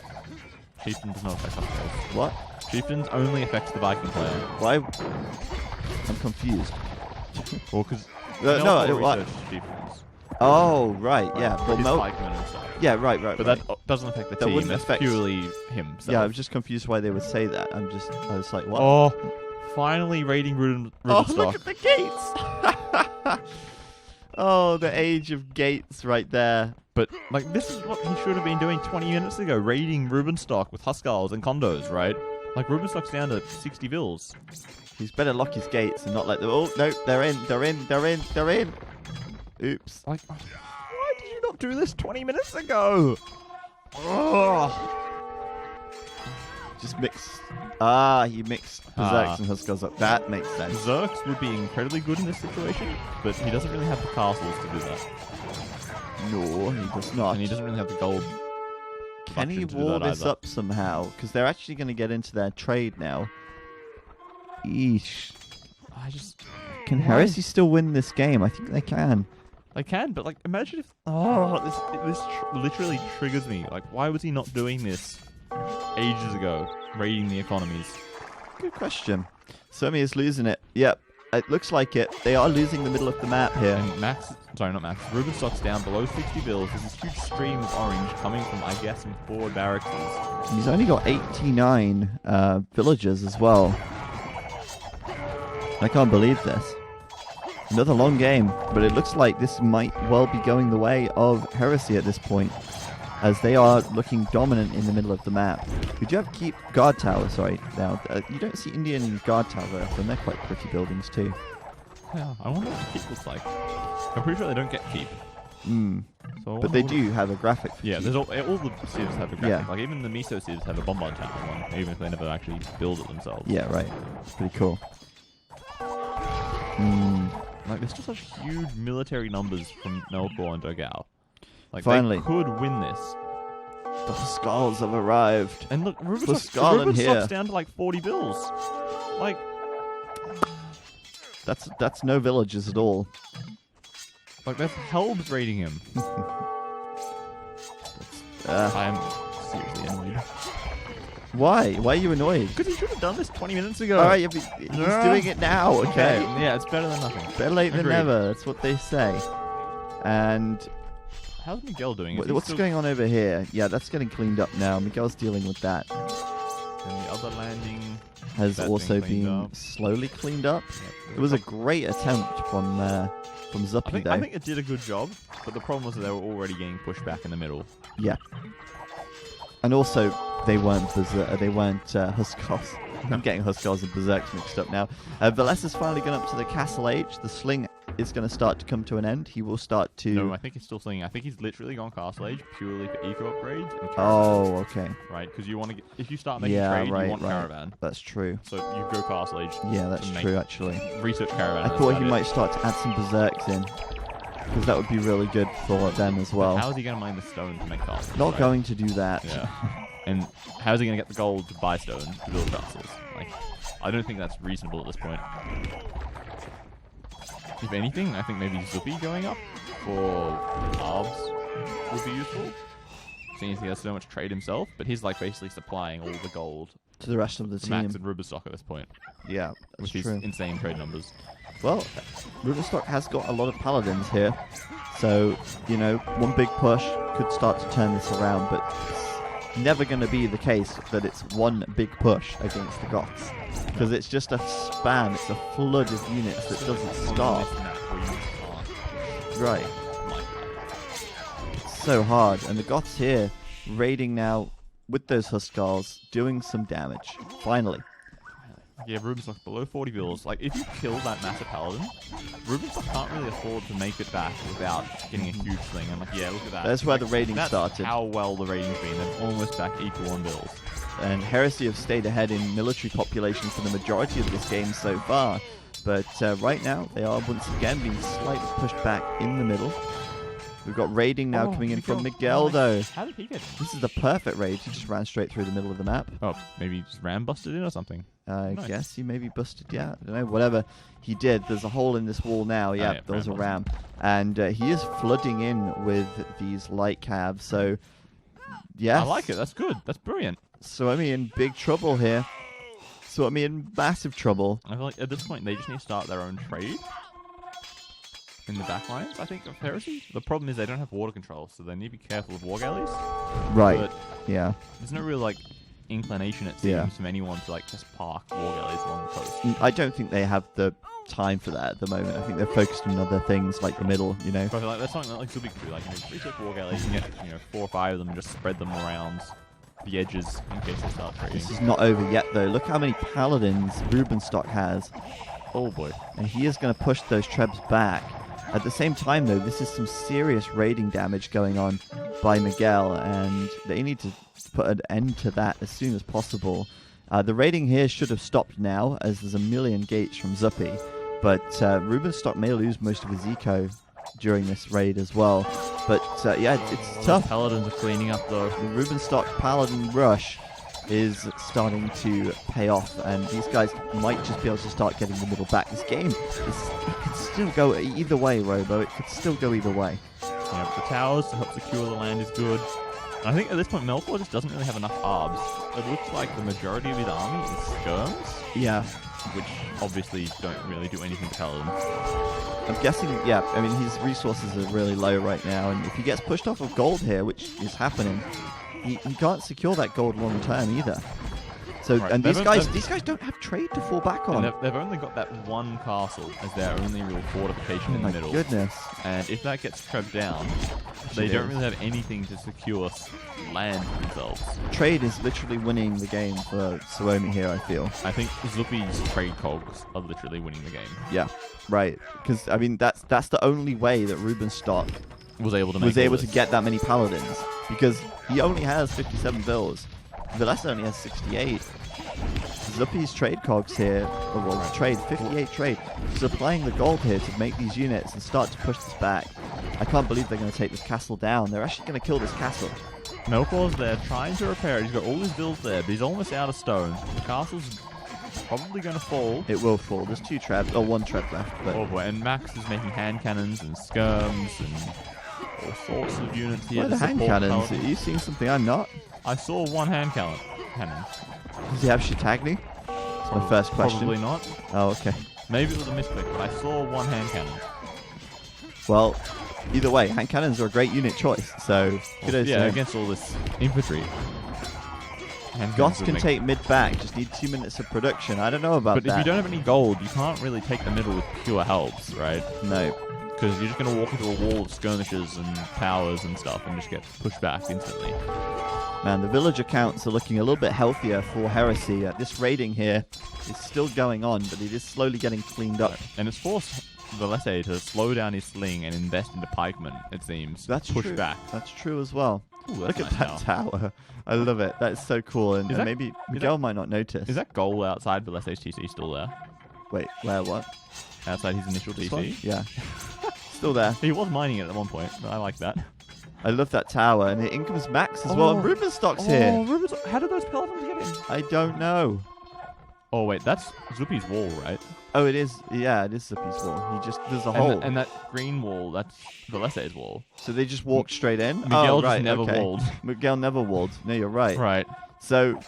Chieftain does not affect Huskals. What? Chieftains only affects the Viking player. Why? I'm confused. Well, because what? Chieftains. Oh, right, yeah. Well, yeah, right. But that doesn't affect the team. That's purely himself. Yeah, I was just confused why they would say that. I was like, what? Oh, finally raiding Rubenstock. Oh, look at the gates! Oh, the age of gates right there. But, this is what he should have been doing 20 minutes ago, raiding Rubenstock with Huskals and condos, right? Rubenstock's down to 60 vills. He's better lock his gates and not let them... Oh, no, they're in. Oops. Why did you not do this 20 minutes ago? Oh. Just mix... he mixed Berserks and Huskals up. That makes sense. Berserks would be incredibly good in this situation, but he doesn't really have the castles to do that. No, he does not. And he doesn't really have the gold. Can he wall this up somehow? Because they're actually going to get into their trade now. Eesh. Can Heresy still win this game? I think they can. They can, but imagine if... this literally triggers me. Why was he not doing this ages ago? Raiding the economies. Good question. Soumi is losing it. Yep. It looks like it. They are losing the middle of the map here. And Rubenstock's down below 60 bills. There's this huge stream of orange coming from, I guess, some forward barracks. He's only got 89 villagers as well. I can't believe this. Another long game, but it looks like this might well be going the way of Heresy at this point, as they are looking dominant in the middle of the map. We do have keep guard tower, now. You don't see Indian guard tower very often. They're quite pretty buildings too. Yeah, I wonder what the keep looks like. I'm pretty sure they don't get keep. So but they do have a graphic for keep. There's all the civs have a graphic. Yeah. Even the Miso civs have a bombard tower one, even if they never actually build it themselves. Yeah, right. Pretty cool. There's just such huge military numbers from Melkor and Dogao. Finally. They could win this. The Huskals have arrived. And look, Rubenstock's down to 40 bills. That's no villages at all. There's Helbs raiding him. I'm seriously annoyed. Why? Why are you annoyed? Because he should have done this 20 minutes ago. All right, yeah, but he's doing it now. Okay. Yeah, it's better than nothing. Better late than Agreed. never. That's what they say. And How's Miguel doing? what's going on over here? Yeah, that's getting cleaned up now. Miguel's dealing with that. And the other landing Has that's also cleaned been up. slowly cleaned up. Yep. It was a great attempt from Zuppy, though. I think it did a good job, but the problem was that they were already getting pushed back in the middle. Yeah. And also, they weren't Huskars. I'm getting Huskars and Berserks mixed up now. Valesa's finally gone up to the Castle Age. The sling is going to start to come to an end. He will start to... No, I think he's still slinging. I think he's literally gone Castle Age purely for eco upgrades and caravan. Oh, okay. Right, because you want to get... If you start making Yeah, trade, right, you want right. caravan. That's true. So you go Castle Age. Yeah, that's to make true, actually. Research caravan. I thought he might start to add some Berserks in. Because that would be really good for them as well. How is he going to mine the stone to make castles? Not right? going to do that. Yeah. And how is he going to get the gold to buy stone to build castles? Like, I don't think that's reasonable at this point. If anything, I think maybe Zuppy going up for arbs would be useful. Seeing as he has so much trade himself, but he's like basically supplying all the gold To the rest of the to team. Max and Ruberstock at this point, Yeah, with that's these true. insane trade numbers. Well, Rubenstock has got a lot of paladins here, so, you know, one big push could start to turn this around, but it's never going to be the case that it's one big push against the Goths, because it's just a spam, it's a flood of units that doesn't stop. Right. It's so hard, and the Goths here, raiding now with those Huskars, doing some damage, finally. Yeah, Rubenstock below 40 bills. Like, if you kill that massive paladin, Rubenstock can't really afford to make it back without getting a huge thing. And like, yeah, look at that. That's where like, the raiding that's started. How well the raiding's been. They're almost back equal on bills. And Heresy have stayed ahead in military population for the majority of this game so far. But right now, they are once again being slightly pushed back in the middle. We've got raiding now coming in from Miguel, though. How did he get in? This is the perfect raid. He just ran straight through the middle of the map. Oh, maybe he just ram busted in or something. I Nice. guess he maybe busted, yeah. I don't know, whatever he did. There's a hole in this wall now. Yeah, yeah, there was a ram ram. And he is flooding in with these light cabs. So, yes. I like it. That's good. That's brilliant. Soumi in big trouble here. Soumi in massive trouble. I feel like at this point, they just need to start their own trade in the back lines, I think, of Heresy. The problem is they don't have water control, so they need to be careful of war galleys. Right, But yeah. there's no real, like, inclination, it seems, Yeah. from anyone to, like, just park war galleys along the coast. I don't think they have the time for that at the moment. I think they're focused on other things like the middle, you know. But I feel like that's something that, like, Zubi could do. Like, research war galleys and get, 4 or 5 of them and just spread them around the edges in case they start trading. This is not over yet, though. Look how many paladins Rubenstock has. Oh, boy. And he is going to push those trebs back. At the same time, though, this is some serious raiding damage going on by Miguel, and they need to put an end to that as soon as possible. The raiding here should have stopped now, as there's a million gates from Zuppy, but Rubenstock may lose most of his eco during this raid as well. But yeah, it's tough. Paladins are cleaning up, though. The Rubenstock Paladin rush is starting to pay off, and these guys might just be able to start getting the middle back. This game, it could still go either way, Robo. It could still go either way. Yeah, the towers to help secure the land is good. And I think at this point, Melkor just doesn't really have enough arbs. It looks like the majority of his army is skirms, Yeah, which obviously don't really do anything to Paladin. I'm guessing, yeah, I mean, his resources are really low right now, and if he gets pushed off of gold here, which is happening, he can't secure that gold long term either. So, Right, and they've- these guys don't have trade to fall back on. And they've only got that one castle as their only real fortification in the My middle. goodness. And if that gets trebbed down, Which they it don't is. really have anything to secure land for themselves. Trade is literally winning the game for Soumi here, I feel. I think Zuppy's trade cogs are literally winning the game. Yeah, right. Because, I mean, that's the only way that Rubenstock Was able to make was all able this. to get that many paladins, because he only has 57 bills. Valessa only has 68. Zuppy's trade cogs here, or well, trade, 58 trade, supplying the gold here to make these units and start to push this back. I can't believe they're going to take this castle down. They're actually going to kill this castle. Melkor's there trying to repair it. He's got all his builds there, but he's almost out of stone. The castle's probably going to fall. It will fall. There's 1 treb left. But Oh boy, and Max is making hand cannons and skirms and all sorts of units here. Where are to the hand support cannons? Paladin. Are you seeing something I'm not? I saw one hand cannon. Does he have Shitagni? That's my first question. Probably not. Oh, okay. Maybe it was a misclick, but I saw one hand cannon. Well, either way, hand cannons are a great unit choice. So, kudos to Yeah, him. against all this infantry. Hand Goths cannons would can make- take mid back. Just need 2 minutes of production. I don't know about But that. if you don't have any gold, you can't really take the middle with pure helps, right? No. Because you're just going to walk into a wall of skirmishes and towers and stuff and just get pushed back instantly. Man, the villager counts are looking a little bit healthier for Heresy. This raiding here is still going on, but it is slowly getting cleaned up. And it's forced Valese to slow down his sling and invest into pikemen, it seems. That's Push true. back. That's true as well. Ooh, Look that's at nice that now. tower. I love it. That's so cool. And, Is that- maybe Miguel might not notice. Is that goal outside Valese's TC still there? Wait, where, what? Outside his initial This TC? one? Yeah. Still there. He was mining it at one point, but I like that. I love that tower. And in comes Max as well. And Rubenstock's here. Rubens, how did those paladins get in? I don't know. Oh, wait, that's Zupi's wall, right? Oh, it is. Yeah, it is Zippy's wall. There's a And, hole. and that green wall, that's Valese's wall. So they just walked straight in? Miguel oh, just right, never okay. walled. Miguel never walled. No, you're right. Right. So,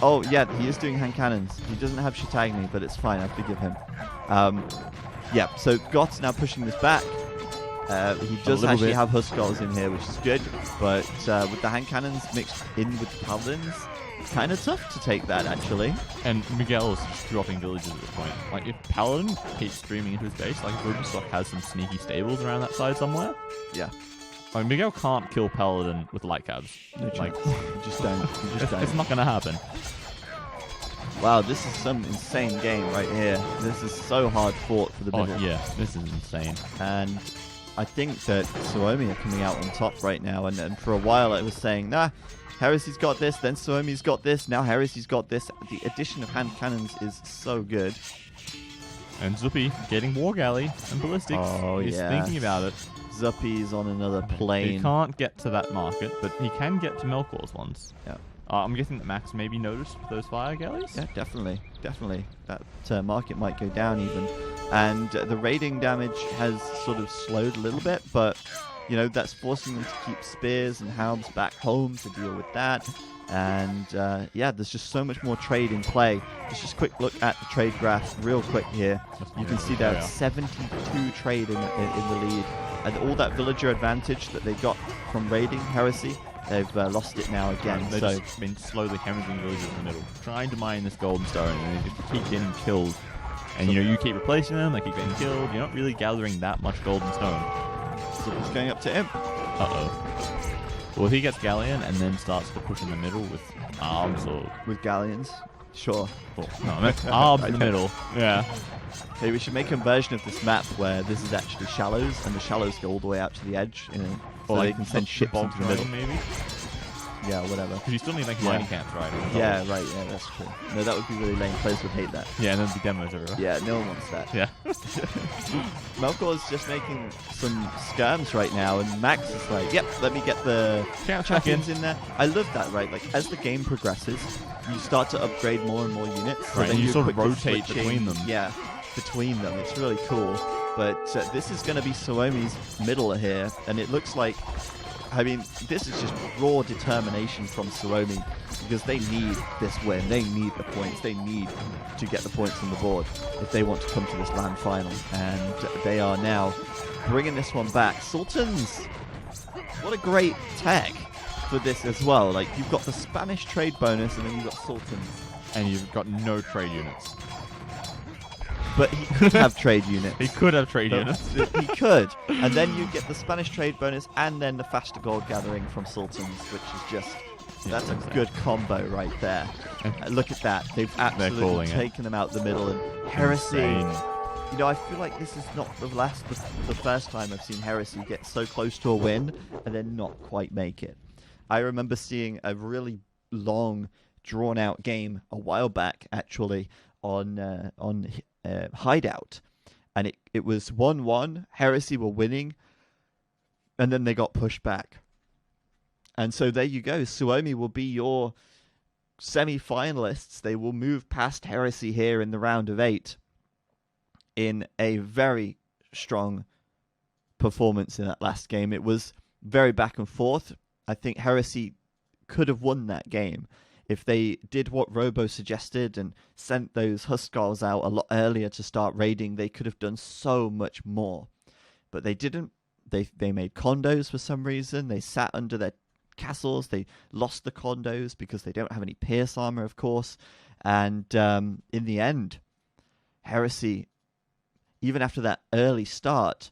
oh, yeah, he is doing hand cannons. He doesn't have Shitagni, but it's fine. I forgive him. Yeah, so Goth's now pushing this back. He does little actually bit. have Huskarls in here, which is good. But with the hand cannons mixed in with the paladins, kind of tough to take that, actually. And Miguel is just dropping villages at this point. Like, if Paladin keeps streaming into his base, like, if Rubenstock has some sneaky stables around that side somewhere, Yeah. like, Miguel can't kill Paladin with light cabs. No Like, chance. You just don't. You just it's don't. not going to happen. Wow, this is some insane game right here. This is so hard fought for the Oh, middle. yeah, this is insane. And I think that Suomi are coming out on top right now. And for a while I was saying, nah, Heresy's got this, then Suomi's got this, now Heresy's got this. The addition of hand cannons is so good. And Zupi getting War Galley and Ballistics. Oh, He's yeah. thinking about it. Zuppy's on another He plane. can't get to that market, but he can get to Melkor's ones. Yeah. I'm guessing that Max maybe noticed those fire galleys. Yeah, definitely. Definitely. That market might go down even. And the raiding damage has sort of slowed a little bit, but, you know, that's forcing them to keep spears and hounds back home to deal with that. And, yeah, there's just so much more trade in play. Let's just quick look at the trade graph real quick here. You can see that 72 trade in the lead. And all that villager advantage that they got from raiding Heresy, they've lost it now again. They've So just been slowly hemorrhaging villages in the middle, trying to mine this golden stone, and they just keep getting killed. And you know, you keep replacing them, they keep getting killed. You're not really gathering that much golden stone. it's going up to him. Uh-oh. Well, if he gets Galleon and then starts to push in the middle with arms or... With galleons. Sure. Well, no, I meant arms in the middle. Yeah. Hey, we should make a version of this map where this is actually shallows, and the shallows go all the way out to the edge, so they can send ships bulk into the middle. train, maybe? Yeah, whatever. Because you still need like Yeah. mining camps, right? Yeah, right, yeah, that's true. No, that would be really lame. Players would hate that. Yeah, and then the demos everywhere. Yeah, no one wants that. Yeah. Melkor's just making some skirms right now, and Max is like, yep, let me get the Champs back in. champions in there. I love that, right? Like, as the game progresses, you start to upgrade more and more units. so Right, then and you you're sort of quickly rotate switching- between them. Yeah, between them. It's really cool. But this is going to be Suomi's middle here, and it looks like, I mean, this is just raw determination from Suomi, because they need this win. They need the points. They need to get the points on the board if they want to come to this land final. And they are now bringing this one back. Sultans, what a great tech for this as well. Like, you've got the Spanish trade bonus, and then you've got Sultans. And you've got no trade units. But he could have trade units. He could have trade No, units. he could. And then you get the Spanish trade bonus and then the faster gold gathering from Sultans, which is just... That's a good combo right there. Look at that. They've absolutely calling it. taken them out the middle. And Heresy... Insane. You know, I feel like this is not the first time I've seen Heresy get so close to a win and then not quite make it. I remember seeing a really long, drawn-out game a while back, actually, on Hideout, and it was 1-1. Heresy were winning, and then they got pushed back. And so there you go. Suomi will be your semi-finalists. They will move past Heresy here in the round of 8 in a very strong performance in that last game. It was very back and forth. I think Heresy could have won that game if they did what Robo suggested and sent those Huskarls out a lot earlier to start raiding. They could have done so much more, but they didn't. They made condos for some reason. They sat under their castles. They lost the condos because they don't have any pierce armor, of course. And in the end, Heresy, even after that early start,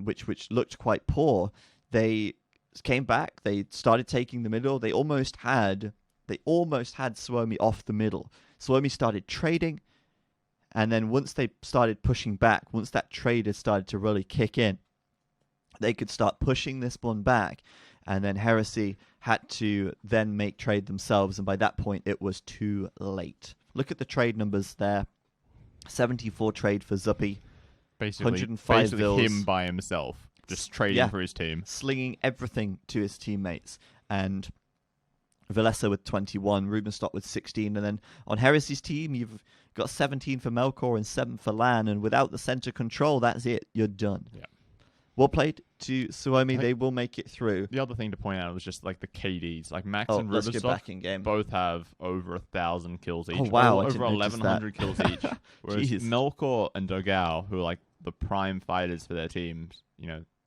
which looked quite poor, they came back. They started taking the middle. They almost had Suomi off the middle. Suomi started trading, and then once they started pushing back, once that trade had started to really kick in, they could start pushing this one back, and then Heresy had to then make trade themselves, and by that point it was too late. Look at the trade numbers there. 74 trade for Zuppy. Basically 105 Vils. him by himself, just trading for his team. Slinging everything to his teammates. And Villessa with 21, Rubenstock with 16, and then on Heresy's team, you've got 17 for Melkor and 7 for Lan, and without the center control, that's it. You're done. Yeah. Well played to Suomi. They will make it through. The other thing to point out was just like the KDs. Like Max and let's get back Rubenstock in game. both have over 1,000 kills each. Oh, wow. Over 1,100 kills each. Whereas Jeez. Melkor and Dogao, who are like the prime fighters for their teams,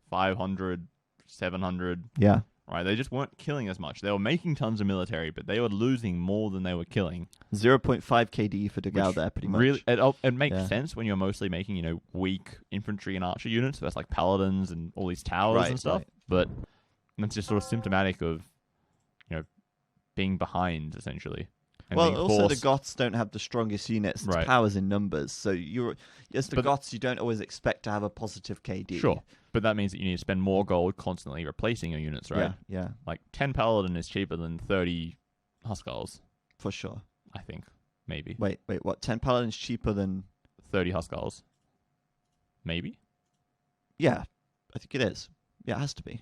500, 700. Yeah. Right, they just weren't killing as much. They were making tons of military, but they were losing more than they were killing. 0.5 KD for Dogao there, pretty much. Really, it makes sense when you're mostly making, weak infantry and archer units. So that's like paladins and all these towers and stuff. Right. But that's just sort of symptomatic of, being behind, essentially. And Well, being also forced. the Goths don't have the strongest units. It's Right. powers in numbers. So as the But Goths, you don't always expect to have a positive KD. Sure, but that means that you need to spend more gold constantly replacing your units, right? Yeah, Like 10 paladin is cheaper than 30 Huskarls, for sure. I think. Maybe. Wait, what? 10 Paladins cheaper than... 30 Huskarls. Maybe? Yeah, I think it is. Yeah, it has to be.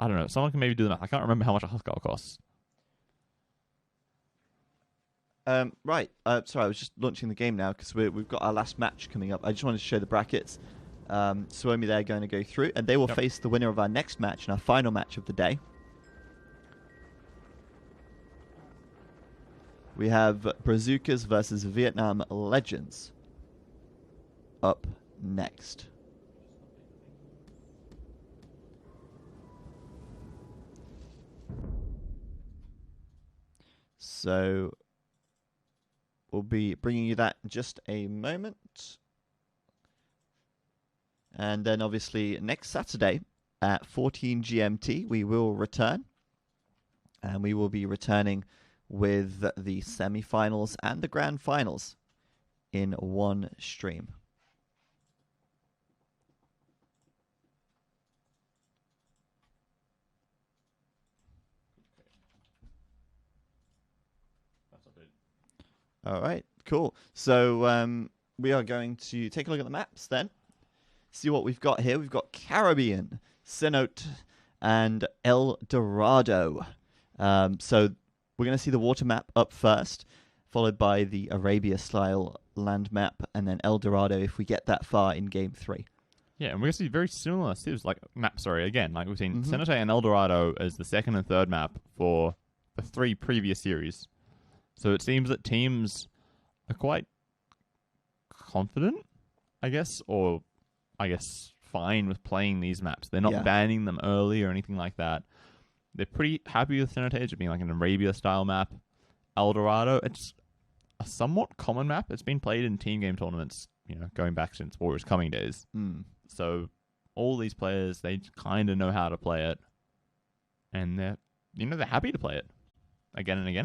I don't know. Someone can maybe do the math. I can't remember how much a Huskarl costs. Right. Sorry, I was just launching the game now because we've got our last match coming up. I just wanted to show the brackets. Suomi, they're going to go through, and they will face the winner of our next match and our final match of the day. We have Brazucas versus Vietnam Legends up next. So we'll be bringing you that in just a moment. And then obviously next Saturday at 14 GMT, we will return. And we will be returning with the semi-finals and the grand finals in one stream. All right, cool. So we are going to take a look at the maps then. See what we've got here. We've got Caribbean, Cenote, and El Dorado. So we're going to see the water map up first, followed by the Arabia-style land map, and then El Dorado if we get that far in Game 3. Yeah, and we're going to see very similar maps, again. Like we've seen Cenote and El Dorado as the second and third map for the 3 previous series. So it seems that teams are quite confident, I guess, or fine with playing these maps. They're not banning them early or anything like that. They're pretty happy with Cenote it being like an Arabia-style map. El Dorado, it's a somewhat common map. It's been played in team game tournaments, going back since Warriors Coming days. So all these players, they kind of know how to play it, and they're happy to play it again and again.